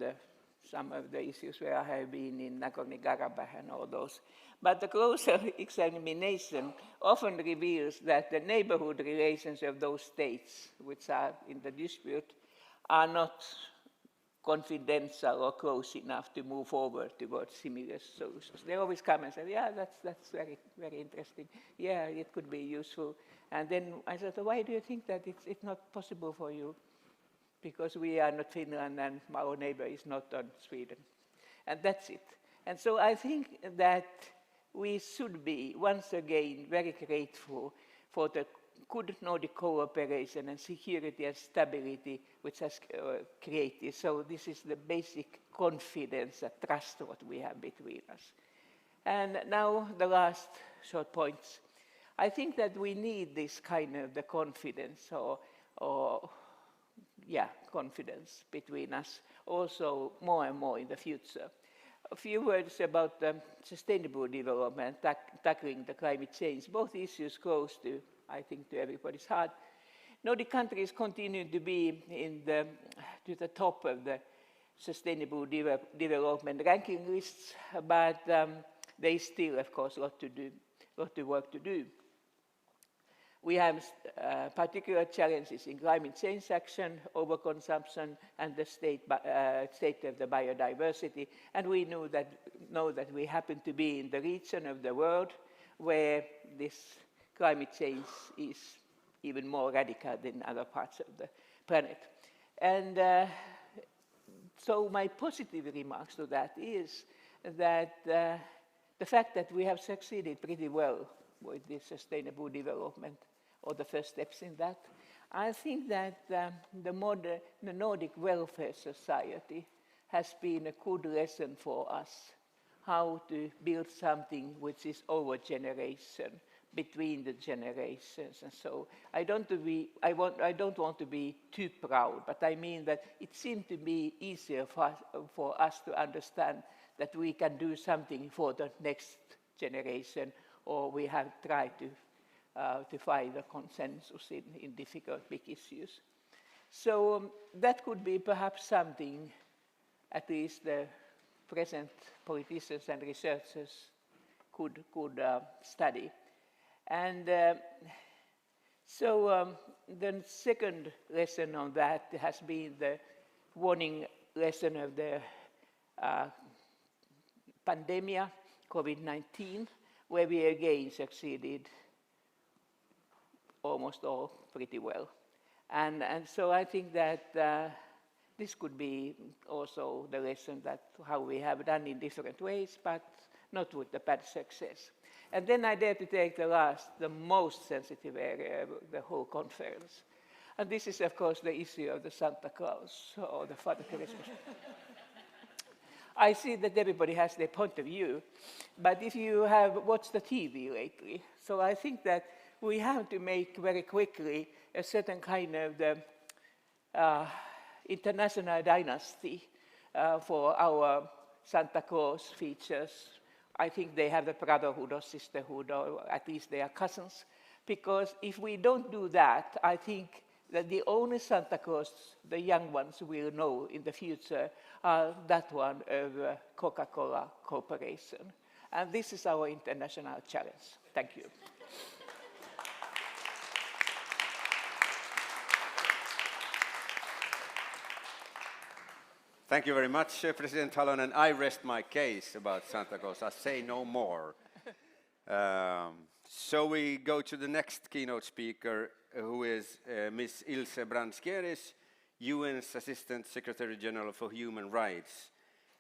the issues where I have been in Nagorno-Karabakh and all those. But the closer examination often reveals that the neighborhood relations of those states which are in the dispute are not confidential or close enough to move forward towards similar solutions. They always come and say, yeah, that's very, very interesting. Yeah, it could be useful. And then I said, why do you think that it's not possible for you? Because we are not Finland and our neighbor is not on Sweden. And that's it. And so I think that we should be, once again, very grateful for the good Nordic cooperation and security and stability which has created. So this is the basic confidence and trust what we have between us. And now the last short points. I think that we need this kind of the confidence confidence between us also more and more in the future. A few words about sustainable development, tackling the climate change. Both issues close to, I think, to everybody's heart. Nordic countries continue to be to the top of the sustainable development ranking lists, but there is still, of course, a lot of work to do. We have particular challenges in climate change action, overconsumption, and the state of the biodiversity. And we know that we happen to be in the region of the world where this climate change is even more radical than other parts of the planet. And so my positive remarks to that is that the fact that we have succeeded pretty well with this sustainable development, or the first steps in that. I think that the Nordic welfare society has been a good lesson for us, how to build something which is over generation, between the generations. And so I don't want to be too proud, but I mean that it seemed to be easier for us to understand that we can do something for the next generation, or we have tried to find a consensus in difficult big issues. So that could be perhaps something at least the present politicians and researchers could study. And so the second lesson on that has been the warning lesson of the pandemic, COVID-19, where we again succeeded almost all pretty well. And so I think that this could be also the lesson that how we have done in different ways, but not with the bad success. And then I dare to take the most sensitive area of the whole conference. And this is, of course, the issue of the Santa Claus, or the Father Christmas. I see that everybody has their point of view, but if you have watched the TV lately, so I think that we have to make very quickly a certain kind of the international dynasty for our Santa Claus features. I think they have the brotherhood or sisterhood, or at least they are cousins, because if we don't do that, I think that the only Santa Claus the young ones will know in the future are that one of Coca-Cola Corporation. And this is our international challenge. Thank you. Thank you very much, President Halonen. I rest my case about Santa Claus. I say no more. So we go to the next keynote speaker, who is Ms. Ilse Brandskeris, UN's Assistant Secretary General for Human Rights.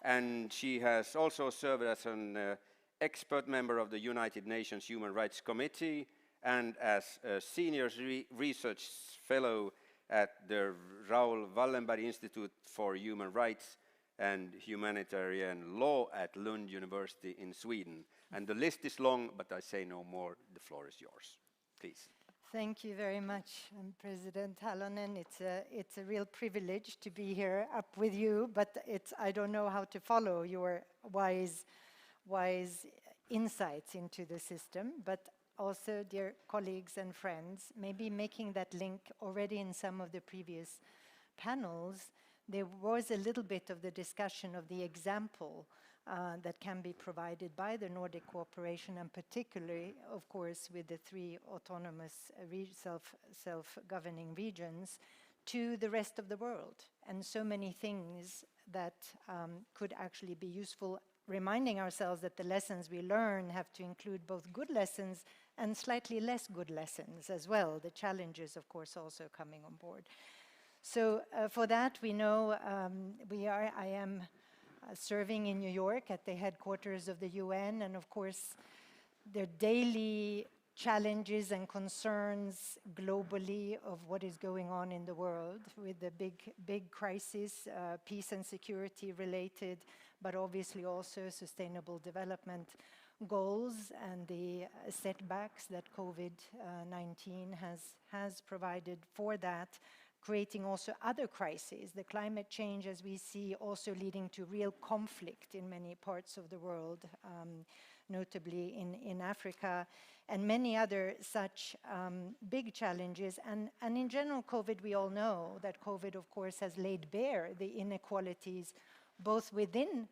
And she has also served as an expert member of the United Nations Human Rights Committee and as a senior research fellow at the Raoul Wallenberg Institute for Human Rights and Humanitarian Law at Lund University in Sweden. And the list is long, but I say no more. The floor is yours. Please. Thank you very much, President Halonen. It's a real privilege to be here up with you, but I don't know how to follow your wise insights into the system. But also, dear colleagues and friends, maybe making that link already in some of the previous panels, there was a little bit of the discussion of the example that can be provided by the Nordic cooperation, and particularly, of course, with the 3 autonomous self-governing regions, to the rest of the world. And so many things that could actually be useful, reminding ourselves that the lessons we learn have to include both good lessons and slightly less good lessons as well. The challenges, of course, also coming on board. So for that, we know I am serving in New York at the headquarters of the UN, and of course, their daily challenges and concerns globally of what is going on in the world with the big crisis, peace and security related, but obviously also sustainable development goals and the setbacks that COVID-19 has provided for that, creating also other crises, the climate change as we see also leading to real conflict in many parts of the world, notably in Africa, and many other such big challenges. And in general, COVID, we all know that COVID, of course, has laid bare the inequalities both within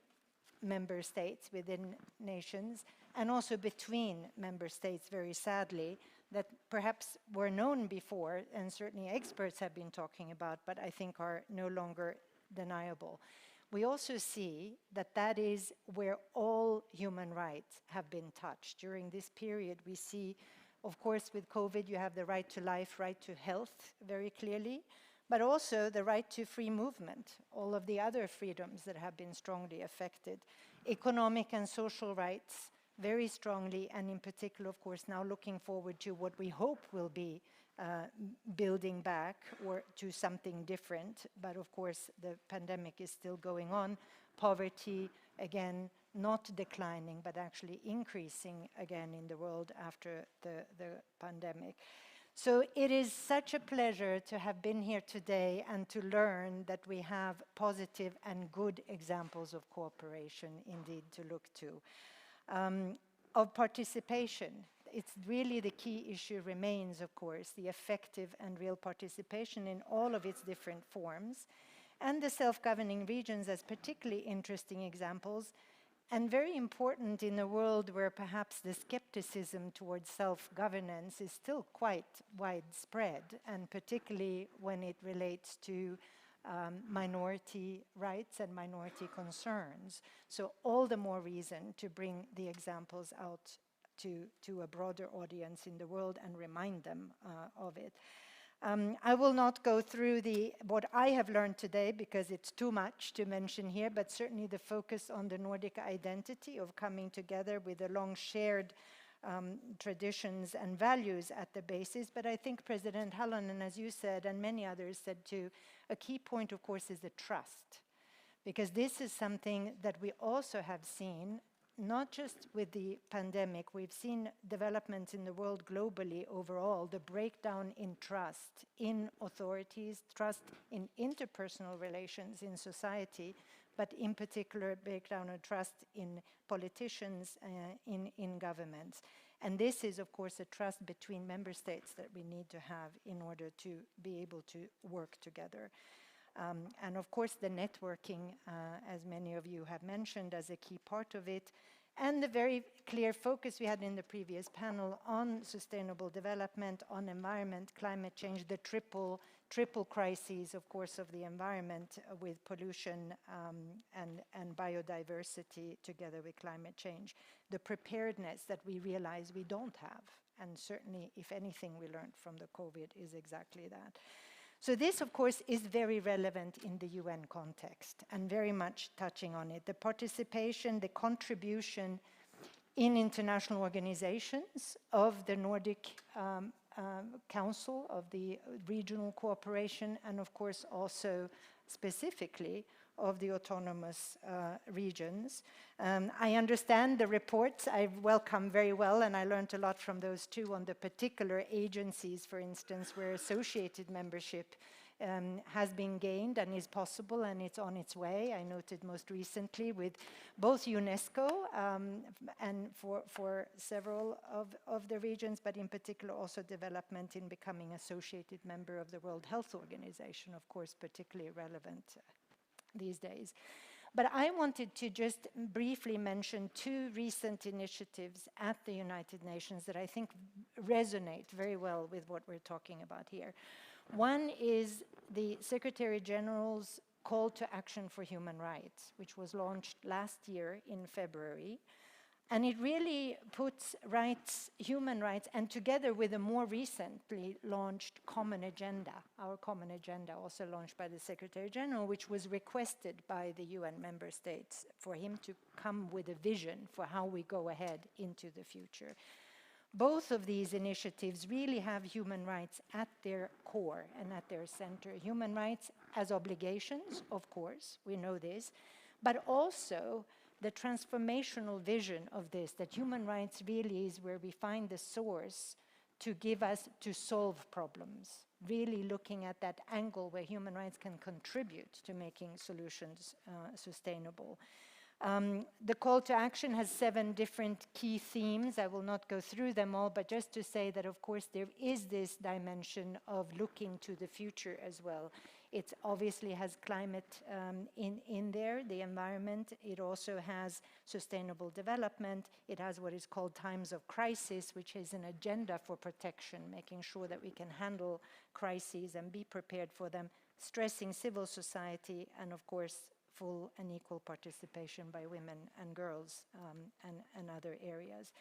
member states, within nations, and also between member states, very sadly, that perhaps were known before, and certainly experts have been talking about, but I think are no longer deniable. We also see that that is where all human rights have been touched. During this period, we see, of course, with COVID, you have the right to life, right to health, very clearly, but also the right to free movement, all of the other freedoms that have been strongly affected. Economic and social rights, very strongly, and in particular, of course, now looking forward to what we hope will be building back or to something different. But of course, the pandemic is still going on. Poverty, again, not declining, but actually increasing again in the world after the pandemic. So it is such a pleasure to have been here today and to learn that we have positive and good examples of cooperation indeed to look to. Of participation, it's really the key issue remains, of course, the effective and real participation in all of its different forms, and the self-governing regions as particularly interesting examples, and very important in a world where perhaps the skepticism towards self-governance is still quite widespread, and particularly when it relates to minority rights and minority concerns. So all the more reason to bring the examples out to a broader audience in the world and remind them of it. I will not go through what I have learned today because it's too much to mention here, but certainly the focus on the Nordic identity of coming together with the long shared traditions and values at the basis. But I think President Halonen, as you said, and many others said too, a key point, of course, is the trust. Because this is something that we also have seen, not just with the pandemic, we've seen developments in the world globally overall, the breakdown in trust in authorities, trust in interpersonal relations in society, but in particular breakdown of trust in politicians, in governments. And this is, of course, a trust between member states that we need to have in order to be able to work together. And of course, the networking, as many of you have mentioned, as a key part of it, and the very clear focus we had in the previous panel on sustainable development, on environment, climate change, the triple crises, of course, of the environment with pollution and biodiversity together with climate change. The preparedness that we realize we don't have, and certainly, if anything we learned from the COVID is exactly that. So this, of course, is very relevant in the UN context and very much touching on it. The participation, the contribution in international organizations of the Nordic Council, of the regional cooperation, and of course also specifically of the autonomous regions. I understand the reports I welcome very well, and I learned a lot from those too on the particular agencies, for instance, where associated membership has been gained and is possible and it's on its way. I noted most recently with both UNESCO and for several of the regions, but in particular also development in becoming associated member of the World Health Organization, of course, particularly relevant these days. But I wanted to just briefly mention two recent initiatives at the United Nations that I think resonate very well with what we're talking about here. One is the Secretary General's Call to Action for Human Rights, which was launched last year in February. And it really puts human rights, and together with a more recently launched common agenda, our common agenda also launched by the Secretary General, which was requested by the UN member states for him to come with a vision for how we go ahead into the future. Both of these initiatives really have human rights at their core and at their center. Human rights as obligations, of course, we know this, but also the transformational vision of this, that human rights really is where we find the source to give us, to solve problems, really looking at that angle where human rights can contribute to making solutions sustainable. The call to action has 7 different key themes. I will not go through them all, but just to say that, of course, there is this dimension of looking to the future as well. It obviously has climate in there, the environment. It also has sustainable development. It has what is called times of crisis, which is an agenda for protection, making sure that we can handle crises and be prepared for them, stressing civil society, and of course, full and equal participation by women and girls and other areas.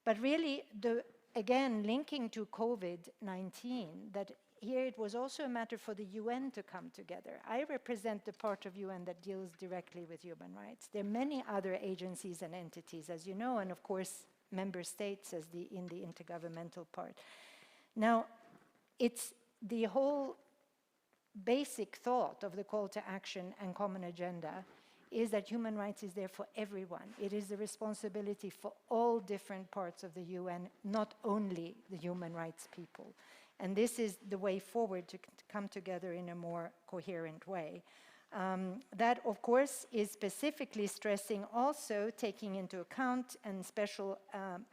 But really, again, linking to COVID-19, that here it was also a matter for the UN to come together. I represent the part of UN that deals directly with human rights. There are many other agencies and entities, as you know, and of course, member states as in the intergovernmental part. Now, it's the whole basic thought of the call to action and common agenda is that human rights is there for everyone. It is the responsibility for all different parts of the UN, not only the human rights people. And this is the way forward to come together in a more coherent way. That, of course, is specifically stressing also taking into account and special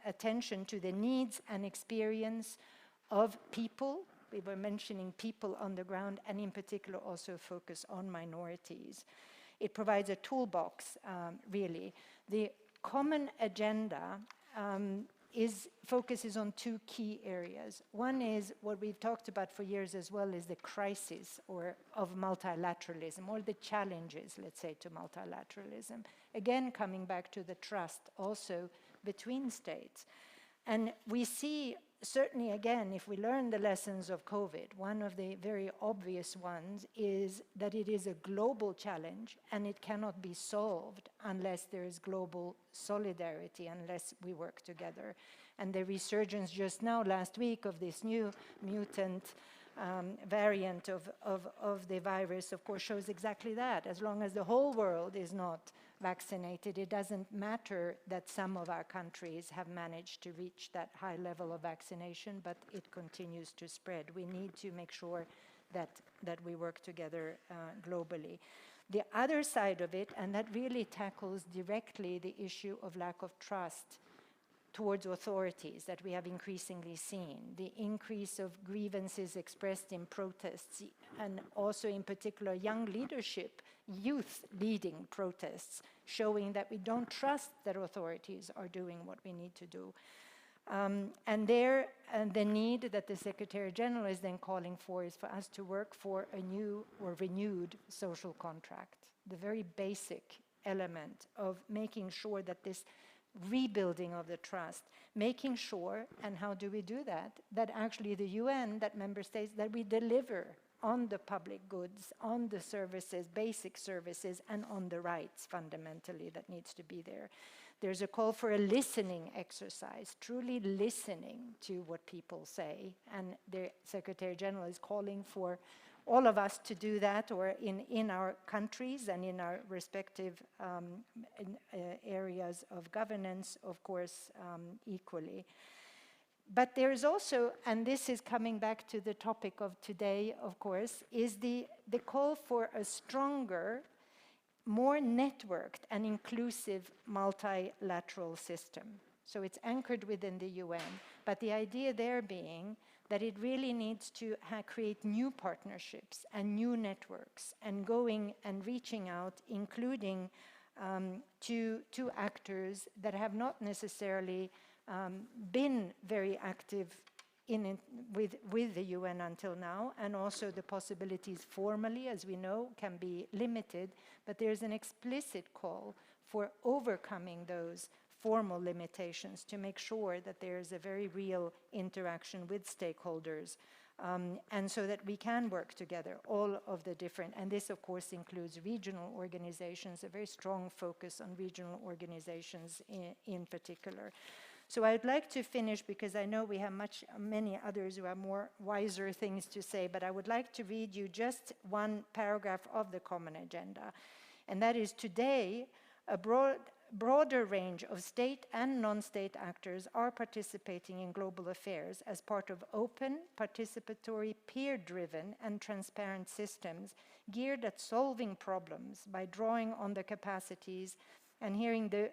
attention to the needs and experience of people. We were mentioning people on the ground, and in particular also focus on minorities. It provides a toolbox, really. The common agenda focuses on 2 key areas. One is what we've talked about for years as well, is the crisis of multilateralism, or the challenges, let's say, to multilateralism. Again, coming back to the trust also between states. And we see certainly, again, if we learn the lessons of COVID, one of the very obvious ones is that it is a global challenge and it cannot be solved unless there is global solidarity, unless we work together. And the resurgence just now, last week, of this new mutant variant of the virus, of course, shows exactly that. As long as the whole world is not vaccinated, it doesn't matter that some of our countries have managed to reach that high level of vaccination, but it continues to spread. We need to make sure that we work together globally. The other side of it, and that really tackles directly the issue of lack of trust towards authorities that we have increasingly seen, the increase of grievances expressed in protests, and also in particular young leadership, youth leading protests, showing that we don't trust that authorities are doing what we need to do. And the need that the Secretary General is then calling for is for us to work for a new or renewed social contract, the very basic element of making sure that this rebuilding of the trust, making sure, and how do we do that, that actually the UN, that member states, that we deliver on the public goods, on the services, basic services, and on the rights fundamentally that needs to be there. There's a call for a listening exercise, truly listening to what people say, and the Secretary General is calling for all of us to do that, or in our countries and in our respective areas of governance, of course, equally. But there is also, and this is coming back to the topic of today, of course, is the call for a stronger, more networked and inclusive multilateral system. So it's anchored within the UN, but the idea there being that it really needs to create new partnerships and new networks, and going and reaching out, including to actors that have not necessarily been very active with the UN until now, and also the possibilities formally, as we know, can be limited, but there's an explicit call for overcoming those formal limitations to make sure that there's a very real interaction with stakeholders, and so that we can work together, all of the different, and this of course includes regional organizations, a very strong focus on regional organizations in particular. So I'd like to finish, because I know we have many others who have more wiser things to say, but I would like to read you just one paragraph of the common agenda, and that is: today, a broader range of state and non-state actors are participating in global affairs as part of open, participatory, peer-driven and transparent systems geared at solving problems by drawing on the capacities and hearing the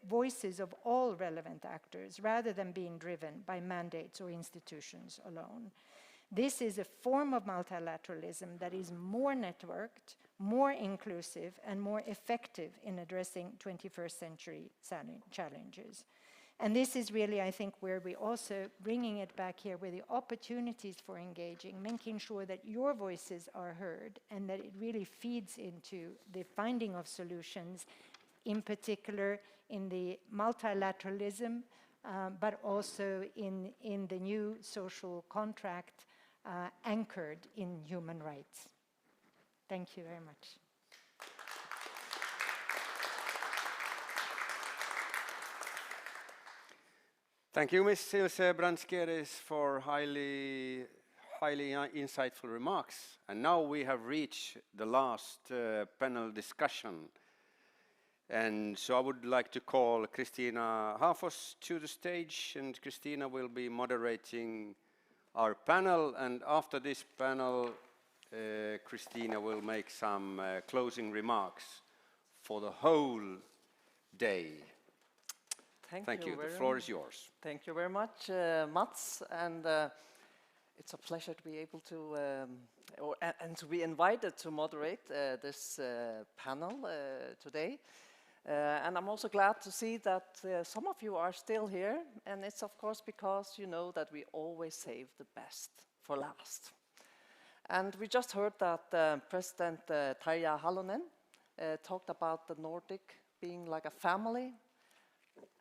voices of all relevant actors rather than being driven by mandates or institutions alone. This is a form of multilateralism that is more networked, more inclusive, and more effective in addressing 21st century challenges. And this is really, I think, where we also, bringing it back here, where the opportunities for engaging, making sure that your voices are heard and that it really feeds into the finding of solutions, in particular in the multilateralism, but also in the new social contract anchored in human rights. Thank you very much. Thank you, Ms. Ilse Brandskeres, for highly insightful remarks. And now we have reached the last panel discussion. And so I would like to call Christina Harvest to the stage, and Christina will be moderating our panel. And after this panel, Christina will make some closing remarks for the whole day. Thank you. The floor is yours. Thank you very much, Mats, and it's a pleasure to be able to and to be invited to moderate this panel today. And I'm also glad to see that some of you are still here, and it's of course because you know that we always save the best for last. And we just heard that President Tarja Halonen talked about the Nordic being like a family,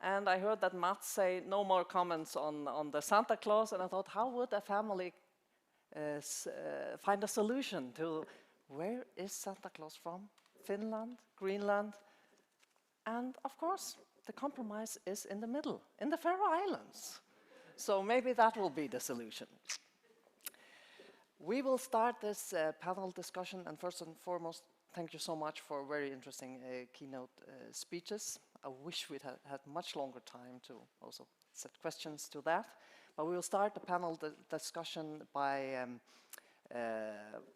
And I heard that Mats say no more comments on the Santa Claus, and I thought, how would a family find a solution to where is Santa Claus from? Finland, Greenland, and of course, the compromise is in the middle, in the Faroe Islands. So maybe that will be the solution. We will start this panel discussion, and first and foremost, thank you so much for very interesting keynote speeches. I wish we'd had much longer time to also set questions to that. But we will start the panel discussion by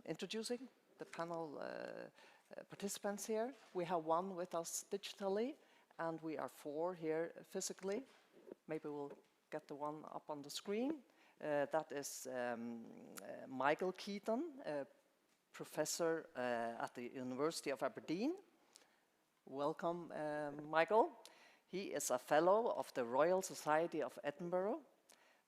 introducing the panel participants here. We have one with us digitally, and we are 4 here physically. Maybe we'll get the one up on the screen. That is Michael Keaton, professor at the University of Aberdeen. Welcome, Michael. He is a fellow of the Royal Society of Edinburgh,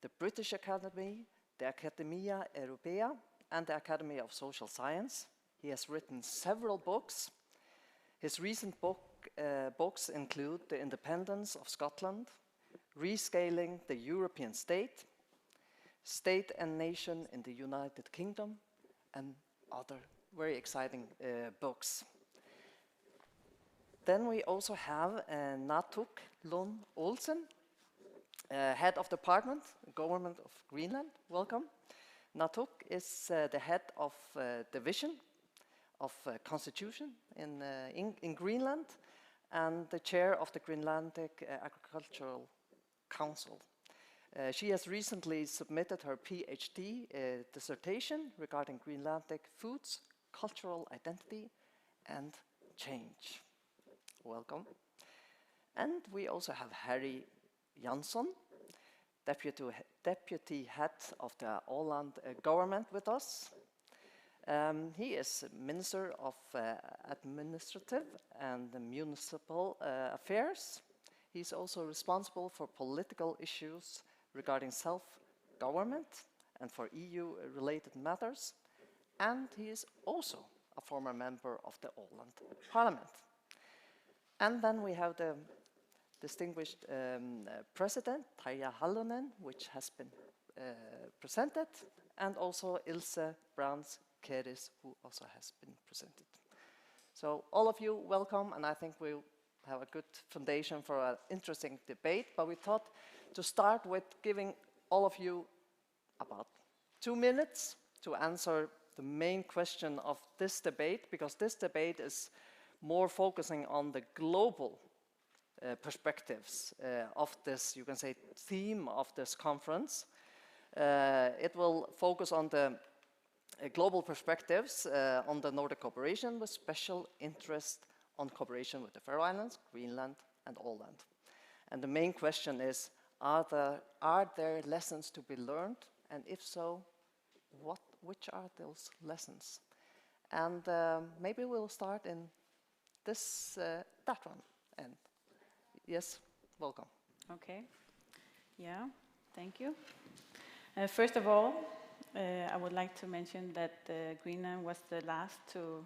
the British Academy, the Academia Europea, and the Academy of Social Science. He has written several books. His recent books include The Independence of Scotland, Rescaling the European State, State and Nation in the United Kingdom, and other very exciting books. Then we also have Natuk Lund Olsen, head of department, Government of Greenland. Welcome. Natuk is the head of division of constitution in Greenland and the chair of the Greenlandic Agricultural Council. She has recently submitted her PhD dissertation regarding Greenlandic foods, cultural identity, and change. Welcome. And we also have Harry Jansson, deputy head of the Åland government with us. He is Minister of Administrative and Municipal Affairs. He's also responsible for political issues regarding self-government and for EU-related matters. And he is also a former member of the Åland Parliament. And then we have the distinguished president, Tarja Halonen, which has been presented, and also Ilse Brands-Keris, who also has been presented. So all of you, welcome, and I think we'll have a good foundation for an interesting debate, but we thought to start with giving all of you about 2 minutes to answer the main question of this debate, because this debate is more focusing on the global perspectives of this, you can say, theme of this conference. It will focus on the global perspectives on the Nordic cooperation with special interest on cooperation with the Faroe Islands, Greenland and Åland. And the main question is, are there lessons to be learned? And if so, which are those lessons? And maybe we'll start in that one. And yes, welcome. Okay. Yeah, thank you. First of all, I would like to mention that Greenland was the last to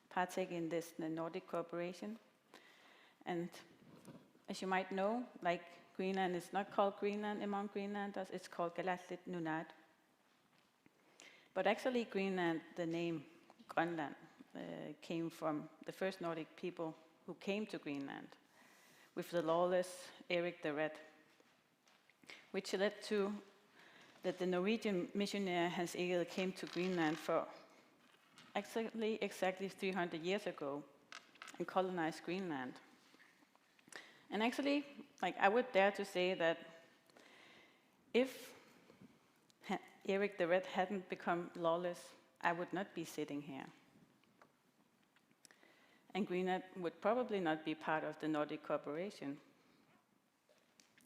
partake in this Nordic cooperation. And as you might know, like Greenland is not called Greenland among Greenlanders, it's called Galatlit Nunad. But actually Greenland, the name Grönland, came from the first Nordic people who came to Greenland with the lawless Erik the Red, which led to that the Norwegian missionary Hans Egil came to Greenland for exactly 300 years ago and colonized Greenland. And actually, like, I would dare to say that if Erik the Red hadn't become lawless, I would not be sitting here. And Greenland would probably not be part of the Nordic cooperation,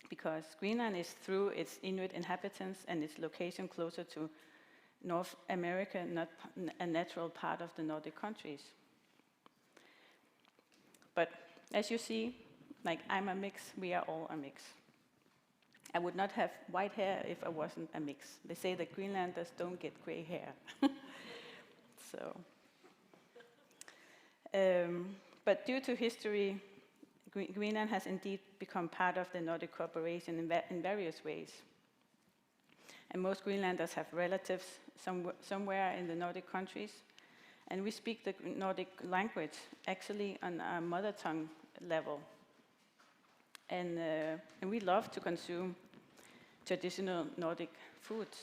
because Greenland is, through its Inuit inhabitants and its location closer to North America, not a natural part of the Nordic countries. But as you see, like, I'm a mix, we are all a mix. I would not have white hair if I wasn't a mix. They say that Greenlanders don't get gray hair. So, but due to history, Greenland has indeed become part of the Nordic cooperation in various ways. And most Greenlanders have relatives somewhere in the Nordic countries. And we speak the Nordic language actually on a mother tongue level. And we love to consume traditional Nordic foods.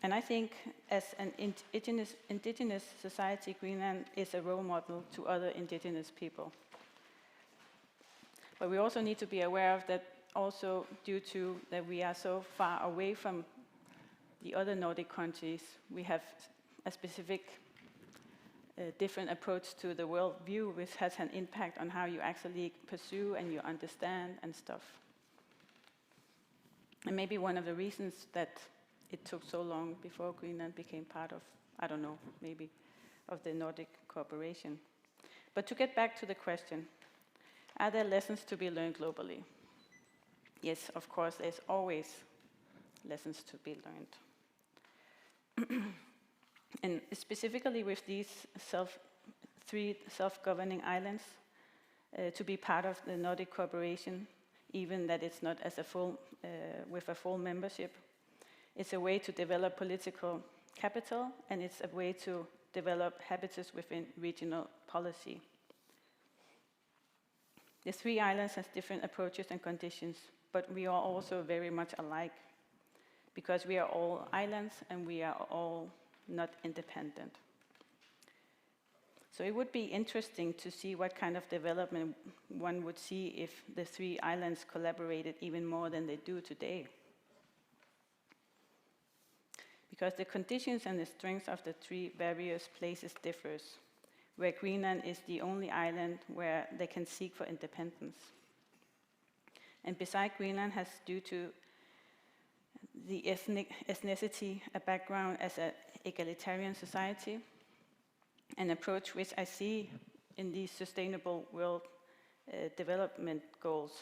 And I think as an indigenous society, Greenland is a role model to other indigenous people. But we also need to be aware of that also due to that we are so far away from the other Nordic countries, we have a specific different approach to the world view, which has an impact on how you actually pursue and you understand and stuff. And maybe one of the reasons that it took so long before Greenland became part of, I don't know, maybe, of the Nordic cooperation. But to get back to the question, are there lessons to be learned globally? Yes, of course, there's always lessons to be learned. And specifically with these three self-governing islands, to be part of the Nordic cooperation, even that it's not as a full, with a full membership, it's a way to develop political capital, and it's a way to develop habitats within regional policy. The three islands have different approaches and conditions, but we are also very much alike, because we are all islands and we are all not independent. So it would be interesting to see what kind of development one would see if the three islands collaborated even more than they do today. Because the conditions and the strengths of the three various places differs, where Greenland is the only island where they can seek for independence. And beside Greenland has, due to the ethnicity, a background as an egalitarian society, an approach which I see in these Sustainable World Development Goals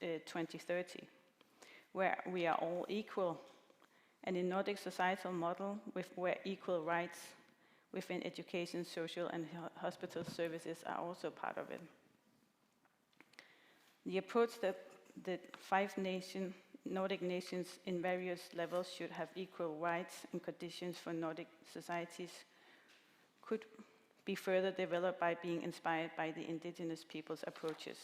2030, where we are all equal, and in Nordic societal model where equal rights within education, social and hospital services are also part of it. The approach that the Nordic nations in various levels should have equal rights and conditions for Nordic societies could be further developed by being inspired by the indigenous people's approaches.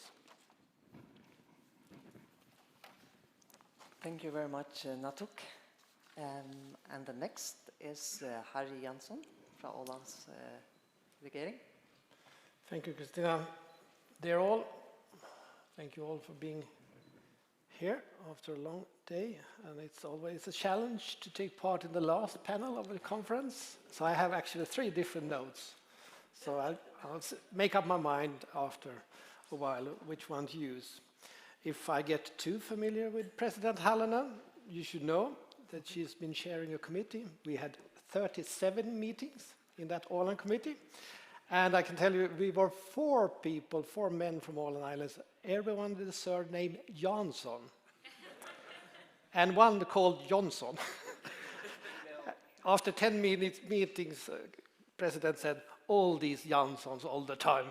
Thank you very much, Natuk. And the next is Harry Jansson from Ålands regering. Thank you, Christina. Dear all, thank you all for being here after a long day, and it's always a challenge to take part in the last panel of the conference. So I have actually 3 different notes. So I'll make up my mind after a while which one to use. If I get too familiar with President Halonen, you should know that she's been chairing a committee. We had 37 meetings in that Åland committee. And I can tell you, we were 4 people, 4 men from Åland Islands, everyone with a surname Jansson. And one called Johnson. After 10 meetings, President said, all these Janssons all the time.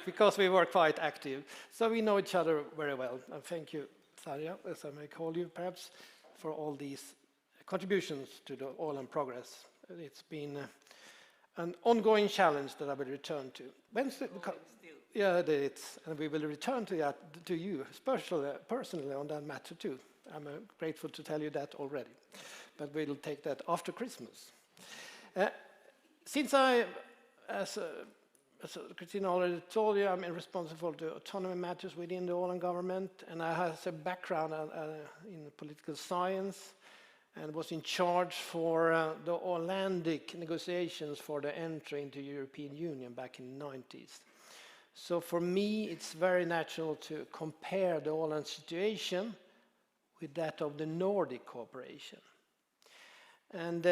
Because we were quite active. So we know each other very well. And thank you, Sarja, as I may call you perhaps, for all these contributions to the Åland progress. It's been an ongoing challenge that I will return to. Yeah, it's, and we will return to that to you, personally on that matter too. I'm grateful to tell you that already, but we'll take that after Christmas. Since I, as Christina already told you, I'm responsible to autonomy matters within the Åland government, and I have a background in political science, and was in charge for the Ålandic negotiations for the entry into the European Union back in the 90s. So for me, it's very natural to compare the Åland situation with that of the Nordic cooperation. And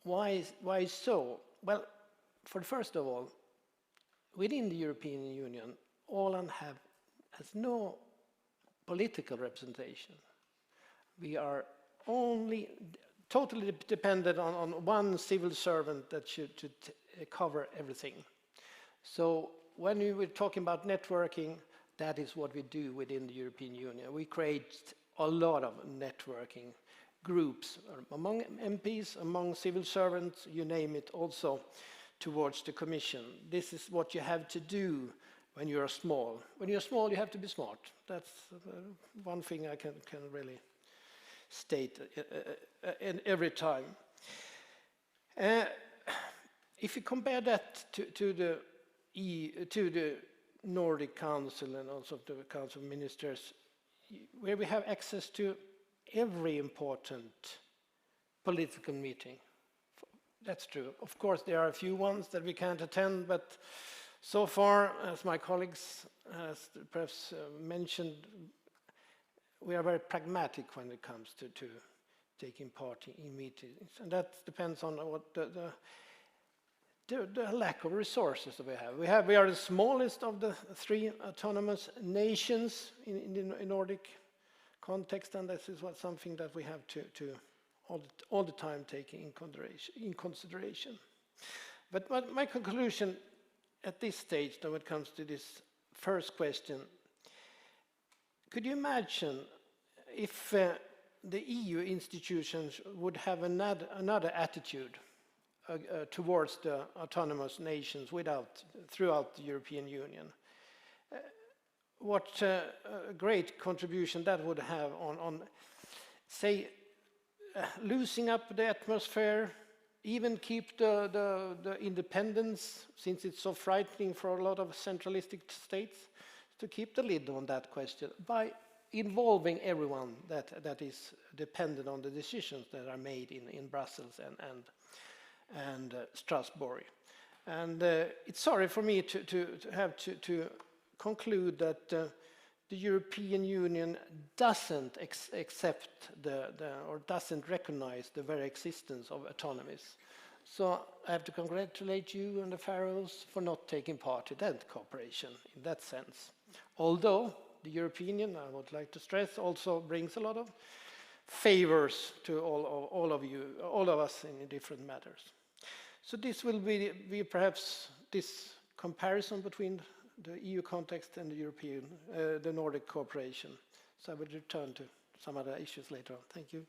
why so? Well, first of all, within the European Union, Åland has no political representation. We are only totally dependent on one civil servant that should cover everything. So when we were talking about networking, that is what we do within the European Union. We create a lot of networking groups among MPs, among civil servants, you name it, also towards the Commission. This is what you have to do when you're small. When you're small, you have to be smart. That's one thing I can really state in every time. If you compare that to the Nordic Council and also the Council of Ministers, where we have access to every important political meeting. That's true. Of course, there are a few ones that we can't attend, but so far, as my colleagues has perhaps mentioned, we are very pragmatic when it comes to taking part in meetings, and that depends on what the lack of resources that we have. We are the smallest of the 3 autonomous nations in the Nordic context, and this is something that we have to all the time take in consideration. But my conclusion at this stage, when it comes to this first question, could you imagine if the EU institutions would have another attitude towards the autonomous nations throughout the European Union? What a great contribution that would have on say, loosening up the atmosphere, even keep the independence, since it's so frightening for a lot of centralistic states, to keep the lid on that question by involving everyone that is dependent on the decisions that are made in Brussels and Strasbourg. And it's sorry for me to have to conclude that the European Union doesn't accept or doesn't recognize the very existence of autonomies. So I have to congratulate you and the Faroes for not taking part in that cooperation in that sense. Although the European Union, I would like to stress, also brings a lot of favors to all of you, all of us in different matters. So this will be perhaps this comparison between the EU context and the Nordic cooperation. So I will return to some other issues later on. Thank you.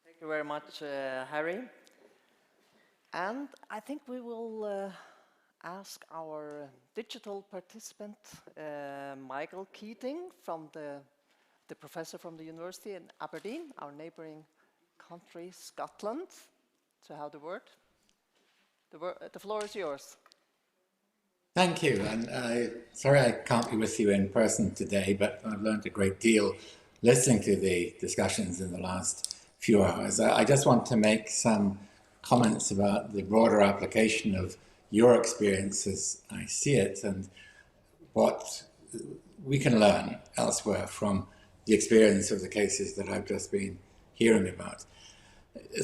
Thank you very much, Harry. And I think we will ask our digital participant, Michael Keaton, from the professor from the university in Aberdeen, our neighboring country, Scotland, to have the word. The floor is yours. Thank you, and sorry I can't be with you in person today, but I've learned a great deal listening to the discussions in the last few hours. I just want to make some comments about the broader application of your experience as I see it and what we can learn elsewhere from the experience of the cases that I've just been hearing about.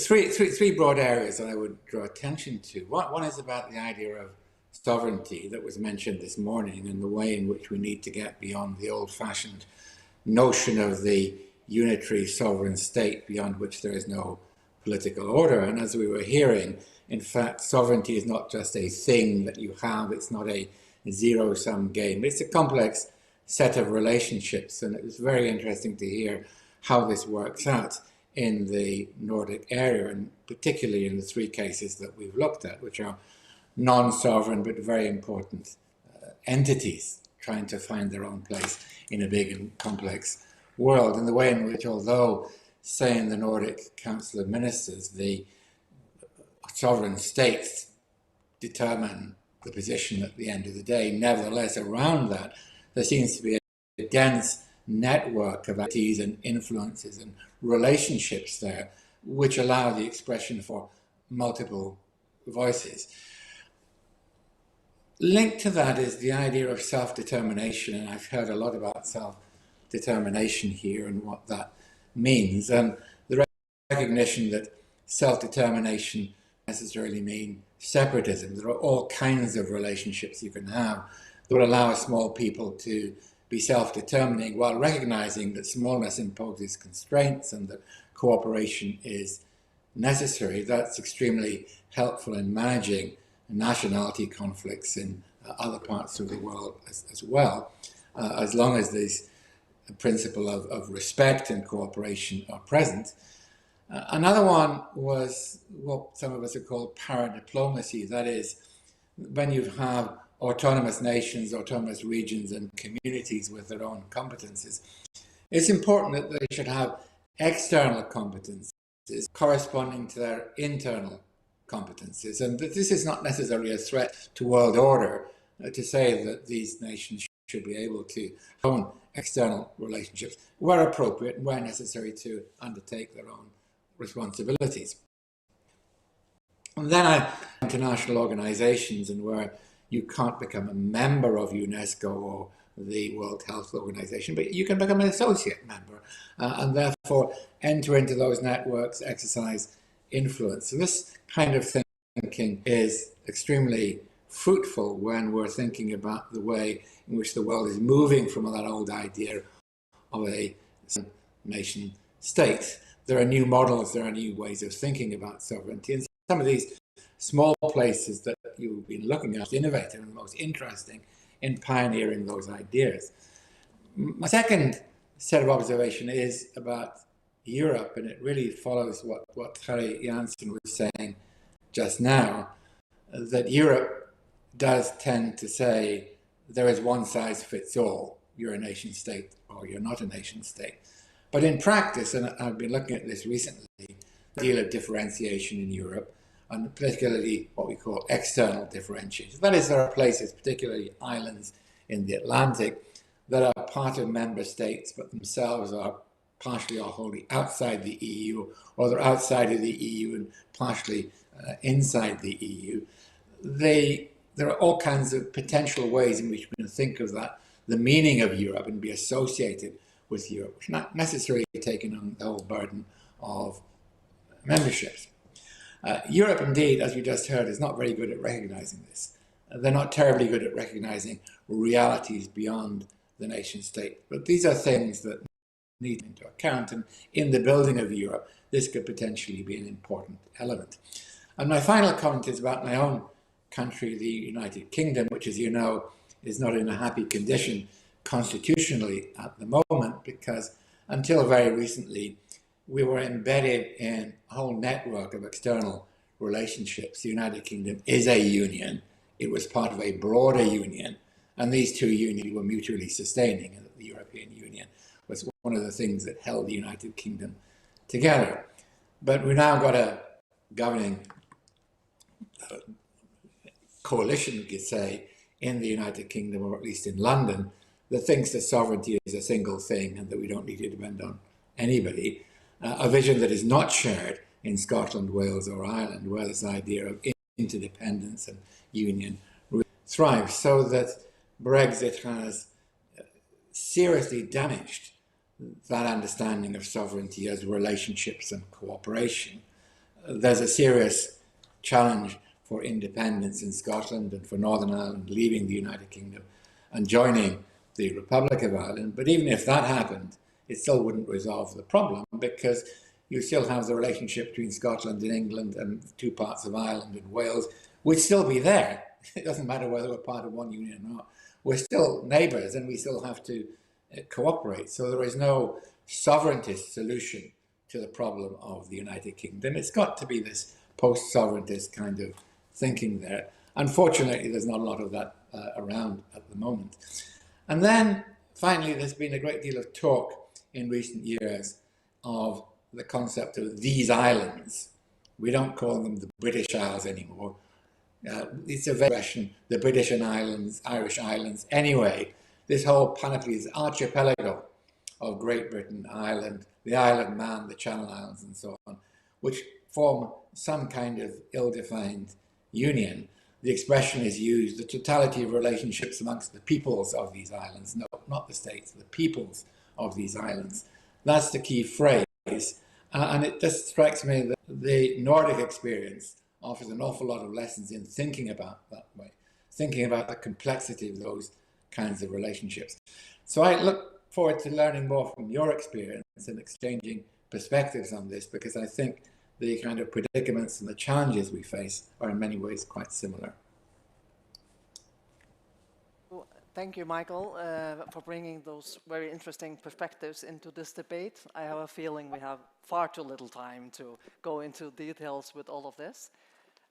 Three broad areas that I would draw attention to. One is about the idea of sovereignty that was mentioned this morning and the way in which we need to get beyond the old-fashioned notion of the unitary sovereign state beyond which there is no political order. And as we were hearing, in fact, sovereignty is not just a thing that you have, it's not a zero-sum game, it's a complex set of relationships, and it was very interesting to hear how this works out in the Nordic area, and particularly in the 3 cases that we've looked at, which are non-sovereign but very important entities trying to find their own place in a big and complex world, in the way in which, although, say, in the Nordic Council of Ministers, the sovereign states determine the position at the end of the day, nevertheless, around that, there seems to be a dense network of activities and influences and relationships there, which allow the expression for multiple voices. Linked to that is the idea of self-determination, and I've heard a lot about self-determination here and what that means, and the recognition that self-determination necessarily mean separatism. There are all kinds of relationships you can have that would allow a small people to be self-determining while recognizing that smallness imposes constraints and that cooperation is necessary. That's extremely helpful in managing nationality conflicts in other parts of the world as well, as long as this principle of respect and cooperation are present. Another one was what some of us have called paradiplomacy. That is, when you have autonomous nations, autonomous regions and communities with their own competences, it's important that they should have external competences corresponding to their internal competences. And that this is not necessarily a threat to world order to say that these nations should be able to own external relationships where appropriate and where necessary to undertake their own responsibilities. And then international organizations, and where you can't become a member of UNESCO or the World Health Organization, but you can become an associate member and therefore enter into those networks, exercise influence. So this kind of thinking is extremely fruitful when we're thinking about the way in which the world is moving from that old idea of a nation state. There are new models, there are new ways of thinking about sovereignty, and some of these small places that you've been looking at, innovative and most interesting in pioneering those ideas. My second set of observation is about Europe, and it really follows what Harry Janssen was saying just now, that Europe does tend to say there is one size fits all. You're a nation state or you're not a nation state. But in practice, and I've been looking at this recently, a deal of differentiation in Europe, and particularly what we call external differentiation. That is, there are places, particularly islands in the Atlantic, that are part of member states, but themselves are partially or wholly outside the EU, or they're outside of the EU and partially inside the EU. There are all kinds of potential ways in which we can think of that, the meaning of Europe, and be associated with Europe, which not necessarily taking on the whole burden of memberships. Europe, indeed, as we just heard, is not very good at recognizing this. They're not terribly good at recognizing realities beyond the nation state. But these are things that need into account, and in the building of Europe, this could potentially be an important element. And my final comment is about my own country, the United Kingdom, which, as you know, is not in a happy condition constitutionally at the moment, because until very recently, we were embedded in a whole network of external relationships. The United Kingdom is a union. It was part of a broader union, and these two unions were mutually sustaining, and the European Union was one of the things that held the United Kingdom together. But we've now got a governing coalition, you could say, in the United Kingdom, or at least in London, that thinks that sovereignty is a single thing and that we don't need to depend on anybody. A vision that is not shared in Scotland, Wales or Ireland, where this idea of interdependence and union thrives, so that Brexit has seriously damaged that understanding of sovereignty as relationships and cooperation. There's a serious challenge for independence in Scotland and for Northern Ireland leaving the United Kingdom and joining the Republic of Ireland. But even if that happened, it still wouldn't resolve the problem, because you still have the relationship between Scotland and England and two parts of Ireland and Wales would still be there. It doesn't matter whether we're part of one union or not. We're still neighbours and we still have to cooperate. So there is no sovereigntist solution to the problem of the United Kingdom. It's got to be this post-sovereigntist kind of thinking there. Unfortunately, there's not a lot of that around at the moment. And then finally, there's been a great deal of talk in recent years of the concept of these islands. We don't call them the British Isles anymore. It's a expression, the British and Islands, Irish Islands. Anyway, this whole panoply, this archipelago of Great Britain, Ireland, the Isle of Man, the Channel Islands, and so on, which form some kind of ill-defined union. The expression is used, the totality of relationships amongst the peoples of these islands, no, not the states, the peoples of these islands. That's the key phrase. And it just strikes me that the Nordic experience offers an awful lot of lessons in thinking about that way, thinking about the complexity of those kinds of relationships. So I look forward to learning more from your experience and exchanging perspectives on this, because I think the kind of predicaments and the challenges we face are in many ways quite similar. Well, thank you, Michael, for bringing those very interesting perspectives into this debate. I have a feeling we have far too little time to go into details with all of this.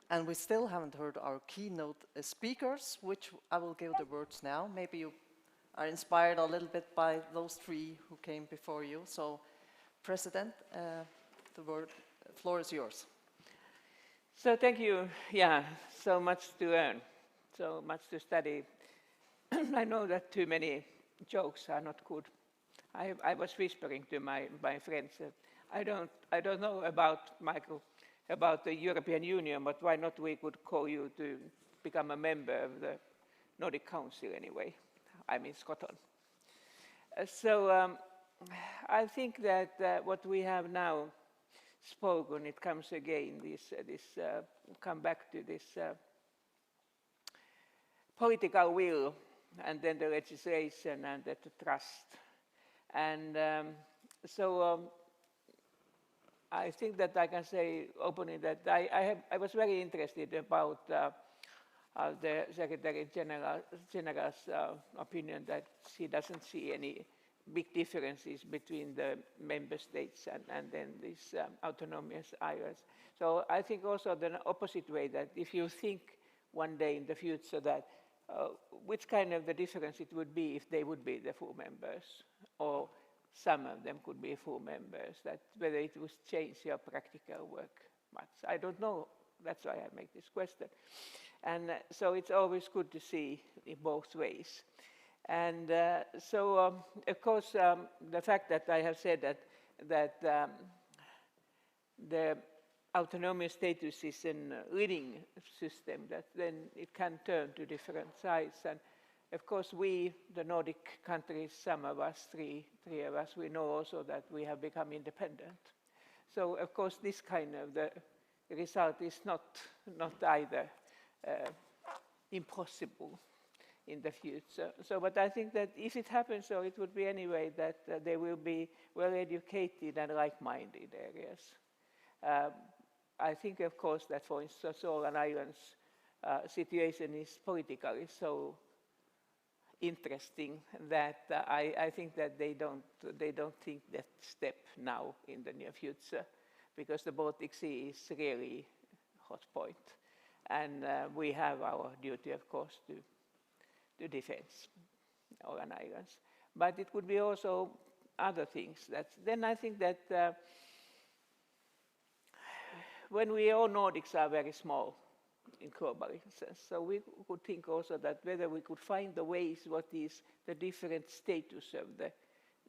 And we still haven't heard our keynote speakers, which I will give the words now. Maybe you are inspired a little bit by those three who came before you. So, President, the floor is yours. So thank you. Yeah, so much to learn, so much to study. I know that too many jokes are not good. I was whispering to my friends that I don't know about Michael, about the European Union, but why not we could call you to become a member of the Nordic Council anyway. I'm in Scotland. I think that what we have now spoken, it comes again, come back to this political will, and then the legislation and the trust. And I think that I can say openly that I was very interested about the Secretary General's opinion that she doesn't see any big differences between the member states and then these autonomous islands. So I think also the opposite way, that if you think one day in the future that which kind of the difference it would be if they would be the full members, or some of them could be full members, that whether it would change your practical work much. I don't know. That's why I make this question. And so it's always good to see in both ways. And of course, the fact that I have said that the autonomous status is a leading system, that then it can turn to different sides. And of course, we, the Nordic countries, some of us, three of us, we know also that we have become independent. So of course, this kind of the result is not either impossible in the future. But I think that if it happens, so it would be anyway that they will be well-educated and like-minded areas. I think, of course, that for instance, Åland Islands situation is politically so interesting that I think that they don't think that step now in the near future, because the Baltic Sea is really a hot point. And we have our duty, of course, to defense Åland Islands. But it could be also other things. Then I think that when we all Nordics are very small in global sense, so we could think also that whether we could find the ways what is the different status of the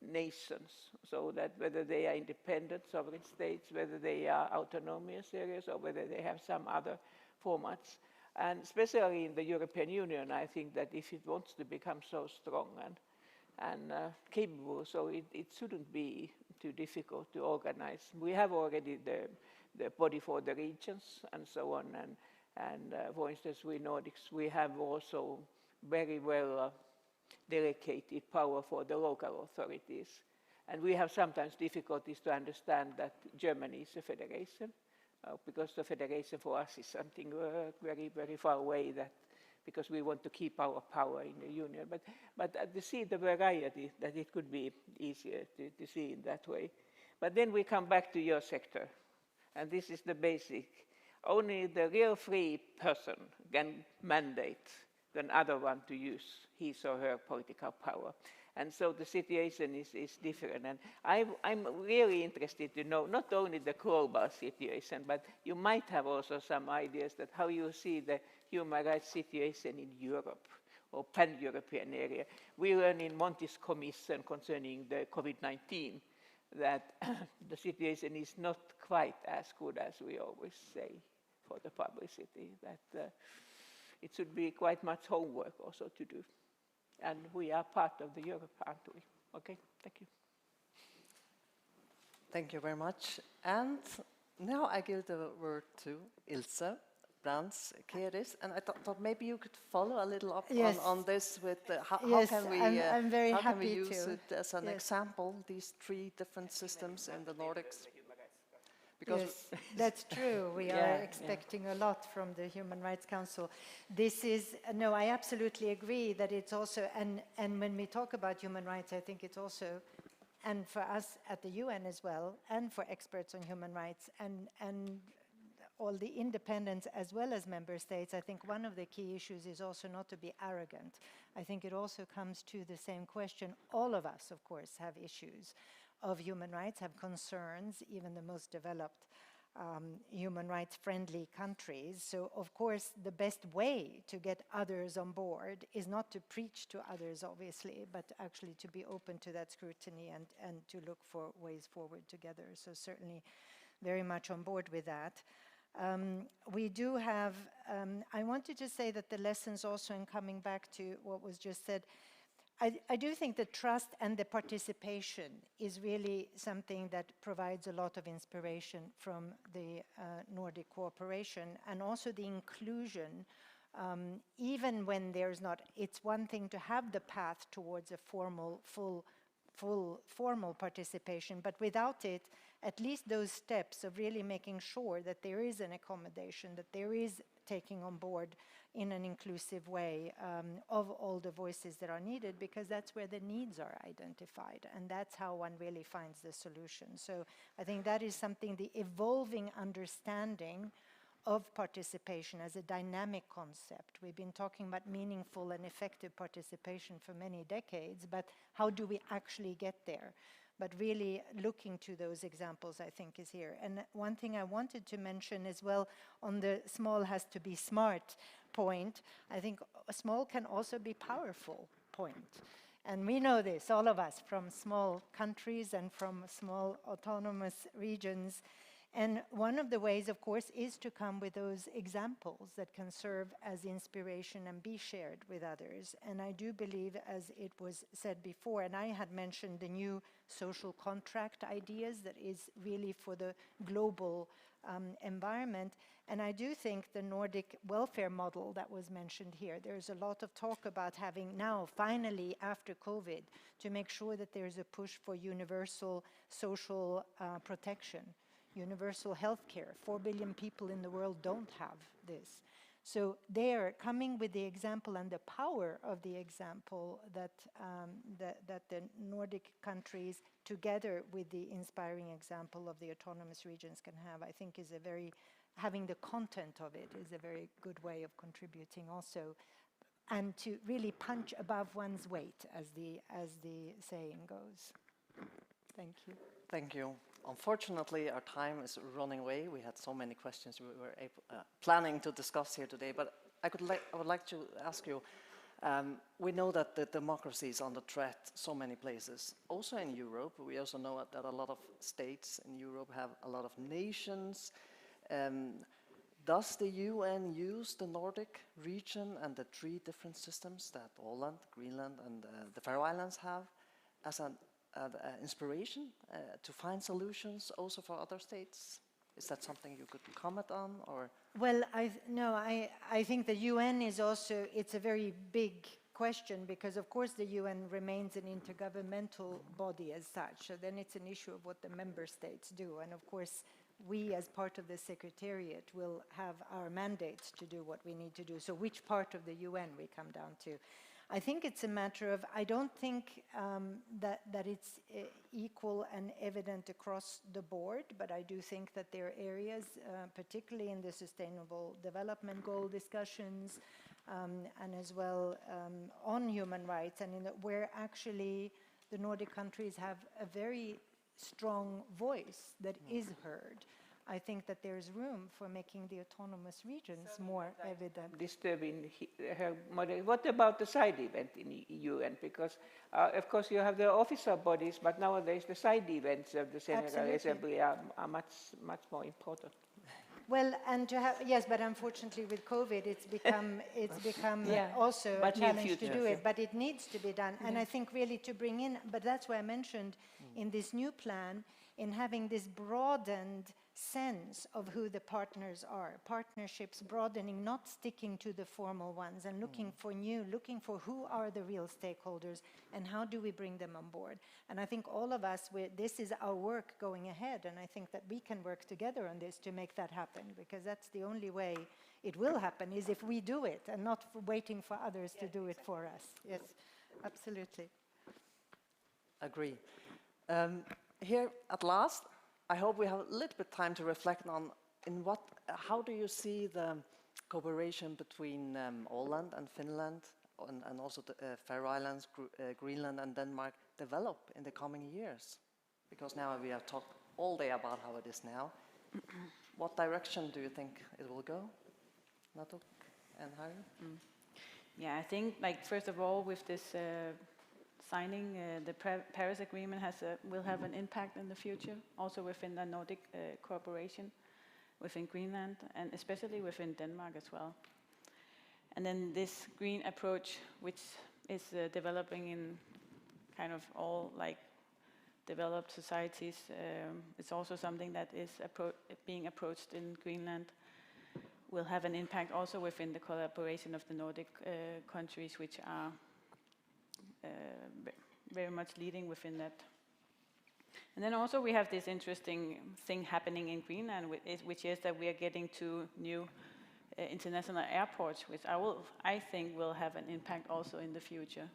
nations, so that whether they are independent sovereign states, whether they are autonomous areas, or whether they have some other formats. And especially in the European Union, I think that if it wants to become so strong and capable, so it shouldn't be too difficult to organize. We have already the body for the regions and so on. And for instance, we Nordics, we have also very well delegated power for the local authorities. And we have sometimes difficulties to understand that Germany is a federation, because the federation for us is something very, very far away, that because we want to keep our power in the union. But to see the variety, that it could be easier to see in that way. But then we come back to your sector, and this is the basic. Only the real free person can mandate another one to use his or her political power. And so the situation is different. And I'm really interested to know not only the global situation, but you might have also some ideas that how you see the human rights situation in Europe or pan-European area. We learn in Monti's commission concerning the COVID-19 that the situation is not quite as good as we always say for the publicity, that it should be quite much homework also to do. And we are part of the Europe, aren't we? Okay, thank you. Thank you very much. And now I give the word to Ilse Brands Keris, and I thought maybe you could follow a little up Yes. on this with how Yes, can we I'm very how can we happy use to. it as an Yes. example, these three different systems in the Nordics? Because Yes, that's true. We are expecting a lot from the Human Rights Council. This is, no, I absolutely agree that it's also, and when we talk about human rights, I think it's also, and for us at the UN as well, and for experts on human rights, and all the independents as well as member states, I think one of the key issues is also not to be arrogant. I think it also comes to the same question. All of us, of course, have issues of human rights, have concerns, even the most developed human rights friendly countries. So of course the best way to get others on board is not to preach to others, obviously, but actually to be open to that scrutiny and to look for ways forward together. So certainly very much on board with that. We do have, I wanted to say that the lessons also, in coming back to what was just said, I do think the trust and the participation is really something that provides a lot of inspiration from the Nordic cooperation, and also the inclusion, even when there's not, it's one thing to have the path towards a formal, formal participation, but without it, at least those steps of really making sure that there is an accommodation, that there is taking on board in an inclusive way of all the voices that are needed, because that's where the needs are identified, and that's how one really finds the solution. So I think that is something, the evolving understanding of participation as a dynamic concept. We've been talking about meaningful and effective participation for many decades, but how do we actually get there? But really looking to those examples, I think, is here. And one thing I wanted to mention as well, on the small has to be smart point, I think small can also be powerful point. And we know this, all of us, from small countries and from small autonomous regions. And one of the ways, of course, is to come with those examples that can serve as inspiration and be shared with others. And I do believe, as it was said before, and I had mentioned the new social contract ideas that is really for the global environment. And I do think the Nordic welfare model that was mentioned here, there's a lot of talk about having now, finally, after COVID, to make sure that there's a push for universal social protection. Universal healthcare. 4 billion people in the world don't have this. So they're coming with the example and the power of the example that, that the Nordic countries, together with the inspiring example of the autonomous regions, can have, I think is a very, having the content of it is a very good way of contributing also, and to really punch above one's weight, as the saying goes. Thank you. Thank you. Unfortunately, our time is running away. We had so many questions we were planning to discuss here today, but I would like to ask you, we know that the democracy is under threat so many places. Also in Europe, we also know that a lot of states in Europe have a lot of nations. Does the UN use the Nordic region and the three different systems that Åland, Greenland, and the Faroe Islands have as an inspiration to find solutions also for other states? Is that something you could comment on, or? Well, I think the UN is also, it's a very big question, because of course the UN remains an intergovernmental body as such, so then it's an issue of what the member states do, and of course we as part of the Secretariat will have our mandates to do what we need to do, so which part of the UN we come down to. I think it's a matter of, I don't think that it's equal and evident across the board, but I do think that there are areas, particularly in the Sustainable Development Goal discussions, and as well on human rights, and where actually the Nordic countries have a very strong voice that is heard. I think that there's room for making the autonomous regions more evident. Disturbing. What about the side event in UN? Because, of course, you have the official bodies, but nowadays the side events of the General Assembly are much more important. Well, and to have, yes, but unfortunately with COVID, it's become also a challenge to do it, but it needs to be done. And I think really to bring in, but that's why I mentioned in this new plan, in having this broadened sense of who the partners are, partnerships broadening, not sticking to the formal ones and looking for new, looking for who are the real stakeholders and how do we bring them on board. And I think all of us, this is our work going ahead, and I think that we can work together on this to make that happen, because that's the only way it will happen, is if we do it and not waiting for others to do it for us. Yes, absolutely. Agree. Here at last, I hope we have a little bit time to reflect on how do you see the cooperation between Åland and Finland and also the Faroe Islands, Greenland and Denmark develop in the coming years? Because now we have talked all day about how it is now. What direction do you think it will go? Natuk and Harry? Yeah, I think, like, first of all, with this signing, the Paris Agreement will have an impact in the future, also within the Nordic Cooperation, within Greenland, and especially within Denmark as well. And then this green approach, which is developing in kind of all like developed societies, it's also something that is being approached in Greenland, will have an impact also within the collaboration of the Nordic countries, which are very much leading within that. And then also we have this interesting thing happening in Greenland, which is that we are getting two new international airports, which I think will have an impact also in the future.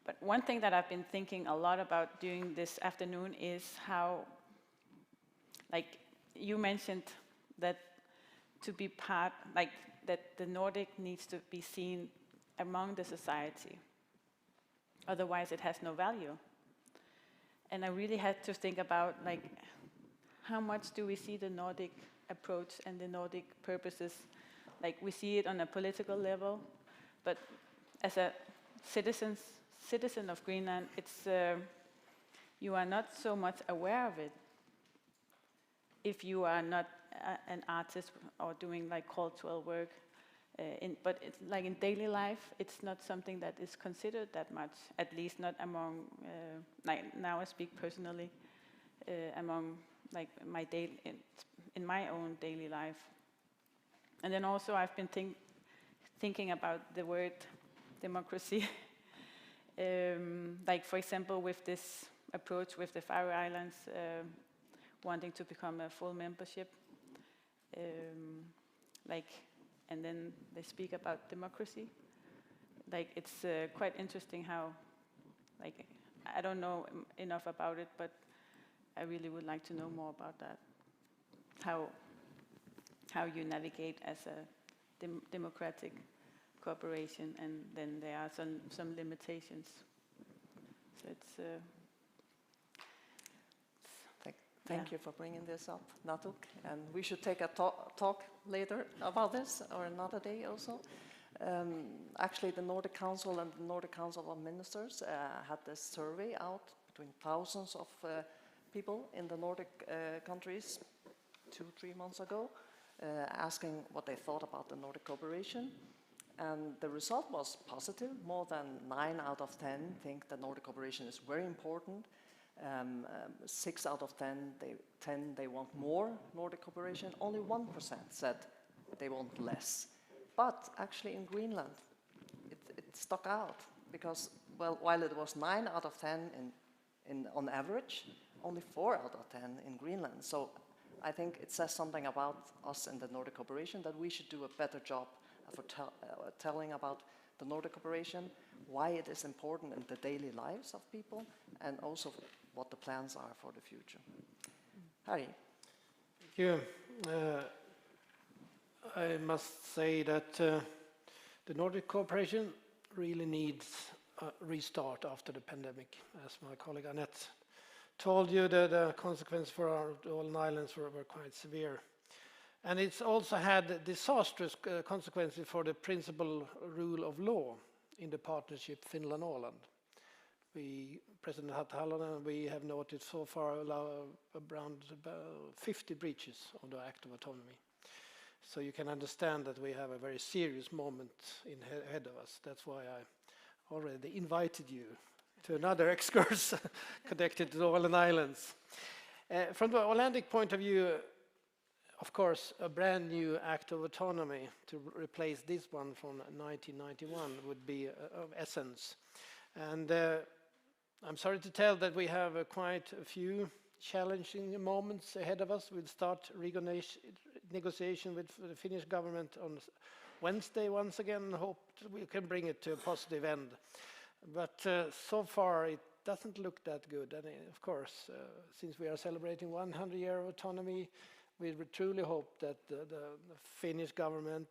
But one thing that I've been thinking a lot about during this afternoon is how, like you mentioned, that to be part, like that the Nordic needs to be seen among the society. Otherwise, it has no value. And I really had to think about, like, how much do we see the Nordic approach and the Nordic purposes? Like, we see it on a political level, but as a citizen of Greenland, it's you are not so much aware of it if you are not an artist or doing like cultural work. But it's like in daily life, it's not something that is considered that much, at least not among, now I speak personally, among like in my own daily life. And then also I've been thinking about the word democracy. Like for example, with this approach with the Faroe Islands wanting to become a full membership, and then they speak about democracy. Like, it's quite interesting how, like, I don't know enough about it, but I really would like to know more about that. How you navigate as a democratic cooperation, and then there are some limitations. So it's... Thank you for bringing this up, Natuk. And we should take a talk later about this, or another day also. Actually, the Nordic Council and the Nordic Council of Ministers had this survey out between thousands of people in the Nordic countries 2-3 months ago, asking what they thought about the Nordic cooperation. And the result was positive. More than 9 out of 10 think the Nordic cooperation is very important. 6 out of 10 they want more Nordic cooperation. Only 1% said they want less. But actually in Greenland, it stuck out because, well, while it was 9 out of 10 on average, only 4 out of 10 in Greenland. So I think it says something about us in the Nordic cooperation, that we should do a better job for telling about the Nordic cooperation, why it is important in the daily lives of people, and also what the plans are for the future. Harry. Thank you. I must say that the Nordic cooperation really needs a restart after the pandemic. As my colleague Annette told you, the consequences for our Åland Islands were quite severe. And it's also had disastrous consequences for the principal rule of law in the partnership Finland-Åland. President Halonen and we have noted so far around 50 breaches of the Act of Autonomy. So you can understand that we have a very serious moment ahead of us. That's why I already invited you to another excursion connected to the Åland Islands. From the Ålandic point of view, of course, a brand new act of autonomy to replace this one from 1991 would be of essence. And I'm sorry to tell that we have quite a few challenging moments ahead of us. We'll start negotiation with the Finnish government on Wednesday once again, and hope we can bring it to a positive end. But so far it doesn't look that good. And of course, since we are celebrating 100 years of autonomy, we would truly hope that the Finnish government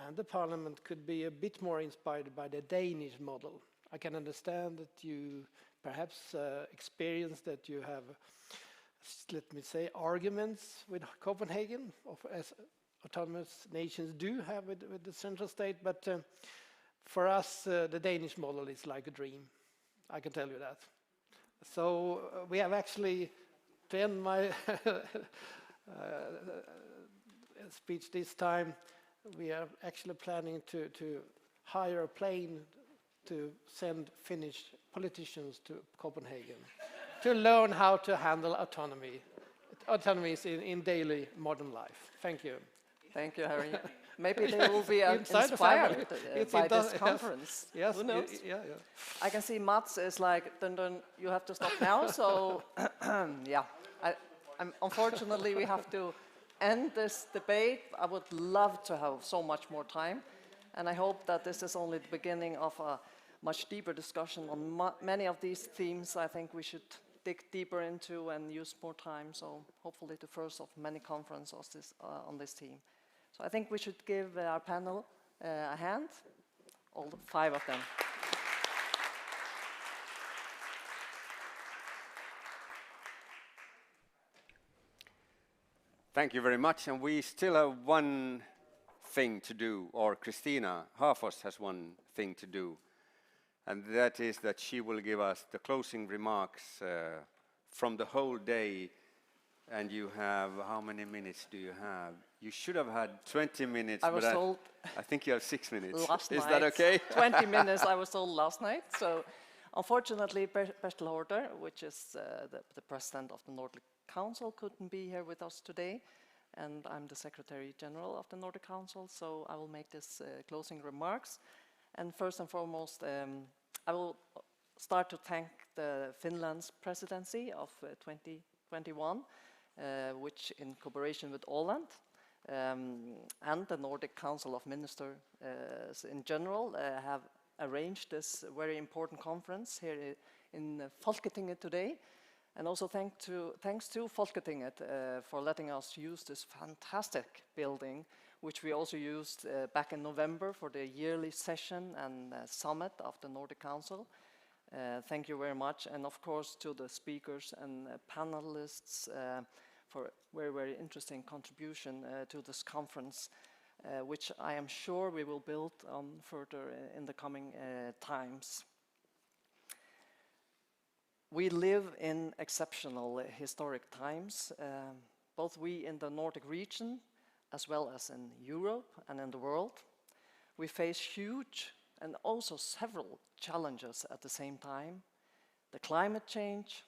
and the parliament could be a bit more inspired by the Danish model. I can understand that you perhaps experience that you have, let me say, arguments with Copenhagen, as autonomous nations do have with the central state, but for us, the Danish model is like a dream. I can tell you that. So we have actually, to end my speech this time, we are actually planning to hire a plane to send Finnish politicians to Copenhagen to learn how to handle autonomies in daily modern life. Thank you. Thank you, Harry. Maybe they will be inspired by this conference. Yes. Who knows? Yeah. I can see Mats is like, dun, dun, you have to stop now. So, yeah. Unfortunately, we have to end this debate. I would love to have so much more time. And I hope that this is only the beginning of a much deeper discussion on many of these themes. I think we should dig deeper into and use more time. So hopefully the first of many conferences on this theme. So I think we should give our panel a hand, all 5 of them. Thank you very much. And we still have one thing to do, or Christina Harvest has one thing to do. And that is that she will give us the closing remarks from the whole day. And you have, how many minutes do you have? You should have had 20 minutes. I was told I think you have 6 minutes. Last is night, that okay? 20 minutes I was told last night. So unfortunately, Bertel Haarder, which is the president of the Nordic Council, couldn't be here with us today. And I'm the Secretary General of the Nordic Council, so I will make this closing remarks. And first and foremost, I will start to thank the Finland's presidency of 2021, which in cooperation with Åland and the Nordic Council of Ministers in general have arranged this very important conference here in Folketinget today. And also thanks to Folketinget for letting us use this fantastic building, which we also used back in November for the yearly session and summit of the Nordic Council. Thank you very much. And of course to the speakers and panelists for very, very interesting contribution to this conference, which I am sure we will build on further in the coming times. We live in exceptional historic times, both we in the Nordic region, as well as in Europe and in the world. We face huge and also several challenges at the same time. The climate change,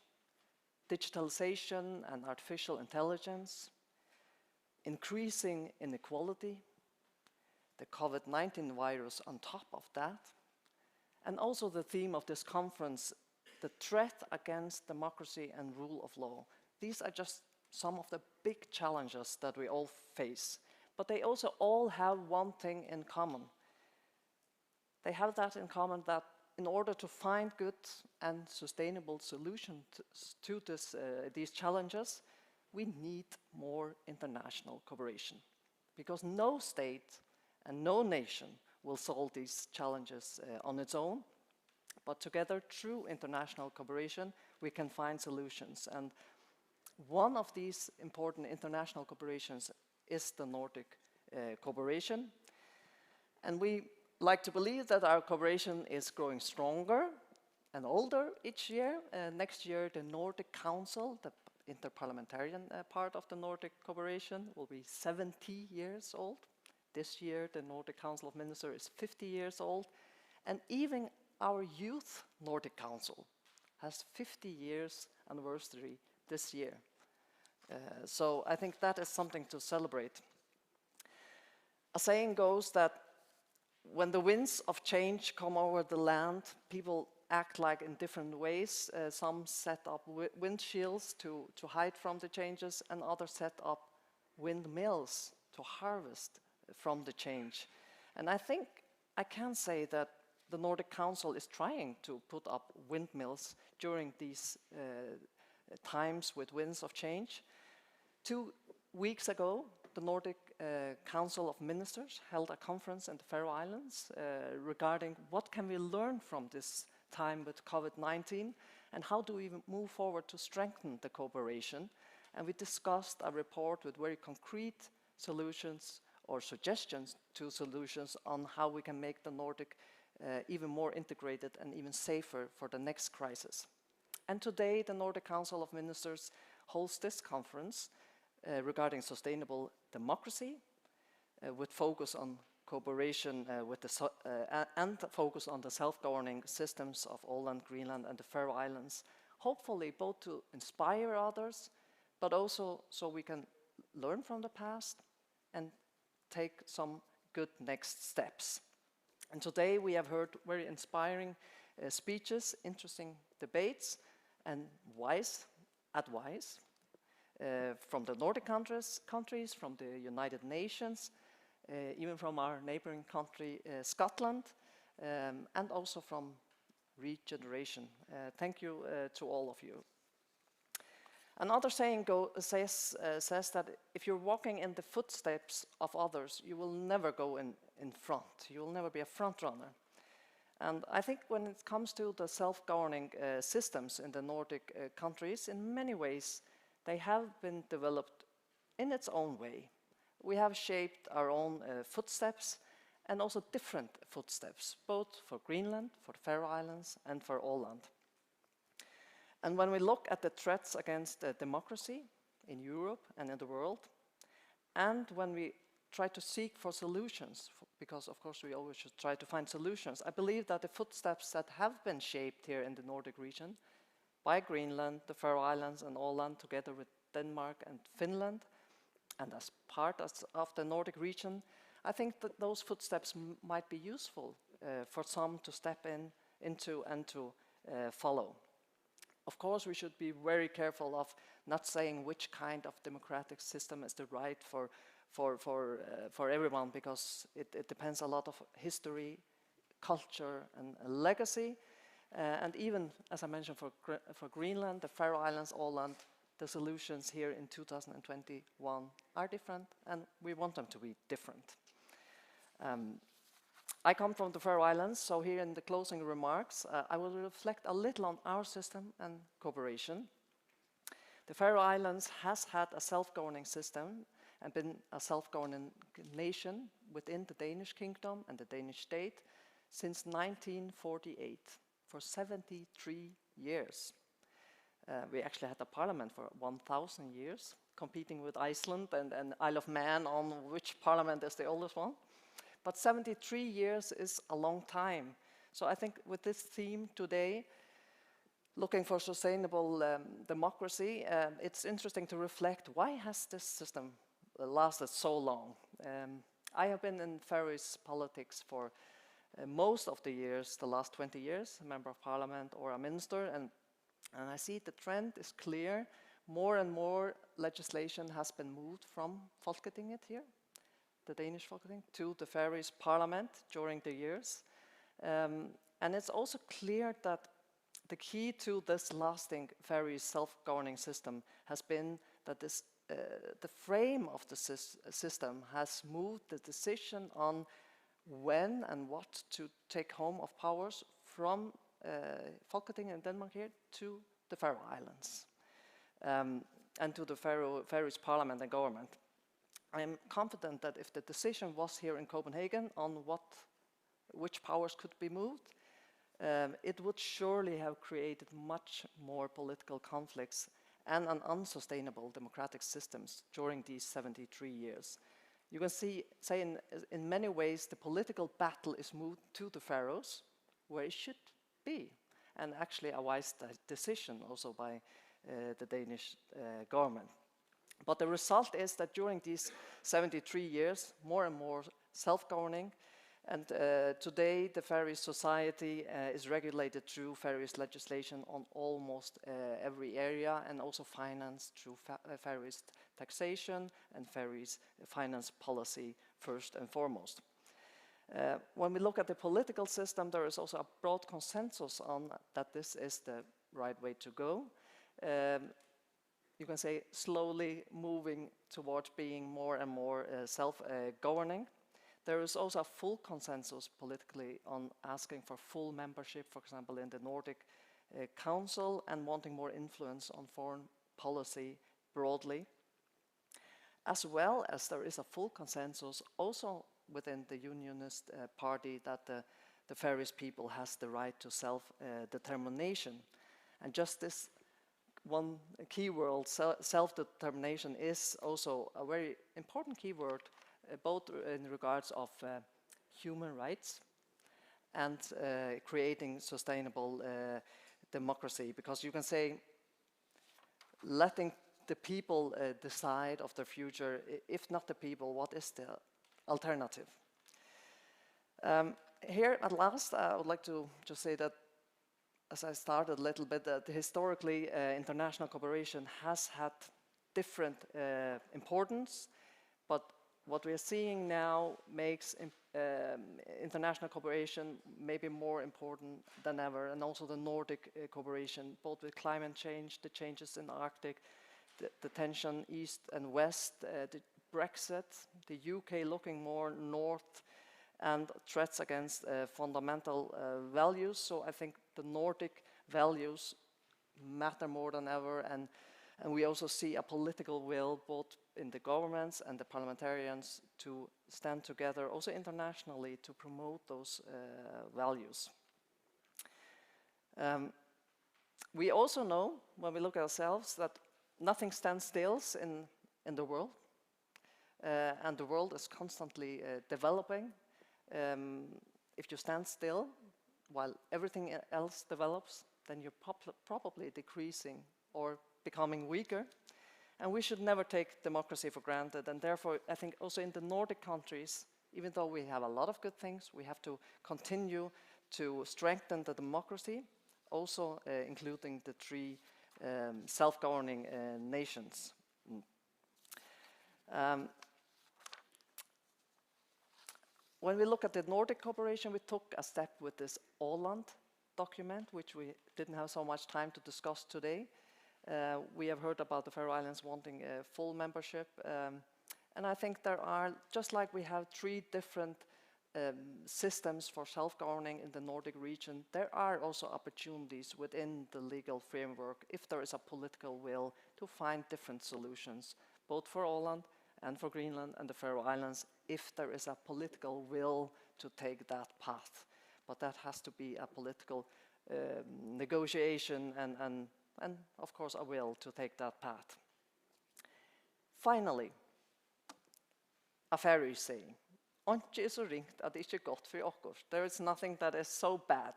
digitalization and artificial intelligence, increasing inequality, the COVID-19 virus on top of that, and also the theme of this conference, the threat against democracy and rule of law. These are just some of the big challenges that we all face, but they also all have one thing in common. They have that in common that in order to find good and sustainable solutions to these challenges, we need more international cooperation, because no state and no nation will solve these challenges on its own. But together, through international cooperation, we can find solutions. And one of these important international cooperations is the Nordic cooperation. And we like to believe that our cooperation is growing stronger and older each year. Next year, the Nordic Council, the interparliamentarian part of the Nordic cooperation, will be 70 years old. This year, the Nordic Council of Ministers is 50 years old. And even our Youth Nordic Council has 50 years anniversary this year. So I think that is something to celebrate. A saying goes that when the winds of change come over the land, people act like in different ways. Some set up wind shields to hide from the changes, and others set up windmills to harvest from the change. And I think I can say that the Nordic Council is trying to put up windmills during these times with winds of change. 2 weeks ago, the Nordic Council of Ministers held a conference in the Faroe Islands regarding what can we learn from this time with COVID-19 and how do we move forward to strengthen the cooperation. And we discussed a report with very concrete solutions or suggestions to solutions on how we can make the Nordic even more integrated and even safer for the next crisis. And today, the Nordic Council of Ministers holds this conference regarding sustainable democracy with focus on cooperation and focus on the self-governing systems of Åland, Greenland and the Faroe Islands, hopefully both to inspire others, but also so we can learn from the past and take some good next steps. And today we have heard very inspiring speeches, interesting debates and wise advice from the Nordic countries, from the United Nations, even from our neighboring country Scotland, and also from Regeneration. Thank you to all of you. Another saying says that if you're walking in the footsteps of others, you will never go in front. You will never be a front runner. And I think when it comes to the self-governing systems in the Nordic countries, in many ways, they have been developed in its own way. We have shaped our own footsteps and also different footsteps, both for Greenland, for the Faroe Islands, and for Åland. And when we look at the threats against democracy in Europe and in the world, and when we try to seek for solutions, because of course we always should try to find solutions, I believe that the footsteps that have been shaped here in the Nordic region by Greenland, the Faroe Islands and Åland, together with Denmark and Finland, and as part of the Nordic region, I think that those footsteps might be useful for some to step into and to follow. Of course, we should be very careful of not saying which kind of democratic system is the right for everyone, because it depends a lot of history, culture, and legacy. And even, as I mentioned, for Greenland, the Faroe Islands, Åland, the solutions here in 2021 are different, and we want them to be different. I come from the Faroe Islands, so here in the closing remarks, I will reflect a little on our system and cooperation. The Faroe Islands has had a self-governing system and been a self-governing nation within the Danish kingdom and the Danish state since 1948, for 73 years. We actually had a parliament for 1,000 years, competing with Iceland and Isle of Man on which parliament is the oldest one. But 73 years is a long time. So I think with this theme today, looking for sustainable democracy, it's interesting to reflect, why has this system lasted so long? I have been in Faroese politics for most of the years, the last 20 years, a member of parliament or a minister, and I see the trend is clear. More and more legislation has been moved from Folketinget here, the Danish Folketing, to the Faroese parliament during the years. And it's also clear that the key to this lasting Faroese self-governing system has been that the frame of the system has moved the decision on when and what to take home of powers from Folketing in Denmark here to the Faroe Islands and to the Faroese parliament and government. I am confident that if the decision was here in Copenhagen on which powers could be moved, it would surely have created much more political conflicts and an unsustainable democratic systems during these 73 years. You can say in many ways the political battle is moved to the Faroes, where it should be, and actually a wise decision also by the Danish government. But the result is that during these 73 years, more and more self-governing, and today the Faroese society is regulated through Faroese legislation on almost every area, and also financed through Faroese taxation and Faroese finance policy first and foremost. When we look at the political system, there is also a broad consensus on that this is the right way to go. You can say slowly moving towards being more and more self-governing. There is also a full consensus politically on asking for full membership, for example, in the Nordic Council, and wanting more influence on foreign policy broadly. As well as there is a full consensus also within the Unionist Party that the Faroese people has the right to self-determination. And just this one keyword, self-determination, is also a very important keyword, both in regards of human rights and creating sustainable democracy. Because you can say, letting the people decide of their future, if not the people, what is the alternative? Here at last, I would like to just say that, as I started a little bit, that historically international cooperation has had different importance, but what we are seeing now makes international cooperation maybe more important than ever, and also the Nordic cooperation, both with climate change, the changes in the Arctic, the tension east and west, the Brexit, the UK looking more north, and threats against fundamental values. So I think the Nordic values matter more than ever, and we also see a political will both in the governments and the parliamentarians to stand together also internationally to promote those values. We also know, when we look at ourselves, that nothing stands still in the world, and the world is constantly developing. If you stand still while everything else develops, then you're probably decreasing or becoming weaker. And we should never take democracy for granted. And therefore, I think also in the Nordic countries, even though we have a lot of good things, we have to continue to strengthen the democracy, also including the three self-governing nations. When we look at the Nordic cooperation, we took a step with this Åland document, which we didn't have so much time to discuss today. We have heard about the Faroe Islands wanting full membership. And I think there are, just like we have three different systems for self-governing in the Nordic region, there are also opportunities within the legal framework, if there is a political will, to find different solutions, both for Åland and for Greenland and the Faroe Islands, if there is a political will to take that path. But that has to be a political negotiation and of course a will to take that path. Finally, a Faroese saying, "Ontje så ringt at det ikke er godt for okkurs." There is nothing that is so bad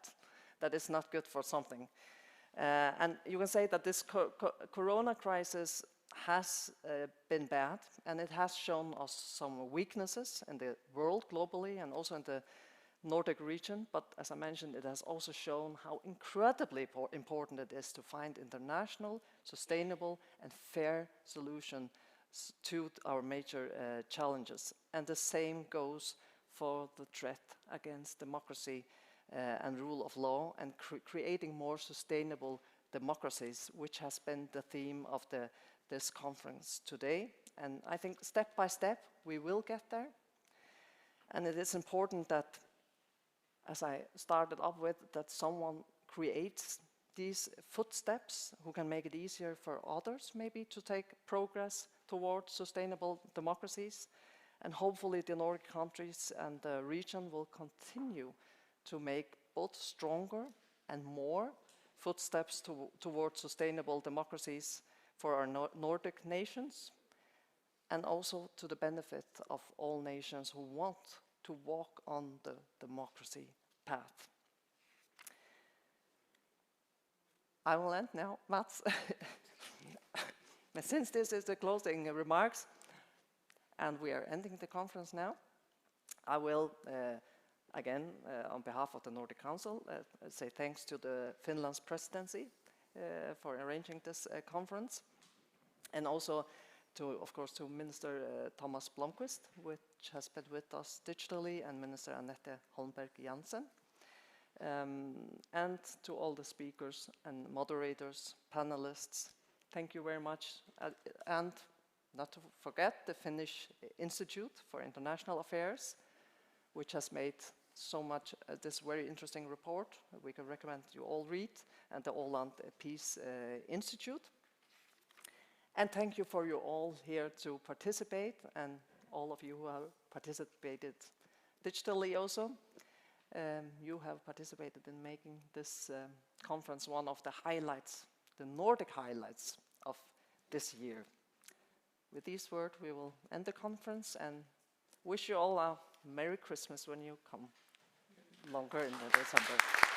that is not good for something. And you can say that this corona crisis has been bad, and it has shown us some weaknesses in the world globally and also in the Nordic region. But as I mentioned, it has also shown how incredibly important it is to find international, sustainable and fair solutions to our major challenges. And the same goes for the threat against democracy and rule of law, and creating more sustainable democracies, which has been the theme of this conference today. And I think step by step we will get there. And it is important that, as I started up with, that someone creates these footsteps who can make it easier for others maybe to take progress towards sustainable democracies. And hopefully the Nordic countries and the region will continue to make both stronger and more footsteps towards sustainable democracies for our Nordic nations, and also to the benefit of all nations who want to walk on the democracy path. I will end now, Mats. Since this is the closing remarks, and we are ending the conference now, I will, again, on behalf of the Nordic Council, say thanks to the Finland's presidency for arranging this conference, and also to, of course, to Minister Thomas Blomqvist, which has been with us digitally, and Minister Annette Holmberg Jansen, and to all the speakers and moderators, panelists. Thank you very much, and not to forget the Finnish Institute for International Affairs, which has made so much this very interesting report. We can recommend you all read, and the Åland Peace Institute. And thank you for you all here to participate, and all of you who have participated digitally also. You have participated in making this conference one of the highlights, the Nordic highlights of this year. With these words, we will end the conference and wish you all a Merry Christmas when you come longer in December.